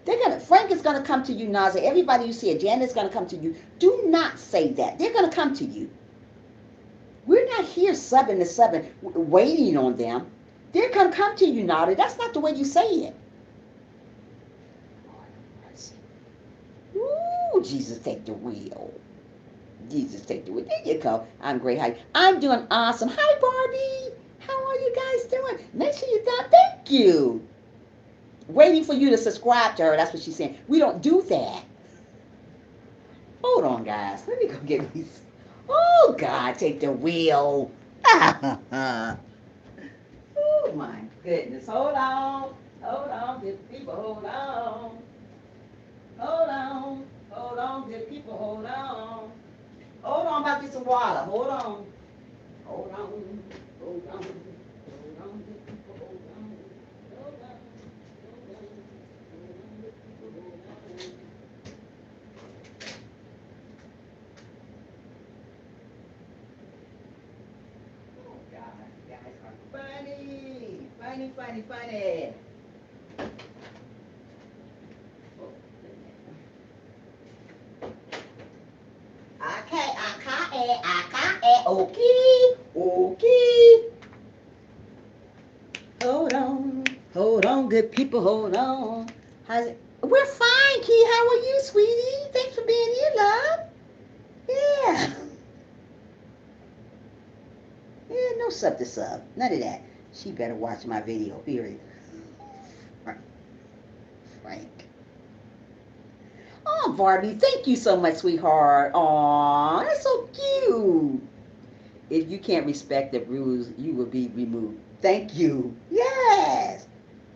Frank is gonna come to you, Naza. Everybody you see, Janet's gonna come to you. Do not say that. They're gonna come to you. We're not here subbing to subbing, waiting on them. They're gonna come to you, Nada. That's not the way you say it. Ooh, Jesus, take the wheel. Jesus, take the wheel. There you go. I'm great. Hi. I'm doing awesome. Hi, Barbie. How are you guys doing? Make sure you're done. Thank you. Waiting for you to subscribe to her. That's what she's saying. We don't do that. Hold on, guys. Let me go get these. Oh, God, take the wheel. Oh, my goodness. Hold on. Hold on, good people. Hold on. Hold on. Hold on, good people. Hold on. Hold on, about to get some water. Hold on. Hold on. Hold on. Hold on, good people. Hold on. Hold on. Oh, God. You guys are funny. Funny, funny, funny. Okay, okay. Hold on, good people, hold on. How's it? We're fine, Key. How are you, sweetie? Thanks for being here, love. Yeah. Yeah, no sub to sub. None of that. She better watch my video, period. Frank. Oh, Barbie, thank you so much, sweetheart. Aw, that's so cute. If you can't respect the rules, you will be removed. Thank you. Yes.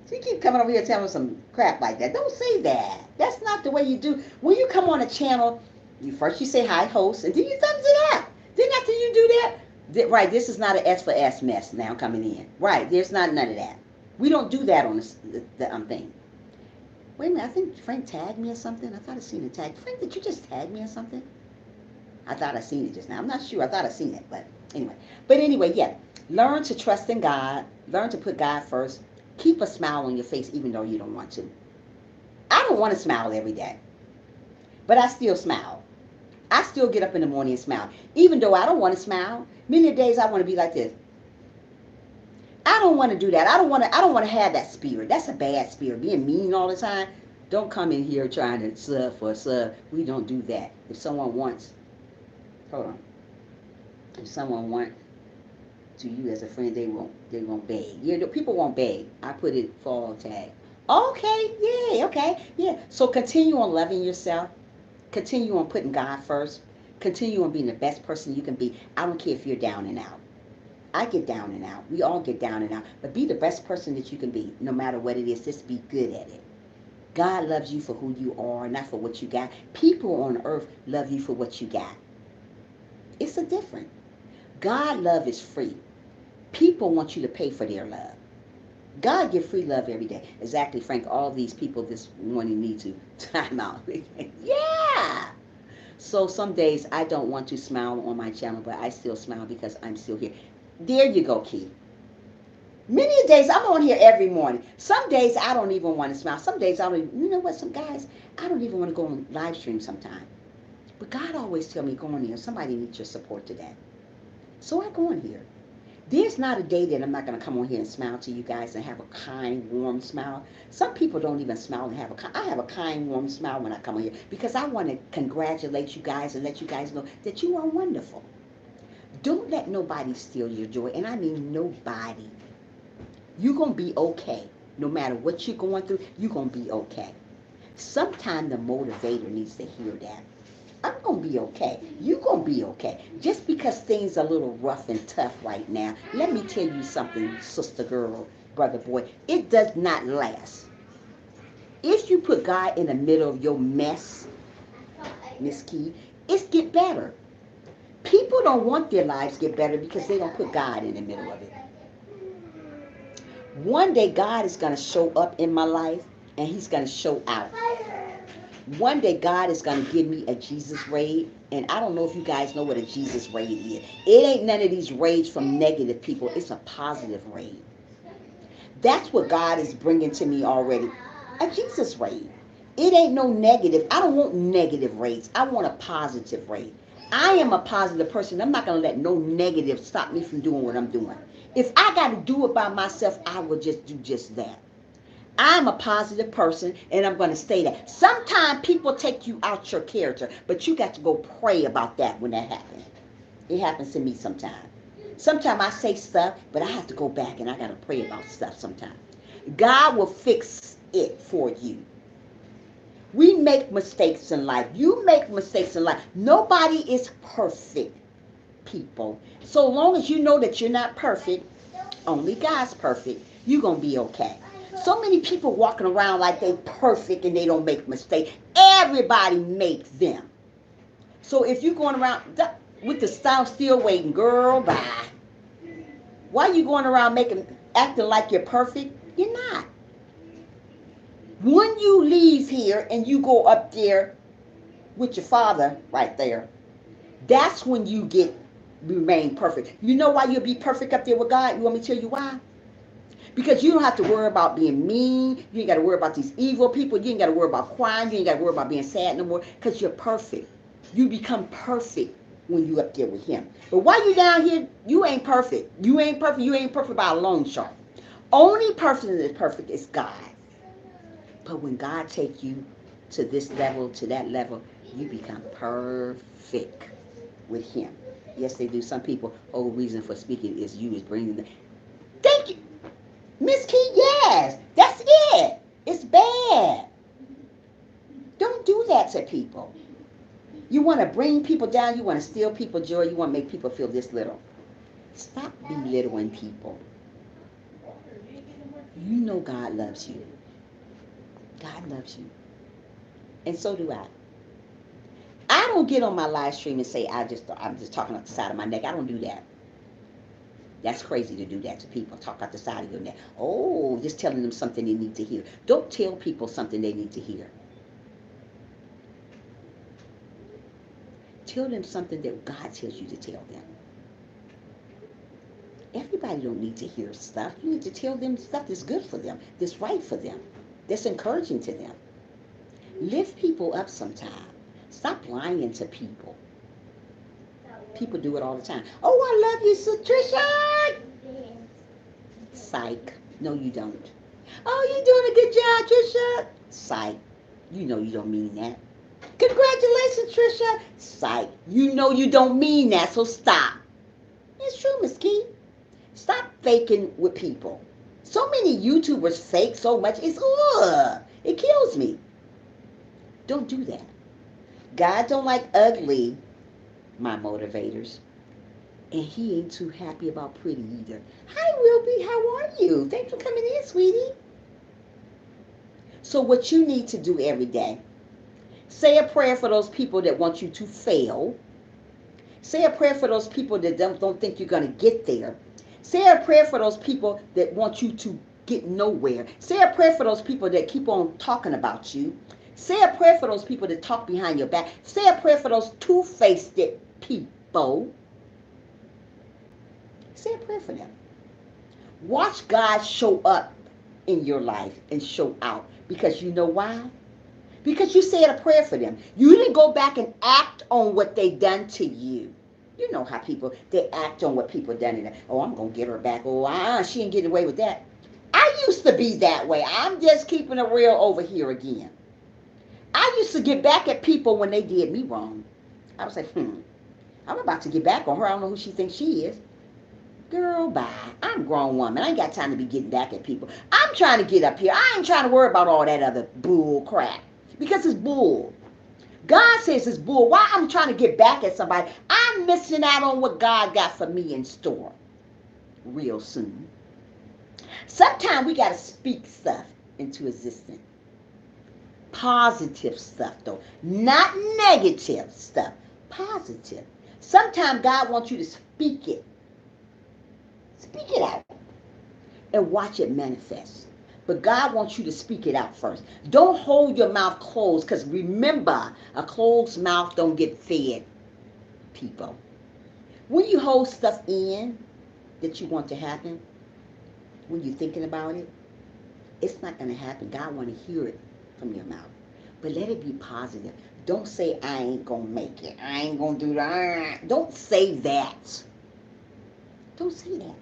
So you keep coming over here telling some crap like that. Don't say that. That's not the way you do. When you come on a channel, you say hi, host, and then you thumbs it up. Then after you do that, right, this is not an S for S mess now coming in. Right, there's not none of that. We don't do that on the thing. Wait a minute, I think Frank tagged me or something. I thought I seen a tag. Frank, did you just tag me or something? I thought I seen it just now. I'm not sure. I thought I seen it, but anyway. But anyway, yeah. Learn to trust in God. Learn to put God first. Keep a smile on your face even though you don't want to. I don't want to smile every day, but I still smile. I still get up in the morning and smile. Even though I don't want to smile, many days I want to be like this. I don't want to do that. I don't want to have that spirit. That's a bad spirit. Being mean all the time. Don't come in here trying to sub for a sub. We don't do that. If someone wants, hold on. If someone wants to you as a friend, they won't beg. You know, people won't beg. I put it fall tag. Okay, yeah, okay, yeah. So continue on loving yourself. Continue on putting God first. Continue on being the best person you can be. I don't care if you're down and out. I get down and out. We all get down and out. But be the best person that you can be, no matter what it is. Just be good at it. God loves you for who you are, not for what you got. People on earth love you for what you got. It's a difference. God love is free. People want you to pay for their love. God give free love every day. Exactly, Frank. All these people this morning need to time out. Yeah. So some days I don't want to smile on my channel, but I still smile because I'm still here. There you go, Key. Many days I'm on here every morning. Some days I don't even want to smile. Some days I don't even, you know what, some guys, I don't even want to go on live stream sometimes. But God always tell me, go on here. Somebody needs your support today. So I go on here. There's not a day that I'm not going to come on here and smile to you guys and have a kind, warm smile. Some people don't even smile and have I have a kind, warm smile when I come on here because I want to congratulate you guys and let you guys know that you are wonderful. Don't let nobody steal your joy. And I mean nobody. You're going to be okay. No matter what you're going through, you're going to be okay. Sometimes the motivator needs to hear that. I'm going to be okay. You're going to be okay. Just because things are a little rough and tough right now, let me tell you something, sister girl, brother boy. It does not last. If you put God in the middle of your mess, Miss Key, it's get better. People don't want their lives to get better because they don't put God in the middle of it. One day God is going to show up in my life and he's going to show out. One day God is going to give me a Jesus raid. And I don't know if you guys know what a Jesus raid is. It ain't none of these raids from negative people. It's a positive raid. That's what God is bringing to me already. A Jesus raid. It ain't no negative. I don't want negative raids. I want a positive raid. I am a positive person. I'm not going to let no negative stop me from doing what I'm doing. If I got to do it by myself, I will just do just that. I'm a positive person, and I'm going to stay that. Sometimes people take you out your character, but you got to go pray about that when that happens. It happens to me sometimes. Sometimes I say stuff, but I have to go back, and I got to pray about stuff sometimes. God will fix it for you. We make mistakes in life. You make mistakes in life. Nobody is perfect, people. So long as you know that you're not perfect, only God's perfect, you're going to be okay. So many people walking around like they perfect and they don't make mistakes. Everybody makes them. So if you're going around with the style still waiting, girl, bye. Why are you going around acting like you're perfect? You're not. When you leave here and you go up there with your father right there, that's when you remain perfect. You know why you'll be perfect up there with God? You want me to tell you why? Because you don't have to worry about being mean. You ain't got to worry about these evil people. You ain't got to worry about crying. You ain't got to worry about being sad no more because you're perfect. You become perfect when you up there with him. But while you down here, you ain't perfect. You ain't perfect. You ain't perfect by a long shot. Only person that is perfect is God. But when God takes you to this level, to that level, you become perfect with him. Yes, they do. Some people, whole reason for speaking is you is bringing them. Thank you. Miss Key, yes. That's it. It's bad. Don't do that to people. You want to bring people down. You want to steal people's joy. You want to make people feel this little. Stop belittling people. You know God loves you. God loves you. And so do I. I don't get on my live stream and say I'm just talking off the side of my neck. I don't do that. That's crazy to do that to people. Talk out the side of your neck. Oh, just telling them something they need to hear. Don't tell people something they need to hear. Tell them something that God tells you to tell them. Everybody don't need to hear stuff. You need to tell them stuff that's good for them, that's right for them, that's encouraging to them. Lift people up sometimes. Stop lying to people. People do it all the time. Oh, I love you, Trisha. Psych. No, you don't. Oh, you're doing a good job, Trisha. Psych. You know you don't mean that. Congratulations, Trisha. Psych. You know you don't mean that, so stop. It's true, Miss Key. Stop faking with people. So many YouTubers fake so much. It kills me. Don't do that. God don't like ugly, my motivators. And he ain't too happy about pretty either. Hi, Wilby. How are you? Thanks for coming in, sweetie. So what you need to do every day, say a prayer for those people that want you to fail. Say a prayer for those people that don't think you're going to get there. Say a prayer for those people that want you to get nowhere. Say a prayer for those people that keep on talking about you. Say a prayer for those people that talk behind your back. Say a prayer for those two-faced people. Say a prayer for them. Watch God show up in your life and show out. Because you know why? Because you said a prayer for them. You didn't go back and act on what they done to you. You know how people, they act on what people done to them. Oh, I'm going to get her back. Oh, she ain't getting away with that. I used to be that way. I'm just keeping it real over here again. I used to get back at people when they did me wrong. I was like, I'm about to get back on her. I don't know who she thinks she is. Girl, bye. I'm a grown woman. I ain't got time to be getting back at people. I'm trying to get up here. I ain't trying to worry about all that other bull crap. Because it's bull. God says it's bull. Why I'm trying to get back at somebody? I'm missing out on what God got for me in store real soon. Sometimes we got to speak stuff into existence. Positive stuff, though. Not negative stuff. Positive. Sometimes God wants you to speak it. Speak it out. And watch it manifest. But God wants you to speak it out first. Don't hold your mouth closed, because remember, a closed mouth don't get fed, people. When you hold stuff in that you want to happen, when you're thinking about it, it's not going to happen. God want to hear it from your mouth. But let it be positive. Don't say, I ain't going to make it. I ain't going to do that. Don't say that. Don't say that.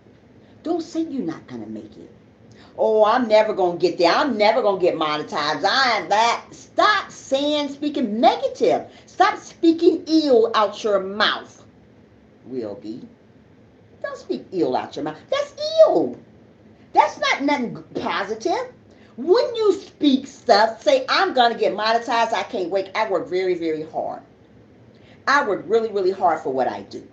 Don't say you're not going to make it. Oh, I'm never going to get there. I'm never going to get monetized. I am that. Stop speaking negative. Stop speaking ill out your mouth. Will be. Don't speak ill out your mouth. That's ill. That's not nothing positive. When you speak stuff, say, I'm going to get monetized. I can't wait. I work very, very hard. I work really, really hard for what I do.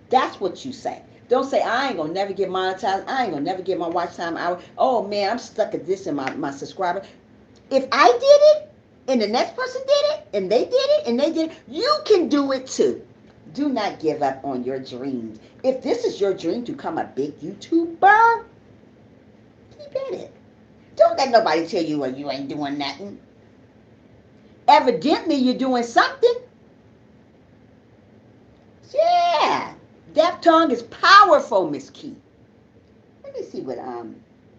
That's what you say. Don't say, I ain't going to never get monetized. I ain't going to never get my watch time hour. Oh, man, I'm stuck at this in my subscriber. If I did it, and the next person did it, and they did it, and they did it, you can do it too. Do not give up on your dreams. If this is your dream to become a big YouTuber, keep at it. Don't let nobody tell you, well, you ain't doing nothing. Evidently, you're doing something. Yeah. Deaf tongue is powerful, Miss Key. Let me see what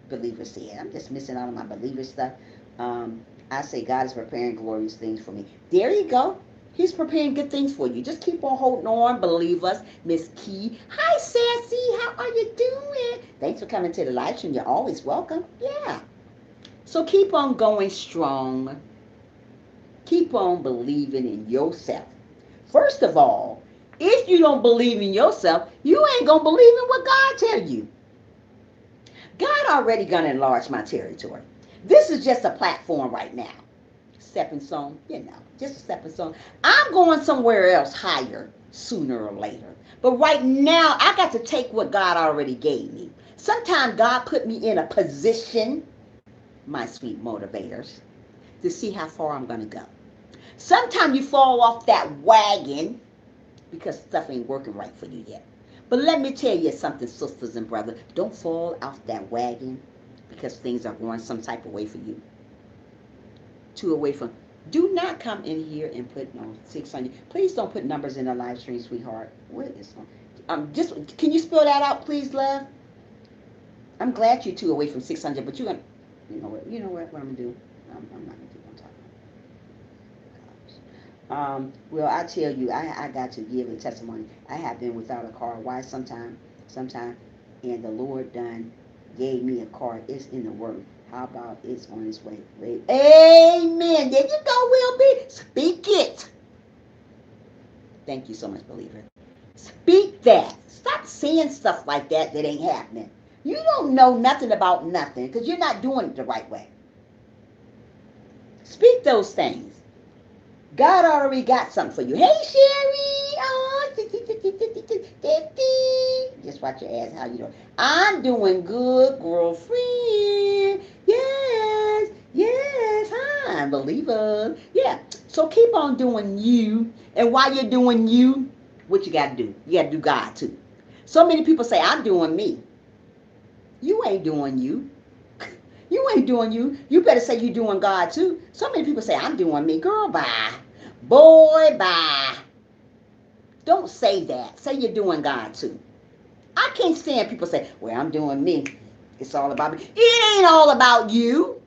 Believer said. I'm just missing out on my Believer stuff. I say God is preparing glorious things for me. There you go. He's preparing good things for you. Just keep on holding on, believers. Miss Key. Hi, Sassy. How are you doing? Thanks for coming to the live stream. You're always welcome. Yeah. So keep on going strong. Keep on believing in yourself. First of all, if you don't believe in yourself, you ain't going to believe in what God tell you. God already going to enlarge my territory. This is just a platform right now. Stepping stone, just a stepping stone. I'm going somewhere else higher sooner or later. But right now, I got to take what God already gave me. Sometimes God put me in a position, my sweet motivators, to see how far I'm going to go. Sometimes you fall off that wagon because stuff ain't working right for you yet. But let me tell you something, sisters and brothers. Don't fall off that wagon because things are going some type of way for you. Too away from. Do not come in here and put 600. Please don't put numbers in the live stream, sweetheart. What is just can you spell that out, please, love? I'm glad you're too away from 600, but you're gonna. You know what? What I'm gonna do? I'm not gonna do one time. Well, I tell you, I got to give a testimony. I have been without a car. Why? Sometime, and the Lord done gave me a car. It's in the work. How about it's on its way? Amen. There you go, Will B. Speak it. Thank you so much, believer. Speak that. Stop saying stuff like that ain't happening. You don't know nothing about nothing because you're not doing it the right way. Speak those things. God already got something for you. Hey, Sherry. Oh, just watch your ass. How you doing? I'm doing good, girlfriend. Yes. Hi, believer. Yeah. So keep on doing you. And while you're doing you, what you got to do? You got to do God too. So many people say, I'm doing me. You ain't doing you. You ain't doing you. You better say you're doing God too. So many people say, I'm doing me. Girl, bye. Boy, bye. Don't say that. Say you're doing God too. I can't stand people say, well, I'm doing me. It's all about me. It ain't all about you.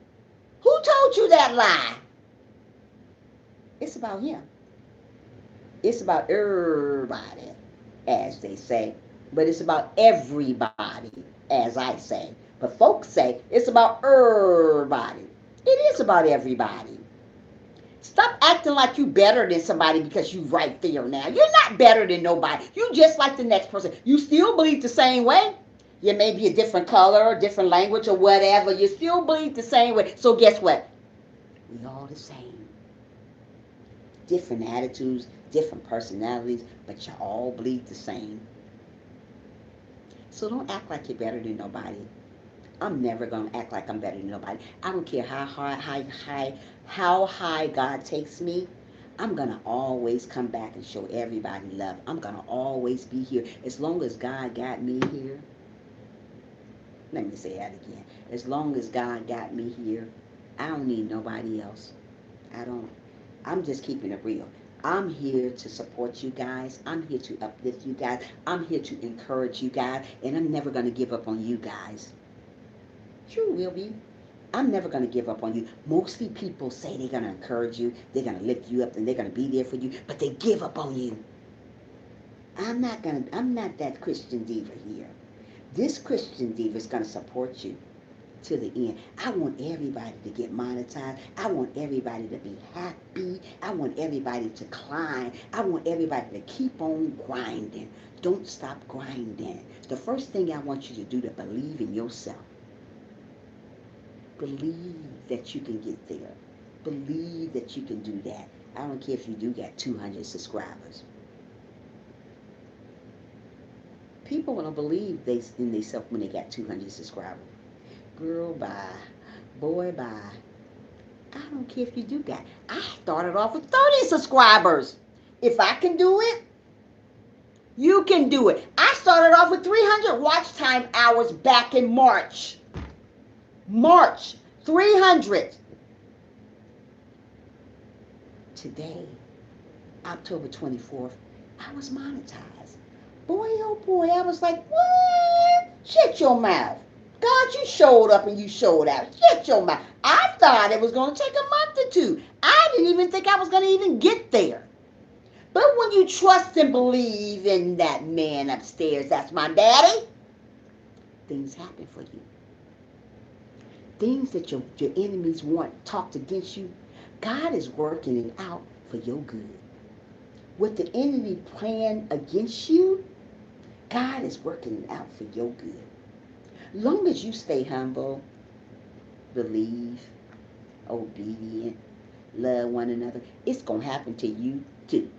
Who told you that lie? It's about him. It's about everybody, as they say. But it's about everybody, as I say. But folks say it's about everybody. It is about everybody. Stop acting like you better than somebody because you right there now. You're not better than nobody. You just like the next person. You still believe the same way. You may be a different color, a different language, or whatever. You still believe the same way. So guess what? We all the same. Different attitudes, different personalities, but you all believe the same. So don't act like you're better than nobody. I'm never gonna act like I'm better than nobody. I don't care how high God takes me. I'm gonna always come back and show everybody love. I'm gonna always be here as long as God got me here. Let me say that again. As long as God got me here, I don't need nobody else. I don't. I'm just keeping it real. I'm here to support you guys. I'm here to uplift you guys. I'm here to encourage you guys. And I'm never going to give up on you guys. True, will be. I'm never going to give up on you. Mostly people say they're going to encourage you. They're going to lift you up and they're going to be there for you. But they give up on you. I'm not that Christian diva here. This Christian diva is going to support you to the end. I want everybody to get monetized. I want everybody to be happy. I want everybody to climb. I want everybody to keep on grinding. Don't stop grinding. The first thing I want you to do to believe in yourself. Believe that you can get there. Believe that you can do that. I don't care if you do get 200 subscribers. People want to believe in themselves when they got 200 subscribers. Girl, bye. Boy, bye. I don't care if you do that. I started off with 30 subscribers. If I can do it, you can do it. I started off with 300 watch time hours back in March. 300. Today, October 24th, I was monetized. Boy, oh boy, I was like, what? Shut your mouth. God, you showed up and you showed out. Shut your mouth. I thought it was going to take a month or two. I didn't even think I was going to even get there. But when you trust and believe in that man upstairs, that's my daddy, things happen for you. Things that your enemies want talked against you, God is working it out for your good. What the enemy planned against you, God is working it out for your good. Long as you stay humble, believe, obedient, love one another, it's going to happen to you too.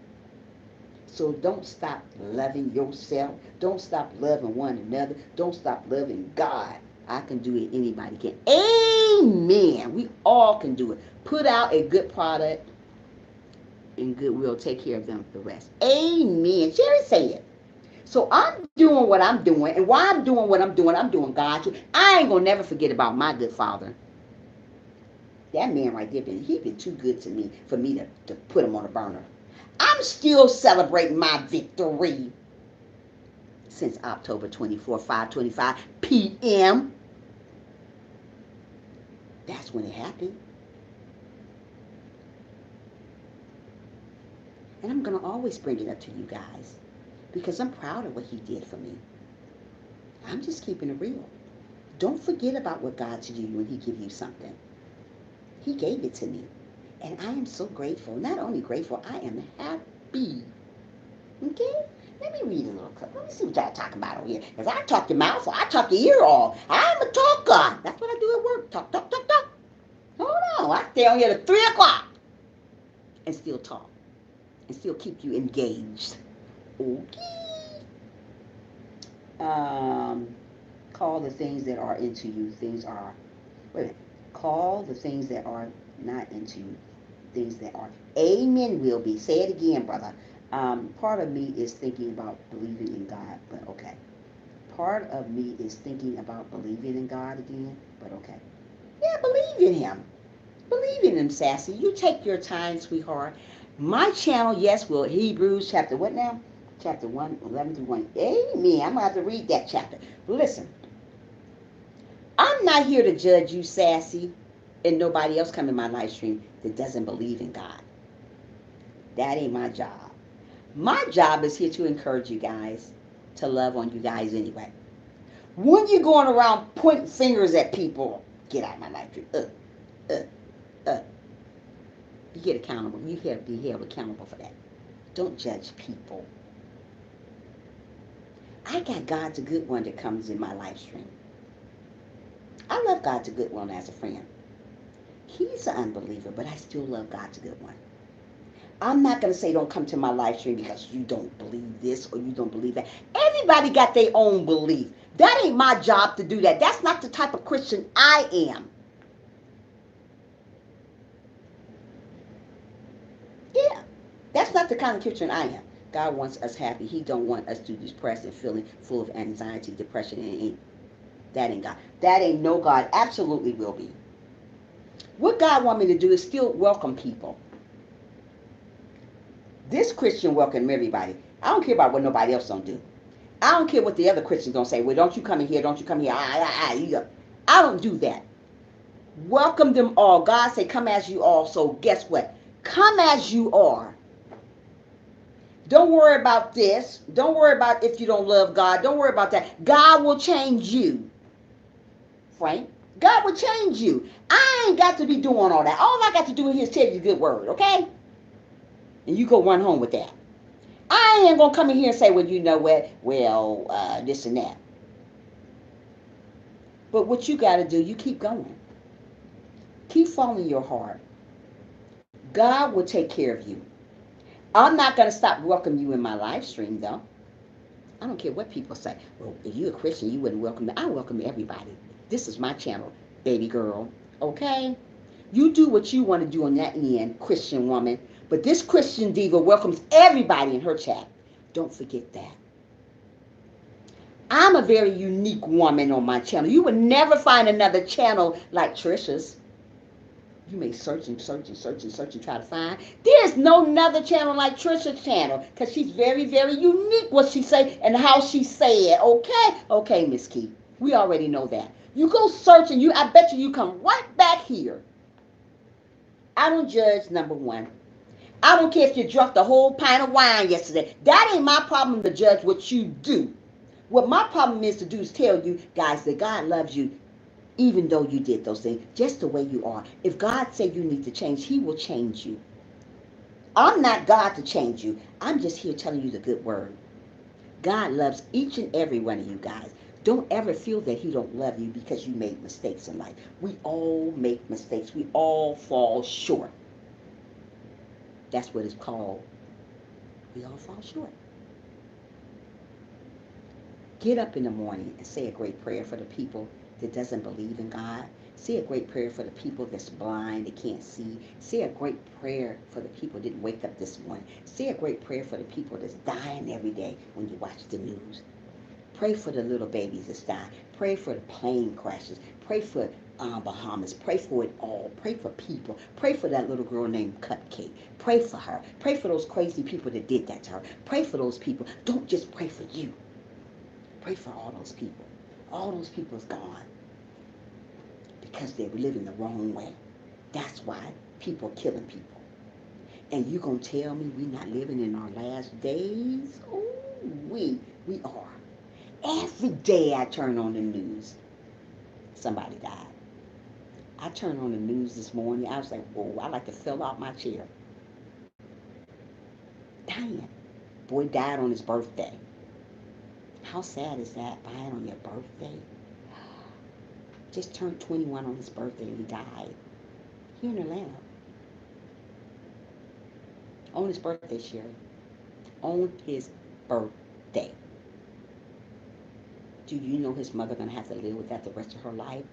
So don't stop loving yourself. Don't stop loving one another. Don't stop loving God. I can do it. Anybody can. Amen. We all can do it. Put out a good product and good will take care of them the rest. Amen. Jerry say it. So I'm doing what I'm doing, and while I'm doing what I'm doing God's. I ain't gonna never forget about my good father. That man right there, he been too good to me for me to put him on a burner. I'm still celebrating my victory since October 24, 5:25 p.m. That's when it happened. And I'm gonna always bring it up to you guys because I'm proud of what he did for me. I'm just keeping it real. Don't forget about what God to do when he give you something. He gave it to me. And I am so grateful. Not only grateful, I am happy. Okay? Let me read a little clip. Let me see what y'all talking about over here. Because I talk your mouth or I talk your ear off. I'm a talker. That's what I do at work. Talk, talk, talk, talk. Hold on. I stay on here to 3 o'clock and still talk. And still keep you engaged. Okay. Call the things that are into you. Things are, wait a minute. Call the things that are not into you. Things that are. Amen will be. Say it again, brother. Part of me is thinking about believing in God, but okay. Part of me is thinking about believing in God again, but okay. Yeah, believe in him. Believe in him, Sassy. You take your time, sweetheart. My channel, yes, will Hebrews chapter what now? Chapter 1, 11 through 1. Amen. I'm going to have to read that chapter. Listen. I'm not here to judge you, sassy, and nobody else come in my live stream that doesn't believe in God. That ain't my job. My job is here to encourage you guys, to love on you guys anyway. When you're going around pointing fingers at people, get out of my life stream. Uh. You get accountable. You have to be held accountable for that. Don't judge people. I got God's a good one that comes in my live stream. I love God's a good one as a friend. He's an unbeliever, but I still love God's a good one. I'm not going to say don't come to my live stream because you don't believe this or you don't believe that. Everybody got their own belief. That ain't my job to do that. That's not the type of Christian I am. Yeah, that's not the kind of Christian I am. God wants us happy. He don't want us to be depressed and feeling full of anxiety, depression, and that ain't God. That ain't no God. Absolutely will be. What God want me to do is still welcome people. This Christian welcome everybody. I don't care about what nobody else don't do. I don't care what the other Christians don't say. Well, don't you come in here. Don't you come here. I don't do that. Welcome them all. God say, come as you are. So guess what? Come as you are. Don't worry about this. Don't worry about if you don't love God. Don't worry about that. God will change you. Frank, God will change you. I ain't got to be doing all that. All I got to do is tell you the good word, okay? And you go run home with that. I ain't going to come in here and say, well, you know what? Well, this and that. But what you got to do, you keep going. Keep following your heart. God will take care of you. I'm not going to stop welcoming you in my live stream, though. I don't care what people say. Well, if you're a Christian, you wouldn't welcome me. I welcome everybody. This is my channel, baby girl. Okay? You do what you want to do on that end, Christian woman. But this Christian diva welcomes everybody in her chat. Don't forget that. I'm a very unique woman on my channel. You would never find another channel like Trisha's. You may search and search and search and search and try to find. There's no another channel like Trisha's channel because she's very, very unique what she say and how she say it. Okay? Okay, Miss Key. We already know that. You go search and I bet you come right back here. I don't judge, number one. I don't care if you drank the whole pint of wine yesterday. That ain't my problem to judge what you do. What my problem is to do is tell you guys that God loves you even though you did those things, just the way you are. If God said you need to change, he will change you. I'm not God to change you. I'm just here telling you the good word. God loves each and every one of you guys. Don't ever feel that he don't love you because you made mistakes in life. We all make mistakes. We all fall short. That's what it's called. We all fall short. Get up in the morning and say a great prayer for the people that doesn't believe in God. Say a great prayer for the people that's blind, that can't see. Say a great prayer for the people that didn't wake up this morning. Say a great prayer for the people that's dying every day when you watch the news. Pray for the little babies that's dying. Pray for the plane crashes. Pray for Bahamas. Pray for it all. Pray for people. Pray for that little girl named Cupcake. Pray for her. Pray for those crazy people that did that to her. Pray for those people. Don't just pray for you. Pray for all those people. All those people is gone because they're living the wrong way. That's why people are killing people. And you gonna tell me we not living in our last days? Oh, we are. Every day I turn on the news, somebody died. I turned on the news this morning. I was like, whoa, I like to fell out my chair. Dying. Boy died on his birthday. How sad is that? Dying on your birthday? Just turned 21 on his birthday and he died. Here in Atlanta. On his birthday, Sherry. On his birthday. Do you know his mother gonna have to live with that the rest of her life?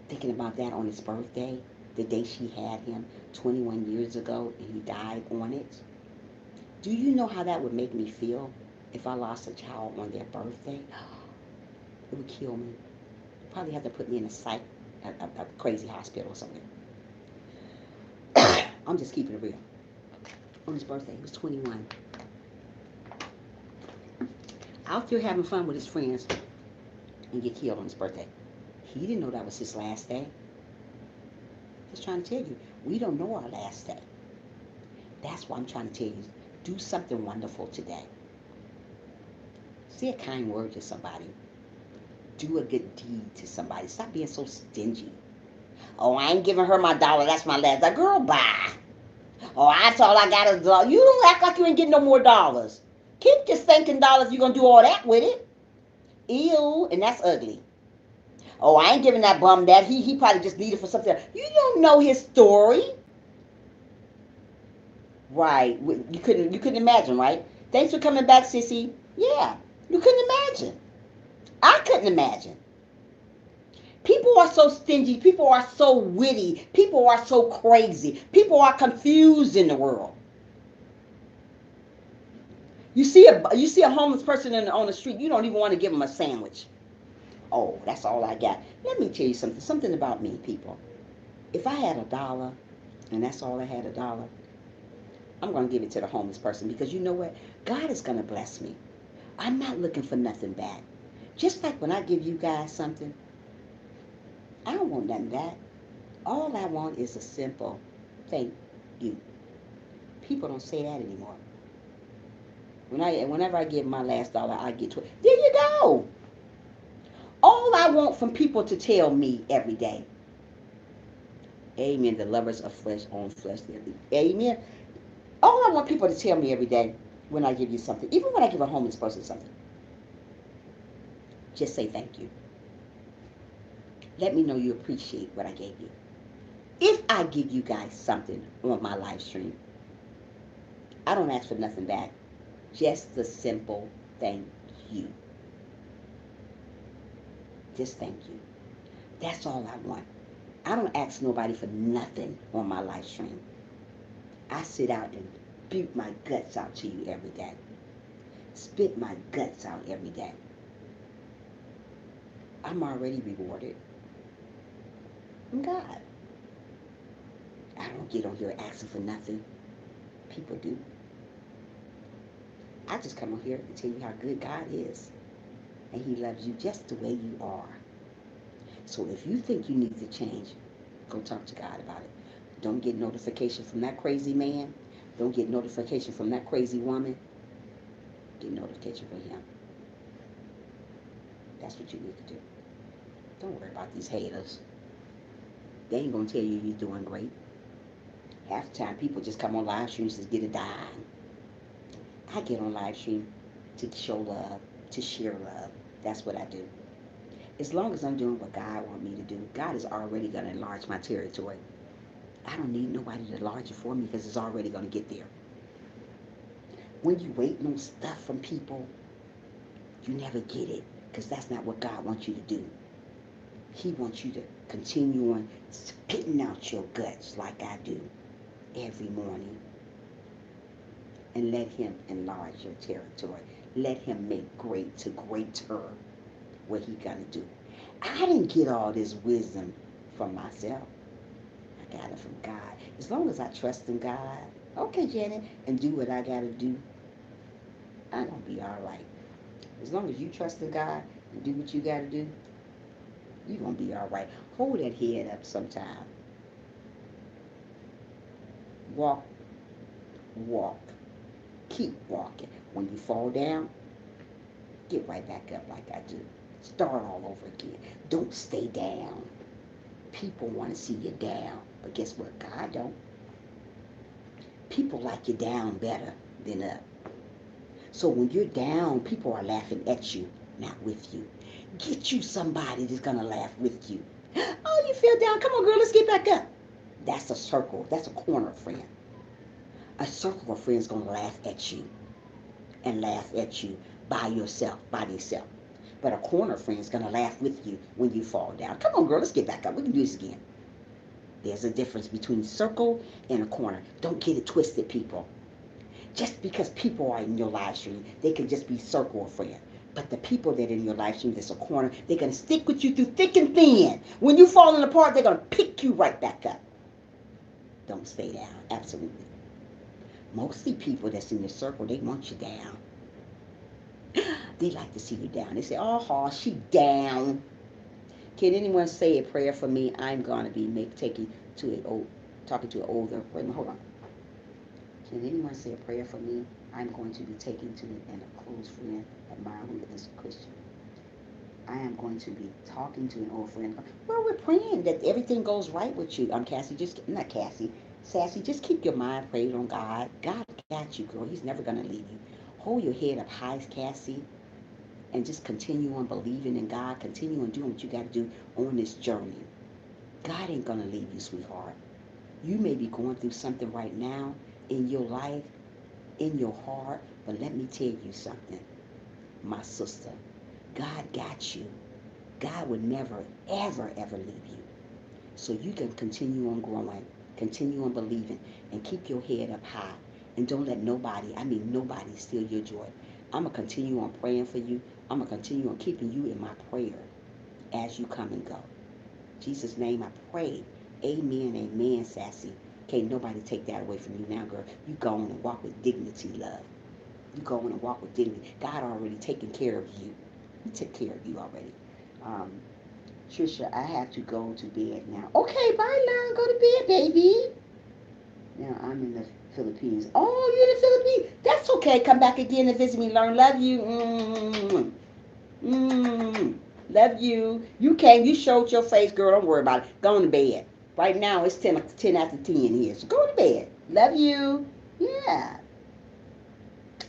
Thinking about that on his birthday, the day she had him 21 years ago and he died on it. Do you know how that would make me feel if I lost a child on their birthday? It would kill me. Probably have to put me in a crazy hospital or something. I'm just keeping it real. On his birthday, he was 21. Out there having fun with his friends and get killed on his birthday. He didn't know that was his last day. Just trying to tell you, we don't know our last day. That's why I'm trying to tell you, do something wonderful today. Say a kind word to somebody. Do a good deed to somebody. Stop being so stingy. Oh, I ain't giving her my dollar. That's my last. That girl, bye. Oh, that's all I got is $1. You don't act like you ain't getting no more dollars. Keep just thinking dollars. You're gonna do all that with it. Ew, and that's ugly. Oh, I ain't giving that bum that. He probably just needed for something else. You don't know his story. Right. You couldn't imagine, right? Thanks for coming back, sissy. Yeah. You couldn't imagine. I couldn't imagine. People are so stingy. People are so witty. People are so crazy. People are confused in the world. You see a homeless person on the street. You don't even want to give them a sandwich. Oh, that's all I got. Let me tell you something. Something about me, people. If I had $1 and that's all I had, $1, I'm going to give it to the homeless person because you know what? God is going to bless me. I'm not looking for nothing back. Just like when I give you guys something, I don't want nothing back. All I want is a simple thank you. People don't say that anymore. Whenever I give my last dollar, I get to it. There you go. All I want from people to tell me every day. Amen. The lovers of flesh own flesh. Amen. All I want people to tell me every day when I give you something, even when I give a homeless person something, just say thank you. Let me know you appreciate what I gave you. If I give you guys something on my live stream, I don't ask for nothing back. Just the simple thank you. Just thank you. That's all I want. I don't ask nobody for nothing on my live stream. I sit out and spew my guts out to you every day. Spit my guts out every day. I'm already rewarded from God. I don't get on here asking for nothing. People do. I just come on here and tell you how good God is. And He loves you just the way you are. So if you think you need to change, go talk to God about it. Don't get notification from that crazy man. Don't get notification from that crazy woman. Get notification from Him. That's what you need to do. Don't worry about these haters. They ain't going to tell you you're doing great. Half the time, people just come on live streams to get a dime. I get on live stream to show love, to share love. That's what I do. As long as I'm doing what God wants me to do, God is already going to enlarge my territory. I don't need nobody to enlarge it for me because it's already going to get there. When you waiting on stuff from people, you never get it because that's not what God wants you to do. He wants you to continue on spitting out your guts like I do every morning. And let Him enlarge your territory. Let Him make great to greater what He gonna do. I didn't get all this wisdom from myself. I got it from God. As long as I trust in God, okay, Janet, and do what I gotta do, I'm gonna be all right. As long as you trust in God and do what you gotta do, you're gonna be all right. Hold that head up sometime. Walk, walk. Keep walking. When you fall down, get right back up like I do. Start all over again. Don't stay down. People want to see you down, but guess what? God don't. People like you down better than up. So when you're down, people are laughing at you, not with you. Get you somebody that's going to laugh with you. Oh, you feel down? Come on, girl, let's get back up. That's a circle. That's a corner friend. A circle of friends going to laugh at you and laugh at you by yourself, by themselves. But a corner friend is going to laugh with you when you fall down. Come on, girl, let's get back up. We can do this again. There's a difference between circle and a corner. Don't get it twisted, people. Just because people are in your live stream, they can just be circle or friend. But the people that are in your live stream that's a corner, they're going to stick with you through thick and thin. When you're falling apart, they're going to pick you right back up. Don't stay down. Absolutely. Mostly people that's in your circle, they want you down. They like to see you down. They say, oh, she down. Can anyone say a prayer for me? I'm gonna be talking to an older. Wait a minute, hold on. Can anyone say a prayer for me? I'm going to be taking to and a close friend, admire who is a Christian. I am going to be talking to an old friend. Well, we're praying that everything goes right with you. Cassie, just not Cassie, Sassy. Just keep your mind prayed on God. God got you, girl. He's never gonna leave you. Hold your head up high, Cassie, and just continue on believing in God. Continue on doing what you got to do on this journey. God ain't gonna leave you, sweetheart. You may be going through something right now in your life, in your heart, but let me tell you something, my sister. God got you. God would never, ever, ever leave you. So you can continue on growing, continue on believing, and keep your head up high. And don't let nobody steal your joy. I'm going to continue on praying for you. I'm going to continue on keeping you in my prayer as you come and go. In Jesus' name I pray. Amen, amen, Sassy. Can't nobody take that away from you now, girl. You go on and walk with dignity, love. You go on and walk with dignity. God already taken care of you. He took care of you already. Um, Trisha, I have to go to bed now. Okay, bye, Learn. Go to bed, baby. Now I'm in the Philippines. Oh, you're in the Philippines. That's okay. Come back again and visit me, Learn. Love you. Love you. You came. You showed your face, girl. Don't worry about it. Go on to bed. Right now it's 10 after 10 here. So go to bed. Love you. Yeah.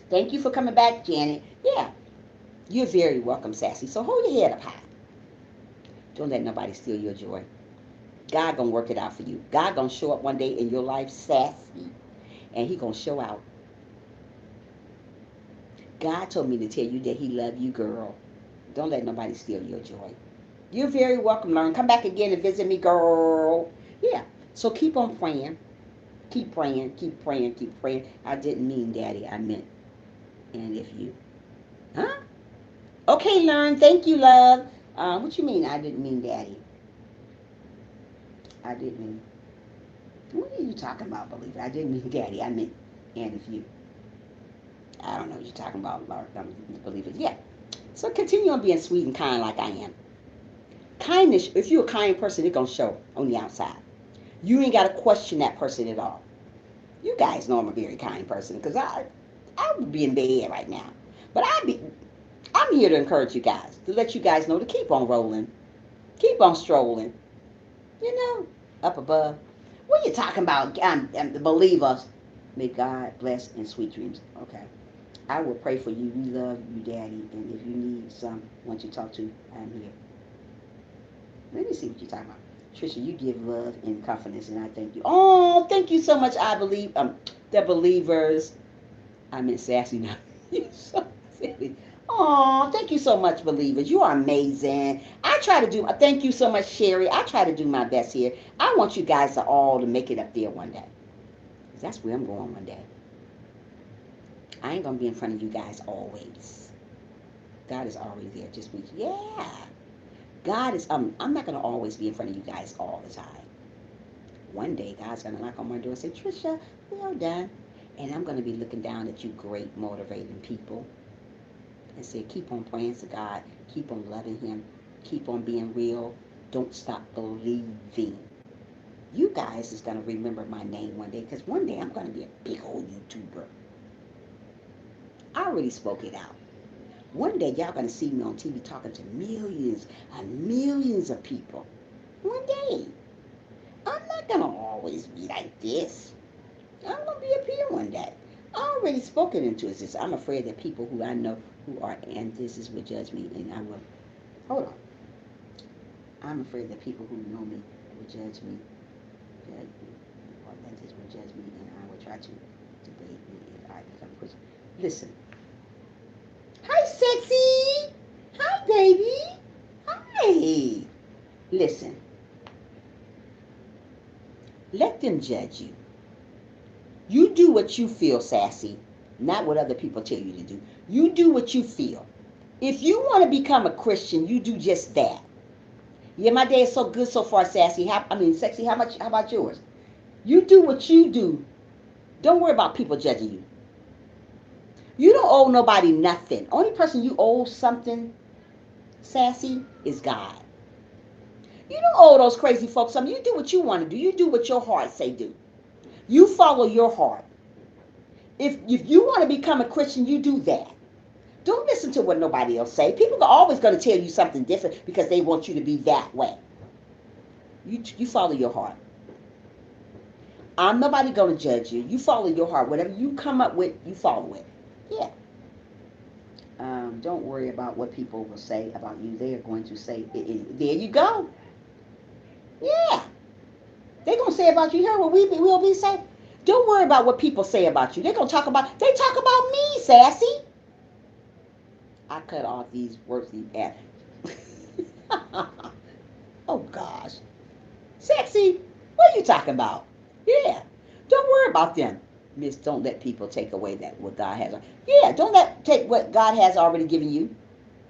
Thank you for coming back, Janet. Yeah. You're very welcome, Sassy. So hold your head up high. Don't let nobody steal your joy. God gonna work it out for you. God gonna show up one day in your life, Sassy, and He gonna show out. God told me to tell you that He love you, girl. Don't let nobody steal your joy. You're very welcome, Learn. Come back again and visit me, girl. Yeah. So keep on praying. Keep praying. Keep praying. Keep praying. I didn't mean Daddy. I meant and if you. Huh? Okay, Learn. Thank you, love. What you mean I didn't mean Daddy? I didn't mean. What are you talking about, believer? I didn't mean Daddy. I meant and if you. I don't know what you're talking about, Lord, believers. Yeah. So continue on being sweet and kind like I am. Kindness, if you're a kind person, it's going to show on the outside. You ain't got to question that person at all. You guys know I'm a very kind person because I would be in bed right now. But I'm here to encourage you guys, to let you guys know to keep on rolling, keep on strolling, you know, up above. What are you talking about? The believers. May God bless and sweet dreams. Okay. I will pray for you. We love you, Daddy. And if you need someone to talk to, I'm here. Let me see what you're talking about. Trisha, you give love and confidence, and I thank you. Oh, thank you so much. I believe the believers. I meant sassy now. You're so silly. Oh, thank you so much, believers. You are amazing. I try to do. Thank you so much, Sherry. I try to do my best here. I want you guys to all to make it up there one day. That's where I'm going one day. I ain't gonna be in front of you guys always. God is already there. Just be, yeah. God is. I'm not gonna always be in front of you guys all the time. One day, God's gonna knock on my door and say, Trisha, well done. And I'm gonna be looking down at you, great motivating people, and say, keep on praying to God, keep on loving Him, keep on being real. Don't stop believing. You guys is gonna remember my name one day, because one day I'm gonna be a big old YouTuber. I already spoke it out. One day y'all gonna see me on TV talking to millions and millions of people. One day. I'm not gonna always be like this. I'm gonna be up here one day. I already spoken into existence. I'm afraid that people who I know who are and this is will judge me, and I will. Hold on. I'm afraid that people who know me will judge me, or that this will judge me, and I will try to debate me if I become a Christian. Listen. Hi, sexy. Hi, baby. Hi. Listen. Let them judge you. You do what you feel, sassy, not what other people tell you to do. You do what you feel. If you want to become a Christian, you do just that. Yeah, my day is so good so far, sassy. Sexy. How about yours? You do what you do. Don't worry about people judging you. You don't owe nobody nothing. Only person you owe something, sassy, is God. You don't owe those crazy folks something. You do what you want to do. You do what your heart say do. You follow your heart. If you want to become a Christian, you do that. Don't listen to what nobody else say. People are always going to tell you something different because they want you to be that way. You follow your heart. I'm nobody going to judge you. You follow your heart. Whatever you come up with, you follow it. Yeah. Don't worry about what people will say about you. They are going to say, there you go. Yeah. They're going to say about you. Here what we'll be saying. Don't worry about what people say about you. They talk about me, sassy. I cut off these words. Oh, gosh. Sexy, what are you talking about? Yeah. Don't worry about them. Miss, don't let people take away that what God has. Yeah, don't take what God has already given you.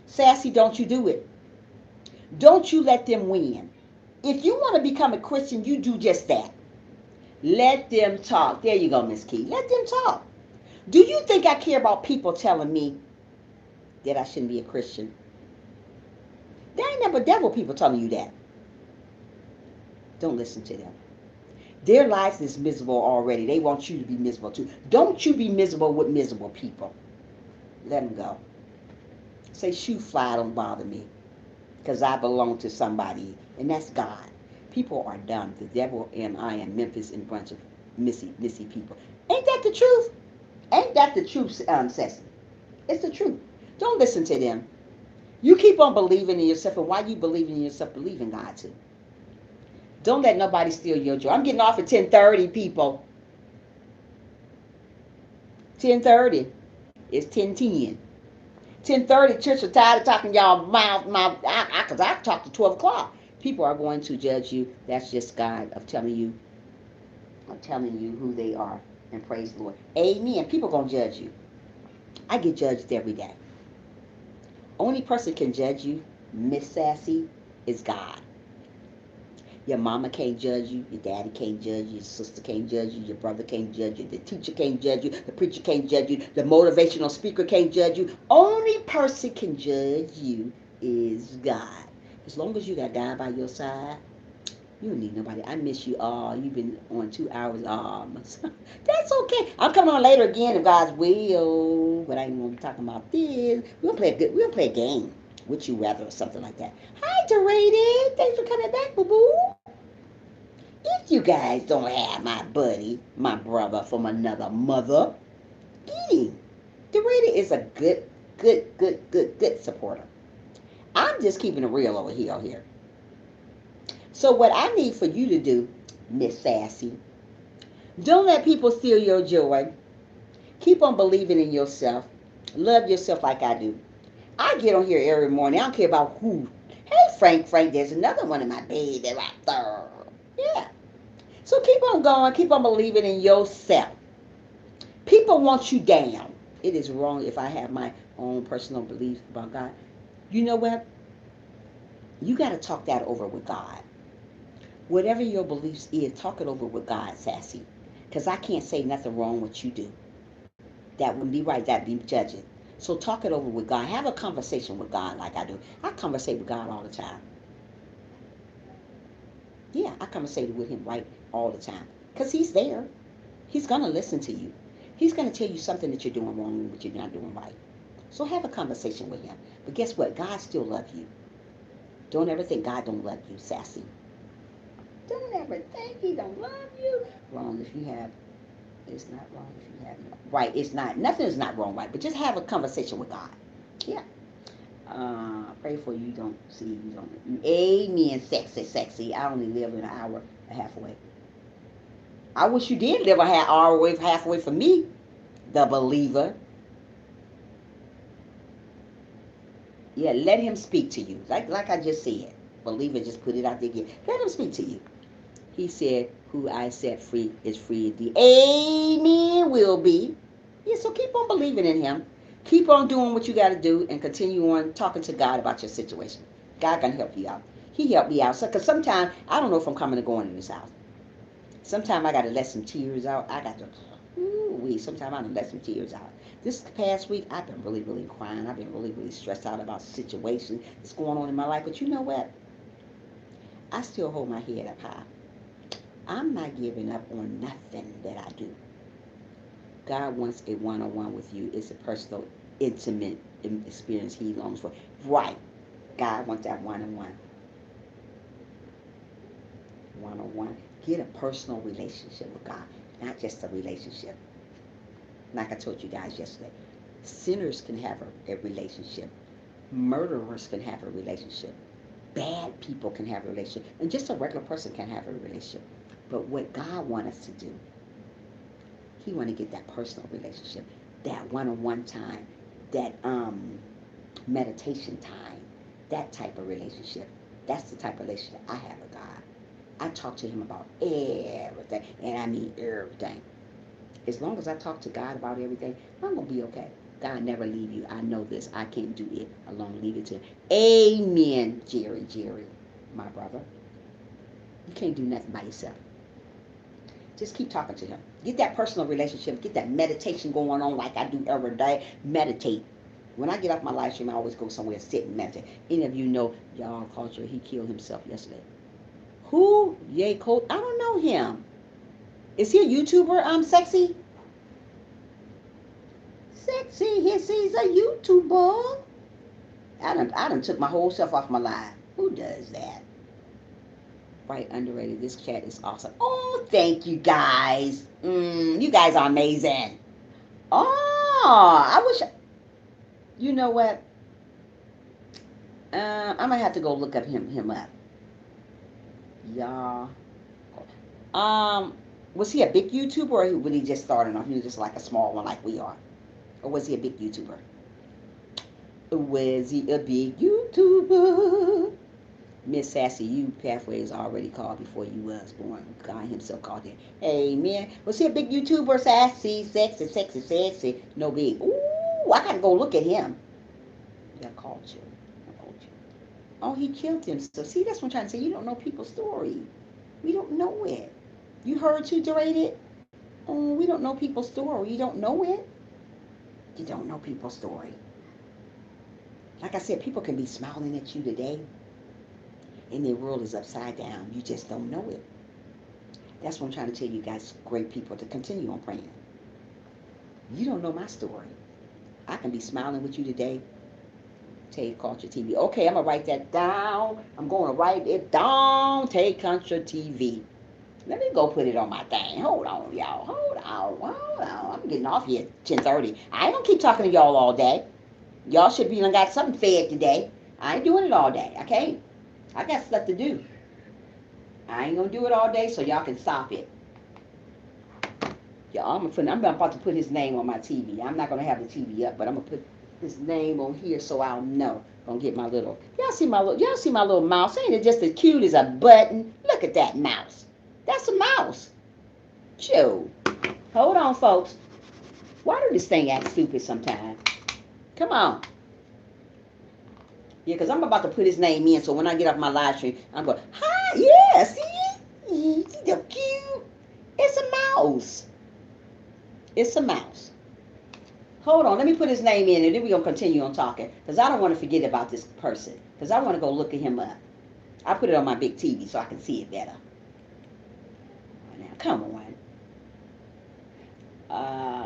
Sassy, don't you do it. Don't you let them win. If you want to become a Christian, you do just that. Let them talk. There you go, Miss Key. Let them talk. Do you think I care about people telling me that I shouldn't be a Christian? There ain't never devil people telling you that. Don't listen to them. Their life is miserable already. They want you to be miserable too. Don't you be miserable with miserable people. Let them go. Say, shoe fly, don't bother me. Because I belong to somebody. And that's God. People are dumb. The devil and I am Memphis and a bunch of missy people. Ain't that the truth? Ain't that the truth, Ceci? It's the truth. Don't listen to them. You keep on believing in yourself. And while you believe in yourself, believe in God too. Don't let nobody steal your joy. I'm getting off at 10:30, people. 10:30. It's 10:10. 10:30. Church are tired of talking y'all mouth. Because I talk to 12 o'clock. People are going to judge you. That's just God of telling you who they are. And praise the Lord. Amen. People are going to judge you. I get judged every day. Only person can judge you, Miss Sassy, is God. Your mama can't judge you. Your daddy can't judge you. Your sister can't judge you. Your brother can't judge you. The teacher can't judge you. The preacher can't judge you. The motivational speaker can't judge you. Only person can judge you is God. As long as you got God by your side, you don't need nobody. I miss you all. You've been on 2 hours. That's okay. I'm coming on later again if God's will. But I ain't gonna be talking about this. We'll play a game. Would you rather or something like that. Hi, Derated. Thanks for coming back, boo boo. If you guys don't have my buddy, my brother from another mother, get him. Derated is a good supporter. I'm just keeping it real over here. So what I need for you to do, Miss Sassy, don't let people steal your joy. Keep on believing in yourself. Love yourself like I do. I get on here every morning. I don't care about who. Hey, Frank, there's another one in my baby right there. Yeah. So keep on going. Keep on believing in yourself. People want you down. It is wrong if I have my own personal beliefs about God. You know what? You got to talk that over with God. Whatever your beliefs is, talk it over with God, Sassy. Because I can't say nothing wrong with you do. That wouldn't be right. That'd be judging. So talk it over with God. Have a conversation with God like I do. I conversate with God all the time. Yeah, I conversate with him right all the time. Because he's there. He's going to listen to you. He's going to tell you something that you're doing wrong and what you're not doing right. So have a conversation with him. But guess what? God still loves you. Don't ever think God don't love you, Sassy. Don't ever think he don't love you. Wrong if you have. It's not wrong if you have. Right, it's not. Nothing is not wrong, right? But just have a conversation with God. Yeah. Pray for you don't see you don't. Amen, sexy. I only live an hour and a half away. I wish you did live a half away from me, the believer. Yeah, let him speak to you. Like I just said. Believer, just put it out there again. Let him speak to you. He said, who I set free is free indeed. Amen will be. Yeah, so keep on believing in him. Keep on doing what you got to do and continue on talking to God about your situation. God can help you out. He helped me out. Because sometimes I don't know if I'm coming or going in this house. Sometimes I got to let some tears out. I got to, sometimes I done let some tears out. This past week, I've been really crying. I've been really stressed out about situations that's going on in my life. But you know what? I still hold my head up high. I'm not giving up on nothing that I do. God wants a one-on-one with you. It's a personal, intimate experience He longs for. Right. God wants that one-on-one. One-on-one. Get a personal relationship with God, not just a relationship. Like I told you guys yesterday, sinners can have a relationship. Murderers can have a relationship. Bad people can have a relationship. And just a regular person can have a relationship. But what God wants us to do, He want to get that personal relationship, that one-on-one time, that meditation time, that type of relationship. That's the type of relationship I have with God. I talk to Him about everything, and I mean everything. As long as I talk to God about everything, I'm going to be okay. God never leave you. I know this. I can't do it alone. Leave it to Him. Amen, Jerry, my brother. You can't do nothing by yourself. Just keep talking to Him. Get that personal relationship. Get that meditation going on like I do every day. Meditate. When I get off my live stream, I always go somewhere, sit and meditate. Any of you know, y'all, culture, he killed himself yesterday. Who? Yay, Colt? I don't know him. Is he a YouTuber? Sexy? Sexy. He's a YouTuber. I done took my whole self off my live. Who does that? Right, underrated. This chat is awesome. Oh, thank you guys. You guys are amazing. Oh, I wish. You know what? I'm gonna have to go look up him up. Y'all. Was he a big YouTuber or was he just starting off? He was just like a small one like we are. Or was he a big YouTuber? Was he a big YouTuber? Miss Sassy, you pathway is already called before you was born. God himself called him. Amen. Was he a big YouTuber? Sassy, sexy. No big. Ooh, I gotta go look at him. Yeah, culture. Oh, he killed himself. See, that's what I'm trying to say. You don't know people's story. We don't know it. You heard too, Derated? Oh, we don't know people's story. You don't know it? You don't know people's story. Like I said, people can be smiling at you today, and their world is upside down. You just don't know it. That's what I'm trying to tell you guys, great people, to continue on praying. You don't know my story. I can be smiling with you today. Take Culture TV. Okay, I'm going to write that down. I'm going to write it down. Take Culture TV. Let me go put it on my thing. Hold on, y'all. Hold on. I'm getting off here at 10:30. I ain't going to keep talking to y'all all day. Y'all should be got something fed today. I ain't doing it all day. I can't. I got stuff to do. I ain't going to do it all day, so y'all can stop it. Y'all, I'm about to put his name on my TV. I'm not going to have the TV up, but I'm going to put his name on here so I'll know. Gonna get my little. Y'all see my little mouse? Ain't it just as cute as a button? Look at that mouse. That's a mouse. Chew. Hold on, folks. Why do this thing act stupid sometimes? Come on. Yeah, because I'm about to put his name in, so when I get off my live stream, I'm going, hi, yeah, see the cute. It's a mouse. It's a mouse. Hold on, let me put his name in, and then we're going to continue on talking, because I don't want to forget about this person, because I want to go look at him up. I put it on my big TV so I can see it better. Now, come on.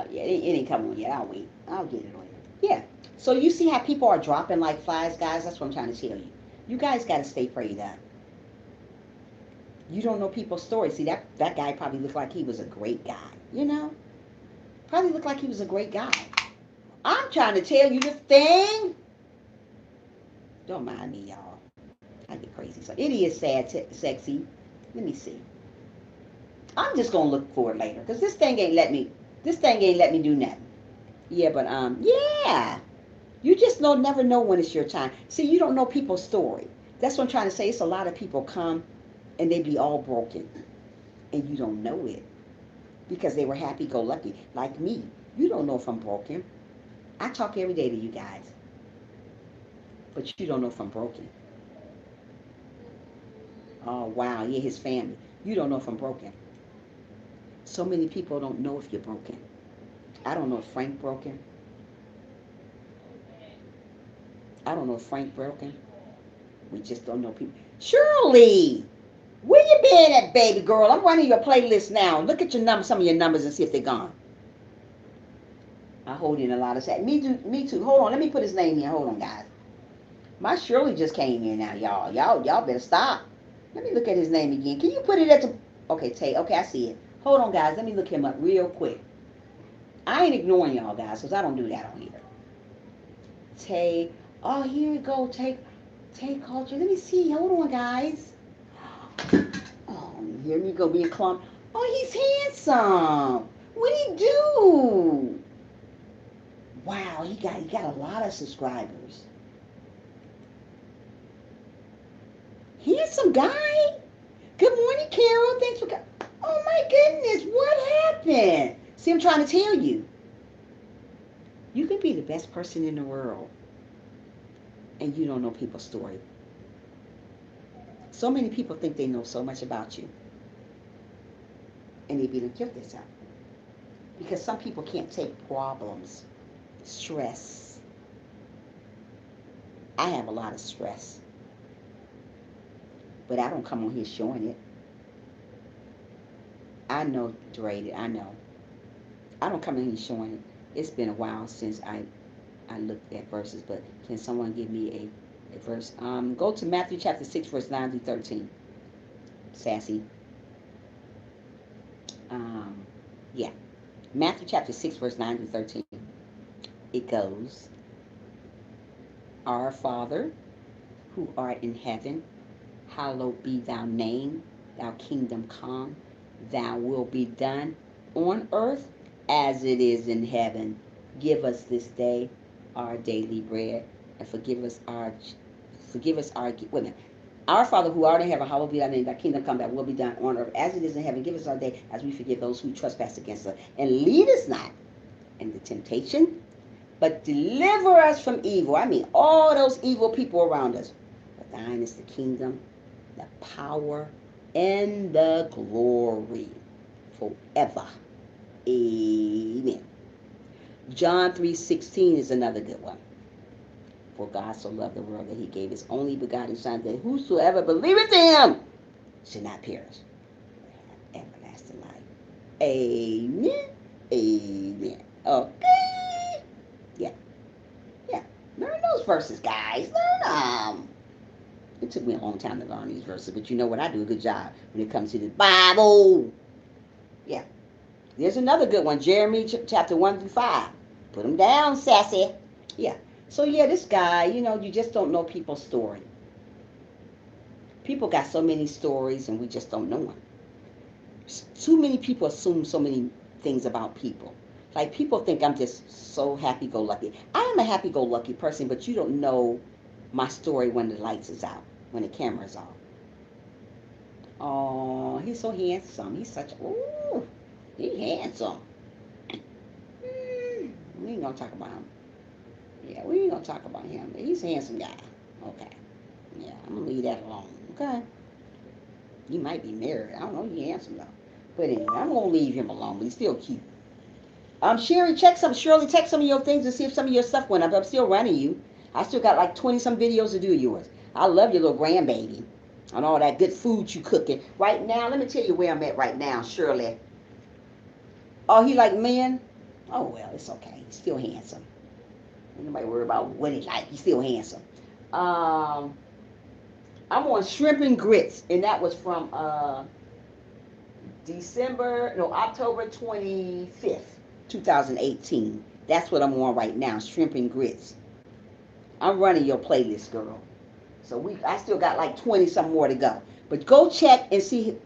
Yeah, it ain't come on yet. I'll wait. I'll get it later. Yeah. So you see how people are dropping like flies, guys? That's what I'm trying to tell you. You guys got to stay prayed up. You don't know people's stories. See, that guy probably looked like he was a great guy, you know? Probably looked like he was a great guy. I'm trying to tell you the thing. Don't mind me, y'all. I get crazy. So it is sad, sexy. Let me see. I'm just gonna look for it later, because this thing ain't let me do nothing. Yeah, but yeah. You just never know when it's your time. See, you don't know people's story. That's what I'm trying to say. It's a lot of people come and they be all broken, and you don't know it because they were happy-go-lucky like me. You don't know if I'm broken. I talk every day to you guys, but you don't know if I'm broken. Oh wow, yeah, his family. You don't know if I'm broken. So many people don't know if you're broken. I don't know if Frank broken. I don't know if Frank broken. We just don't know people. Shirley! minute, baby girl. I'm running your playlist now. Look at your numbers, some of your numbers, and see if they're gone. I hold in a lot of that. Me too. Me too. Hold on. Let me put his name in. Hold on, guys. My Shirley just came in now, y'all. Y'all better stop. Let me look at his name again. Can you put it at the... Okay, Tay. Okay, I see it. Hold on, guys. Let me look him up real quick. I ain't ignoring y'all, guys, because I don't do that on here. Tay. Oh, here we go. Tay culture. Let me see. Hold on, guys. Oh, here we go being clump. Oh, he's handsome. What'd he do? Wow, he got a lot of subscribers. Handsome guy. Good morning, Carol. Thanks for coming. Oh my goodness, what happened? See, I'm trying to tell you. You can be the best person in the world, and you don't know people's story. So many people think they know so much about you, and they be to kill themselves. Because some people can't take problems, stress. I have a lot of stress, but I don't come on here showing it. I know, Dre, I know. I don't come in here showing it. It's been a while since I looked at verses, but can someone give me a verse? Go to Matthew chapter 6, verse 9 through 13. Sassy. Yeah. Matthew chapter 6, verse 9 through 13. It goes, Our Father, who art in heaven, hallowed be thy name, thy kingdom come, thy will be done on earth as it is in heaven. Give us this day our daily bread, and forgive us our wait a minute. Our Father who art in heaven, hallowed be thy name, thy kingdom come, thy will be done on earth as it is in heaven. Give us our day as we forgive those who trespass against us. And lead us not into temptation, but deliver us from evil. I mean, all those evil people around us. But thine is the kingdom, the power, and the glory forever. Amen. John 3:16 is another good one. For God so loved the world that he gave his only begotten Son, that whosoever believeth in him should not perish, but have everlasting life. Amen. Amen. Okay. Yeah. Learn those verses, guys. Learn them. It took me a long time to learn these verses, but you know what? I do a good job when it comes to the Bible. Yeah. There's another good one, Jeremy chapter 1 through 5. Put them down, sassy. Yeah. So, yeah, this guy, you just don't know people's story. People got so many stories, and we just don't know them. Too many people assume so many things about people. Like, people think I'm just so happy-go-lucky. I am a happy-go-lucky person, but you don't know my story when the lights is out, when the camera's off. Oh, he's so handsome. He's such a... Ooh, he's handsome. We ain't gonna talk about him. Yeah, we ain't gonna talk about him. He's a handsome guy. Okay. Yeah, I'm gonna leave that alone. Okay. He might be married. I don't know. He's handsome though. But anyway, I'm gonna leave him alone. But he's still cute. Shirley, Shirley, check some of your things to see if some of your stuff went up. I'm still running you. I still got like 20 some videos to do yours. I love your little grandbaby and all that good food you cooking. Right now, let me tell you where I'm at right now, Shirley. Oh, he like men? Oh well, it's okay. He's still handsome. Nobody worry about what he like. He's still handsome. I'm on shrimp and grits, and that was from October 25th, 2018. That's what I'm on right now, shrimp and grits. I'm running your playlist, girl. So I still got like 20 some more to go. But go check and see.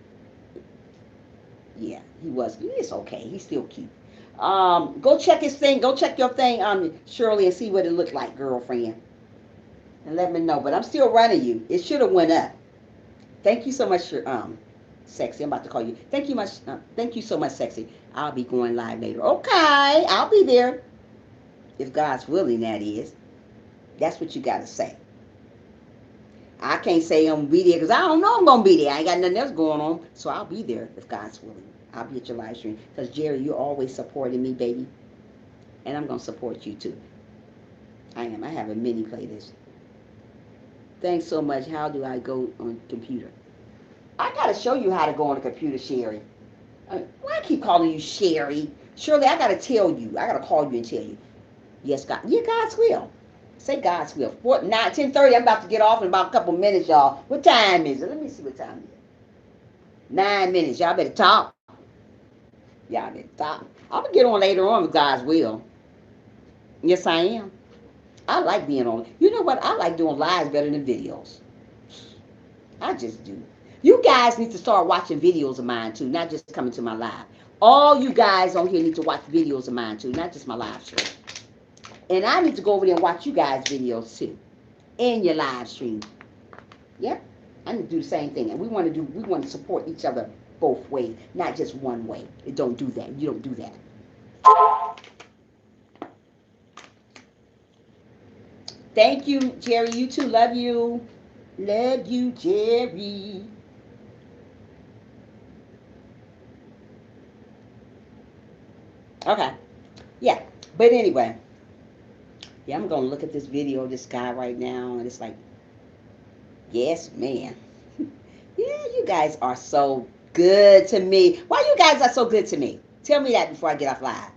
Yeah, it's okay. He's still cute. Go check his thing. Go check your thing, Shirley, and see what it looked like, girlfriend. And let me know. But I'm still running you. It should have went up. Thank you so much, Sexy. I'm about to call you. Thank you so much, Sexy. I'll be going live later. Okay, I'll be there. If God's willing, that is. That's what you got to say. I can't say I'm going to be there because I don't know I'm going to be there. I ain't got nothing else going on. So I'll be there if God's willing. I'll be at your live stream. Because, Jerry, you're always supporting me, baby. And I'm going to support you, too. I am. I have a mini playlist. Thanks so much. How do I go on computer? I got to show you how to go on the computer, Sherry. Why I keep calling you Sherry? Shirley, I got to tell you. I got to call you and tell you. Yes, God. Yeah, God's will. Say God's will. 10:30. I'm about to get off in about a couple minutes, y'all. What time is it? Let me see what time it is. 9 minutes. Y'all better talk. Y'all better talk. I'm going to get on later on with God's will. Yes, I am. I like being on. You know what? I like doing lives better than videos. I just do. You guys need to start watching videos of mine too, not just coming to my live. All you guys on here need to watch videos of mine too, not just my live stream. And I need to go over there and watch you guys' videos too, in your live stream. Yep, I need to do the same thing. And we want to support each other both ways, not just one way. Don't do that. You don't do that. Thank you, Jerry. You too. Love you. Love you, Jerry. Okay. Yeah. But anyway. Yeah, I'm going to look at this video of this guy right now. And it's like, yes, man. Yeah, you guys are so good to me. Why you guys are so good to me? Tell me that before I get off live.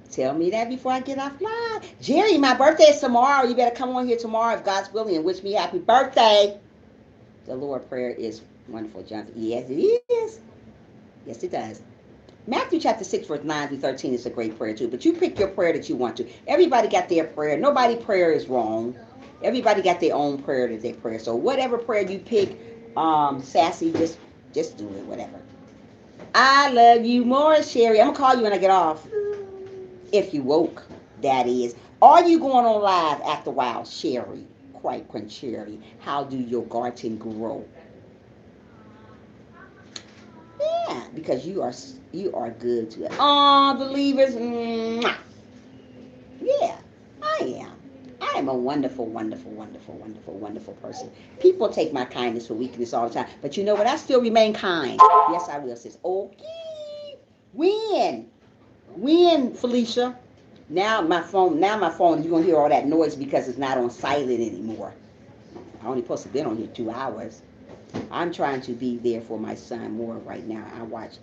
Tell me that before I get off live. Jerry, my birthday is tomorrow. You better come on here tomorrow if God's willing and wish me happy birthday. The Lord prayer is wonderful, Jonathan. Yes, it is. Yes, it does. Matthew chapter 6, verse 9 through 13 is a great prayer too. But you pick your prayer that you want to. Everybody got their prayer. Nobody's prayer is wrong. Everybody got their own prayer that they pray. So whatever prayer you pick, sassy, just do it, whatever. I love you more, Sherry. I'm gonna call you when I get off. If you woke, that is. Are you going on live after a while, Sherry? Quite contrary. How do your garden grow? Yeah, because you are good to it. Oh, believers. Mwah. Yeah, I am. I am a wonderful, wonderful, wonderful, wonderful, wonderful person. People take my kindness for weakness all the time. But you know what? I still remain kind. Yes, I will, sis. Okay. When? When, Felicia? Now my phone, you're going to hear all that noise because it's not on silent anymore. I only supposed to be on here 2 hours. I'm trying to be there for my son more right now. I watch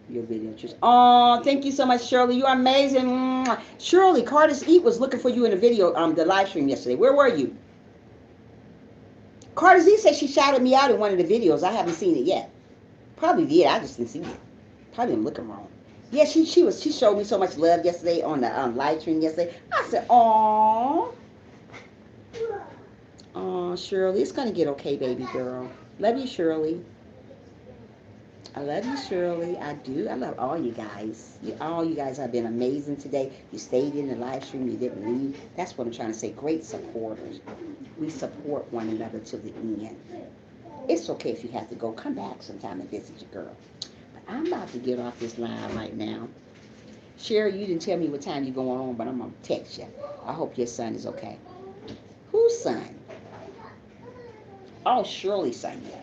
your video. Oh, thank you so much, Shirley. You're amazing. Shirley, Carter's Eat was looking for you in the video, the live stream yesterday. Where were you? Carter's Eat said she shouted me out in one of the videos. I haven't seen it yet. Probably did. I just didn't see it. Probably I'm looking wrong. Yeah, she showed me so much love yesterday on the live stream yesterday. I said, "Aw, oh, Shirley, it's gonna get okay, baby girl. Love you, Shirley. I love you, Shirley. I do. I love all you guys. All you guys have been amazing today. You stayed in the live stream. You didn't leave. That's what I'm trying to say. Great supporters. We support one another to the end. It's okay if you have to go. Come back sometime and visit your girl. But I'm about to get off this line right now. Sherry, you didn't tell me what time you're going on, but I'm going to text you. I hope your son is okay. Whose son? Oh, Shirley's son, yeah.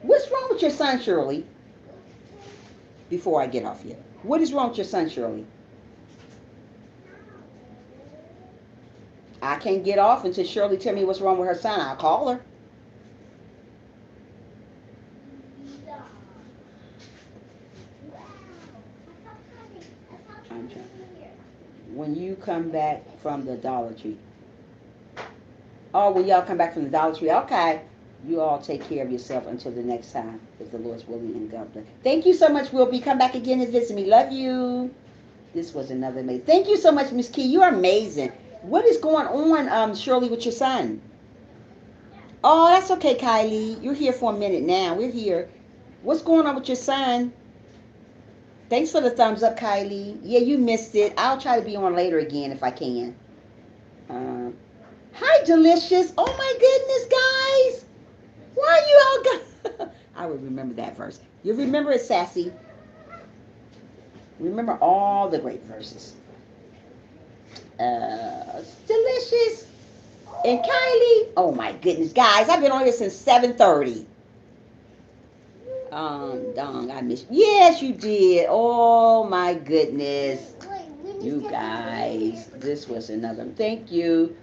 What's wrong with your son, Shirley? Before I get off here. What is wrong with your son, Shirley? I can't get off until Shirley tell me what's wrong with her son. I'll call her. I'm trying. When you come back from the Dollar Tree. Oh, when y'all come back from the Dollar Tree. Okay. You all take care of yourself until the next time, if the Lord's willing and God bless. Thank you so much, Wilby. Come back again and visit me. Love you. This was another amazing. Thank you so much, Miss Key. You're amazing. What is going on, Shirley, with your son? Oh, that's okay, Kylie. You're here for a minute now. We're here. What's going on with your son? Thanks for the thumbs up, Kylie. Yeah, you missed it. I'll try to be on later again if I can. Hi, Delicious. Oh, my goodness, guys. Why you all got... I would remember that verse. You remember it, Sassy. Remember all the great verses. Delicious. And Kylie. Oh, my goodness, guys. I've been on here since 7:30. Dong, I missed you. Yes, you did. Oh, my goodness. You guys. This was another... Thank you.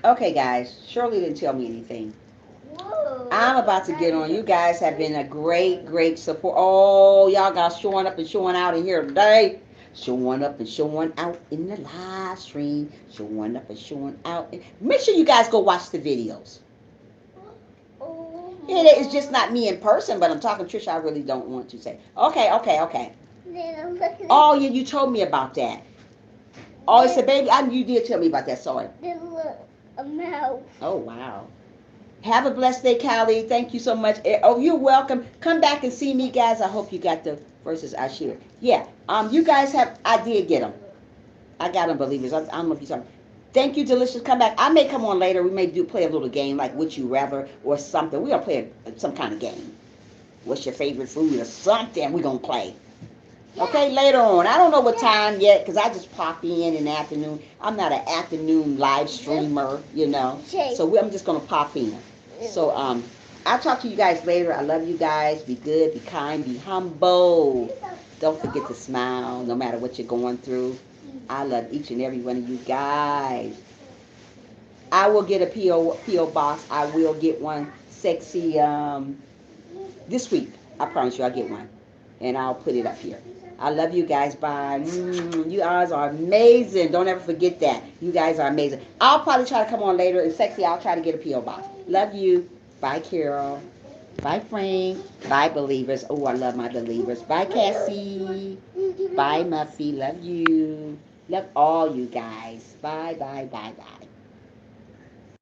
Okay, guys. Shirley didn't tell me anything. Whoa. I'm about to get on. You guys have been a great, great support. Oh, y'all got showing up and showing out in here today. Showing up and showing out in the live stream. Showing up and showing out. Make sure you guys go watch the videos. Oh, It's just not me in person, but I'm talking Trisha. I really don't want to say. Okay, okay, okay. then I'm looking Oh, yeah, you told me about that. Oh, it's a baby. You did tell me about that. Sorry. then look, a mouse. Oh, wow. Have a blessed day, Callie. Thank you so much. Oh, you're welcome. Come back and see me, guys. I hope you got the verses I shared. Yeah. You guys have. I did get them. I got them, believers. I don't know if you saw them. Thank you, Delicious. Come back. I may come on later. We may play a little game like Would You Rather or something. We're gonna play some kind of game. What's your favorite food or something? We're gonna play. Okay, later on. I don't know what time yet because I just pop in the afternoon. I'm not an afternoon live streamer, you know. So I'm just gonna pop in. So I'll talk to you guys later. I love you guys. Be good, be kind, be humble. Don't forget to smile no matter what you're going through. I love each and every one of you guys. I will get a PO box. I will get one sexy this week. I promise you I'll get one. And I'll put it up here. I love you guys. Bye. You guys are amazing. Don't ever forget that. You guys are amazing. I'll probably try to come on later. And sexy, I'll try to get a P.O. box. Love you. Bye, Carol. Bye, Frank. Bye, believers. Oh, I love my believers. Bye, Cassie. Bye, Muffy. Love you. Love all you guys. Bye, bye, bye, bye.